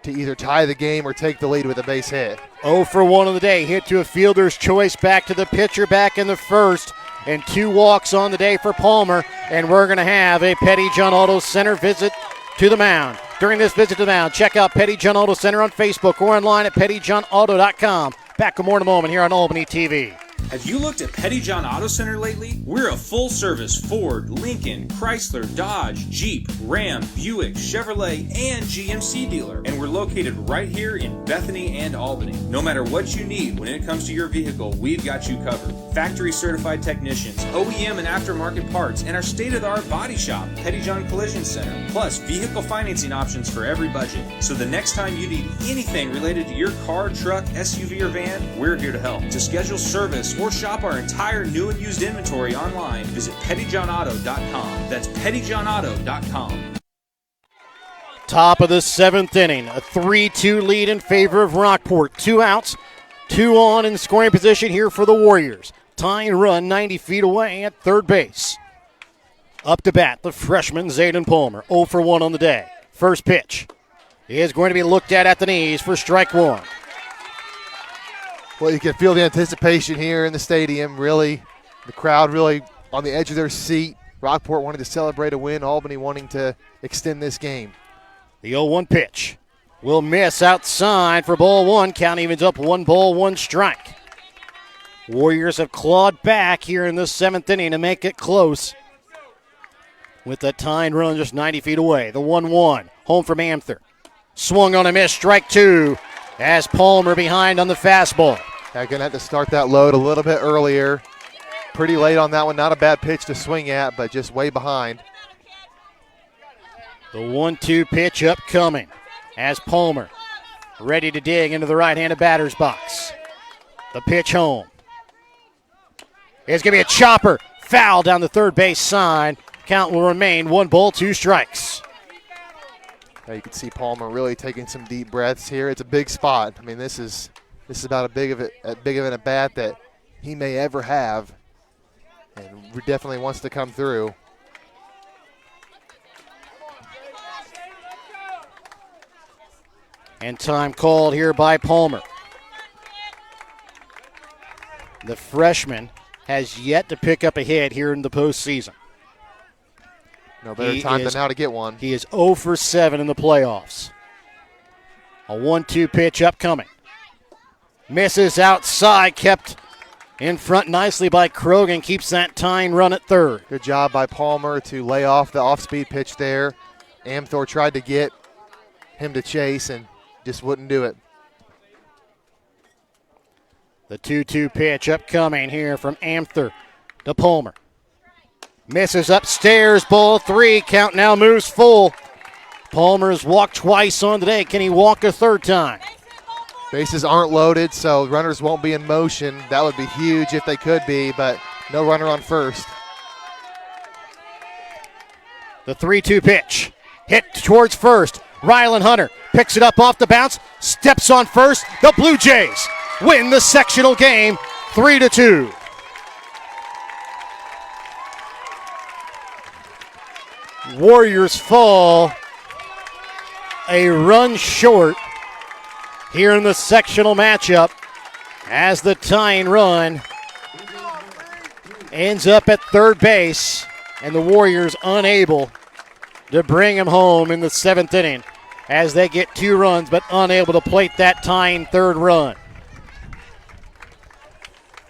to either tie the game or take the lead with a base hit.
0 for 1 on the day. Hit to a fielder's choice back to the pitcher back in the first. And 2 walks on the day for Palmer. And we're going to have a Petty John Auto Center visit to the mound. During this visit to the mound, check out Petty John Auto Center on Facebook or online at pettyjohnauto.com. Back with more in a moment here on Albany TV.
Have you looked at Petty John Auto Center lately? We're a full-service Ford, Lincoln, Chrysler, Dodge, Jeep, Ram, Buick, Chevrolet, and GMC dealer. And we're located right here in Bethany and Albany. No matter what you need when it comes to your vehicle, we've got you covered. Factory-certified technicians, OEM and aftermarket parts, and our state-of-the-art body shop, Petty John Collision Center. Plus, vehicle financing options for every budget. So the next time you need anything related to your car, truck, SUV, or van, we're here to help. To schedule service or shop our entire new and used inventory online, visit pettyjohnauto.com. That's pettyjohnauto.com.
Top of the 7th inning, a 3-2 lead in favor of Rockport. 2 outs, 2 on in scoring position here for the Warriors. Tying run 90 feet away at third base. Up to bat, the freshman Zayden Palmer, 0 for 1 on the day. First pitch is going to be looked at the knees for strike 1.
Well, you can feel the anticipation here in the stadium, really. The crowd really on the edge of their seat. Rockport wanted to celebrate a win. Albany wanting to extend this game.
The 0-1 pitch will miss outside for ball 1. Count evens up 1 ball, 1 strike. Warriors have clawed back here in the 7th inning to make it close. With that tying run just 90 feet away. The 1-1, home from Amther. Swung on a miss, strike 2. As Palmer behind on the fastball.
Going to have to start that load a little bit earlier. Pretty late on that one. Not a bad pitch to swing at, but just way behind.
The 1-2 pitch upcoming as Palmer ready to dig into the right-handed batter's box. The pitch home. It's going to be a chopper. Foul down the third base side. Count will remain 1 ball, 2 strikes.
Now you can see Palmer really taking some deep breaths here. It's a big spot. I mean, this is about as big of an at bat that he may ever have, and definitely wants to come through.
And time called here by Palmer. The freshman has yet to pick up a hit here in the postseason.
No better time than now to get one.
He is 0 for 7 in the playoffs. A 1-2 pitch upcoming. Misses outside, kept in front nicely by Krogan. Keeps that tying run at third.
Good job by Palmer to lay off the off-speed pitch there. Amthor tried to get him to chase, and just wouldn't do it.
The 2-2 pitch upcoming here from Amther to Palmer. Misses upstairs, ball 3. Count now moves full. Palmer's walked twice on today. Can he walk a third time?
Bases aren't loaded, so runners won't be in motion. That would be huge if they could be, but no runner on first.
The 3-2 pitch. Hit towards first. Rylan Hunter picks it up off the bounce, steps on first. The Blue Jays win the sectional game 3-2. Warriors fall a run short here in the sectional matchup as the tying run ends up at third base, and the Warriors unable to bring him home in the 7th inning as they get 2 runs but unable to plate that tying third run.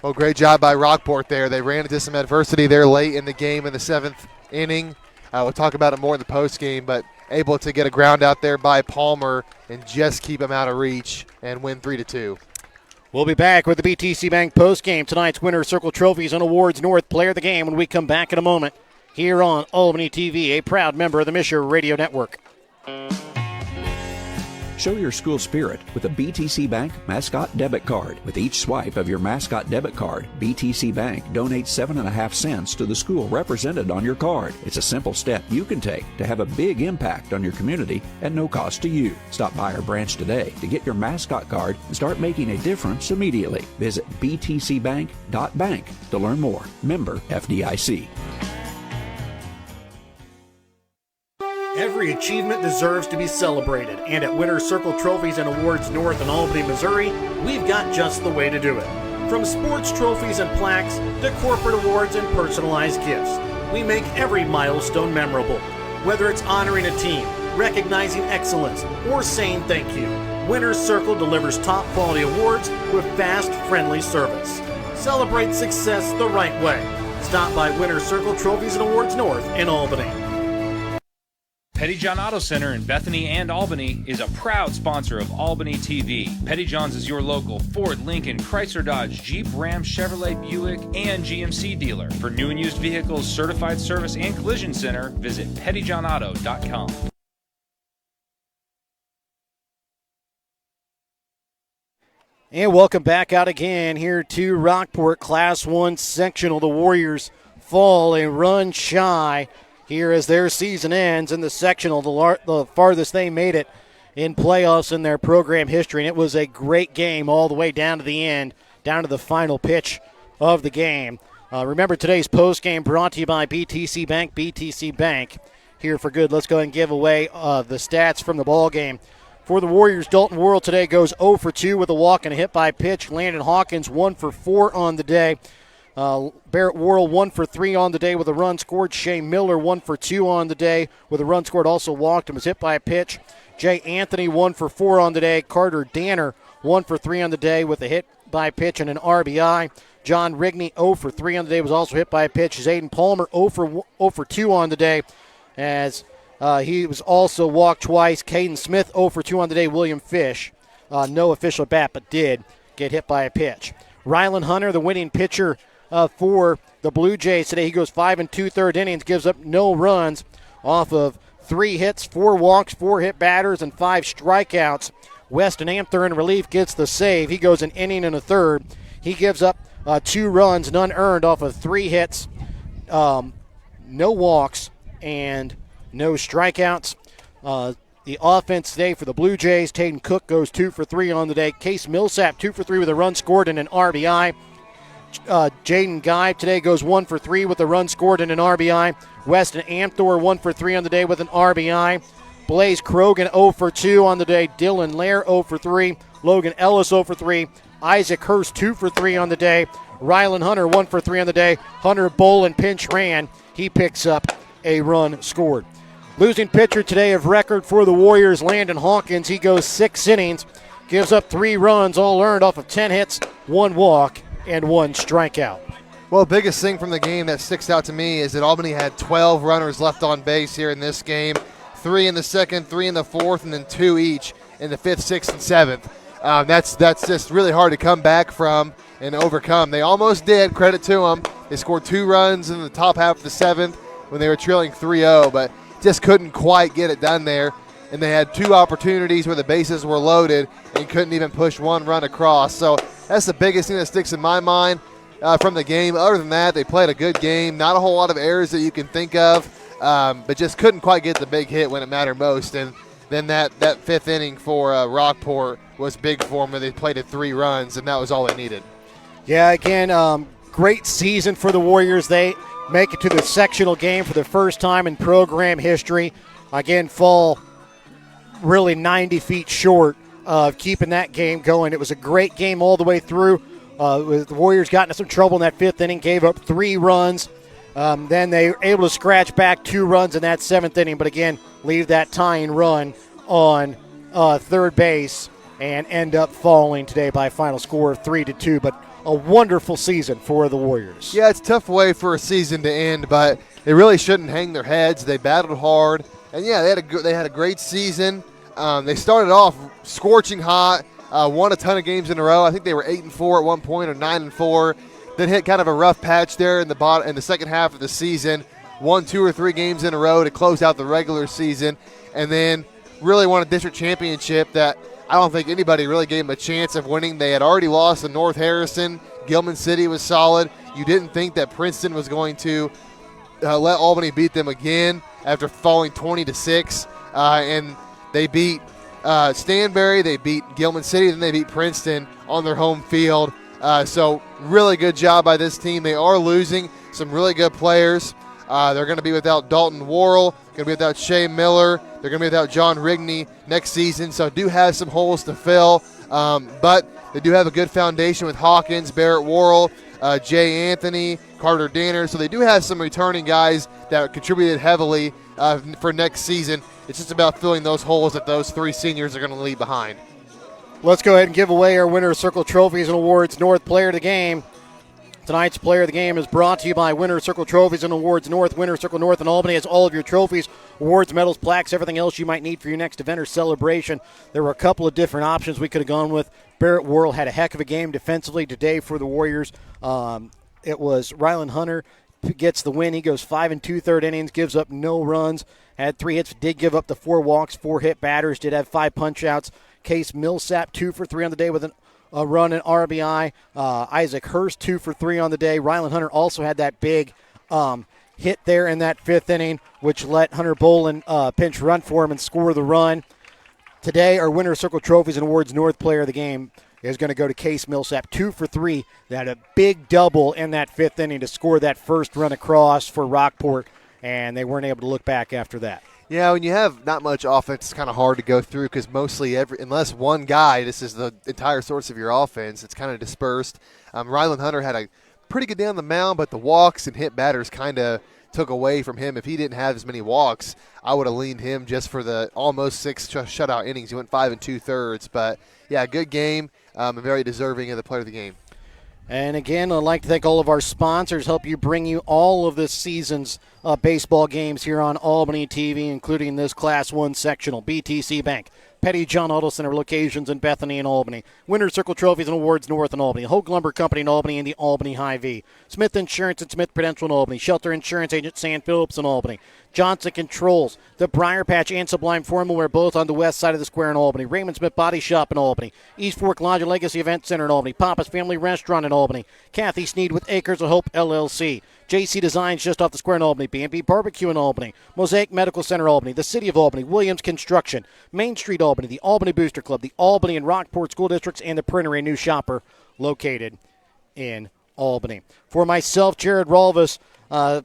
Well, great job by Rockport there. They ran into some adversity there late in the game in the 7th inning. We'll talk about it more in the post game, but able to get a ground out there by Palmer and just keep him out of reach and win 3-2.
We'll be back with the BTC Bank post game. Tonight's Winner's Circle Trophies and Awards North Player of the Game when we come back in a moment here on Albany TV, a proud member of the MSHSAA Radio Network.
Show your school spirit with a BTC Bank Mascot Debit Card. With each swipe of your Mascot Debit Card, BTC Bank donates 7.5 cents to the school represented on your card. It's a simple step you can take to have a big impact on your community at no cost to you. Stop by our branch today to get your Mascot Card and start making a difference immediately. Visit btcbank.bank to learn more. Member FDIC.
Every achievement deserves to be celebrated, and at Winner's Circle Trophies and Awards North in Albany, Missouri, we've got just the way to do it. From sports trophies and plaques to corporate awards and personalized gifts, we make every milestone memorable. Whether it's honoring a team, recognizing excellence, or saying thank you, Winner's Circle delivers top quality awards with fast, friendly service. Celebrate success the right way. Stop by Winner's Circle Trophies and Awards North in Albany.
Pettyjohn Auto Center in Bethany and Albany is a proud sponsor of Albany TV. Pettyjohn's is your local Ford, Lincoln, Chrysler, Dodge, Jeep, Ram, Chevrolet, Buick, and GMC dealer. For new and used vehicles, certified service, and collision center, visit pettyjohnauto.com.
And welcome back out again here to Rockport Class 1 Sectional. The Warriors fall a run shy here as their season ends in the sectional, the farthest they made it in playoffs in their program history. And it was a great game all the way down to the end, down to the final pitch of the game. Remember, today's postgame brought to you by BTC Bank. BTC Bank, here for good. Let's go ahead and give away the stats from the ball game. For the Warriors, Dalton Worrell today goes 0 for 2 with a walk and a hit by pitch. Landon Hawkins 1 for 4 on the day. Barrett Worrell 1 for 3 on the day with a run scored. Shane Miller 1 for 2 on the day with a run scored, also walked and was hit by a pitch. Jay Anthony 1 for 4 on the day. Carter Danner 1 for 3 on the day with a hit by pitch and an RBI. John Rigney 0 for 3 on the day, was also hit by a pitch. Zayden Palmer 0 for 2 on the day as he was also walked twice. Caden Smith 0 for 2 on the day. William Fish, no official bat, but did get hit by a pitch. Rylan Hunter, the winning pitcher for the Blue Jays today. He goes 5 2/3 innings, gives up no runs off of 3 hits, 4 walks, 4 hit batters, and 5 strikeouts. Weston Amther in relief gets the save. He goes an inning and a third. He gives up 2 runs, none earned off of 3 hits, no walks, and no strikeouts. The offense today for the Blue Jays, Taden Cook goes 2 for 3 on the day. Case Millsap 2 for 3 with a run scored and an RBI. Jaden Guy today goes 1 for 3 with a run scored and an RBI. Weston Amthor 1 for 3 on the day with an RBI. Blaze Krogan 0 for 2 on the day. Dylan Lair 0 for 3. Logan Ellis 0 for 3. Isaac Hurst 2 for 3 on the day. Rylan Hunter 1 for 3 on the day. Hunter Bolin pinch ran. He picks up a run scored. Losing pitcher today of record for the Warriors, Landon Hawkins. He goes 6 innings, gives up 3 runs, all earned off of 10 hits, 1 walk, and 1 strikeout.
Well, biggest thing from the game that sticks out to me is that Albany had 12 runners left on base here in this game. 3 in the second, 3 in the fourth, and then 2 each in the 5th, 6th, and 7th. That's just really hard to come back from and overcome. They almost did, credit to them. They scored 2 runs in the top half of the 7th when they were trailing 3-0, but just couldn't quite get it done there. And they had 2 opportunities where the bases were loaded and couldn't even push 1 run across. So that's the biggest thing that sticks in my mind from the game. Other than that, they played a good game. Not a whole lot of errors that you can think of, but just couldn't quite get the big hit when it mattered most. And then that 5th inning for Rockport was big for them, where they played at 3 runs, and that was all they needed.
Yeah, again, great season for the Warriors. They make it to the sectional game for the first time in program history. Again, fall really 90 feet short of keeping that game going. It was a great game all the way through. The Warriors got into some trouble in that 5th inning, gave up 3 runs. Then they were able to scratch back 2 runs in that 7th inning, but again, leave that tying run on third base and end up falling today by a final score of 3-2. But a wonderful season for the Warriors.
Yeah, it's a tough way for a season to end, but they really shouldn't hang their heads. They battled hard, and yeah, they had a great season. They started off scorching hot, won a ton of games in a row. I think they were 8-4 at one point, or 9-4. Then hit kind of a rough patch there in the second half of the season. Won 2 or 3 games in a row to close out the regular season, and then really won a district championship that I don't think anybody really gave them a chance of winning. They had already lost to North Harrison. Gilman City was solid. You didn't think that Princeton was going to let Albany beat them again after falling 20-6, and they beat Stanberry, they beat Gilman City, then they beat Princeton on their home field. So really good job by this team. They are losing some really good players. They're going to be without Dalton Worrell, going to be without Shea Miller. They're going to be without John Rigney next season, so do have some holes to fill. But they do have a good foundation with Hawkins, Barrett Worrell, Jay Anthony, Carter Danner. So they do have some returning guys that contributed heavily for next season. It's just about filling those holes that those 3 seniors are going to leave behind.
Let's go ahead and give away our Winner's Circle Trophies and Awards North Player of the Game. Tonight's Player of the Game is brought to you by Winner's Circle Trophies and Awards North. Winner's Circle North in Albany has all of your trophies, awards, medals, plaques, everything else you might need for your next event or celebration. There were a couple of different options we could have gone with. Barrett Worrell had a heck of a game defensively today for the Warriors. It was Rylan Hunter who gets the win. He goes 5 2/3 innings, gives up no runs, had 3 hits, did give up the 4 walks, 4 hit batters, did have 5 punch-outs. Case Millsap 2 for 3 on the day with a run and RBI. Isaac Hurst 2 for 3 on the day. Rylan Hunter also had that big hit there in that 5th inning, which let Hunter Bolin pinch run for him and score the run. Today, our Winner's Circle Trophies and Awards North Player of the Game is going to go to Case Millsap, 2 for 3. They had a big double in that 5th inning to score that first run across for Rockport, and they weren't able to look back after that.
Yeah, when you have not much offense, it's kind of hard to go through because mostly unless one guy, this is the entire source of your offense, it's kind of dispersed. Rylan Hunter had a pretty good day on the mound, but the walks and hit batters kind of took away from him. If he didn't have as many walks, I would have leaned him just for the almost 6 shutout innings. He went 5 2/3. But, yeah, good game and very deserving of the player of the game.
And again, I'd like to thank all of our sponsors, help you bring you all of this season's baseball games here on Albany TV, including this Class 1 sectional. BTC Bank, Petty John Auto Center locations in Bethany and Albany, Winner's Circle Trophies and Awards North in Albany, Hogue Lumber Company in Albany and the Albany Hy-V, Smith Insurance and Smith Prudential in Albany, Shelter Insurance Agent Sand Phillips in Albany, Johnson Controls, the Briar Patch and Sublime Formalware, both on the west side of the square in Albany, Raymond Smith Body Shop in Albany, East Fork Lodge and Legacy Event Center in Albany, Papa's Family Restaurant in Albany, Kathy Sneed with Acres of Hope LLC, JC Designs just off the square in Albany, B&B Barbecue in Albany, Mosaic Medical Center Albany, the City of Albany, Williams Construction, Main Street Albany, the Albany Booster Club, the Albany and Rockport School Districts, and the Printer, a new shopper located in Albany. For myself, Jared Rolvis,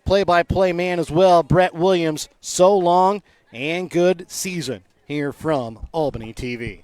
play-by-play man as well, Brett Williams, so long and good season here from Albany TV.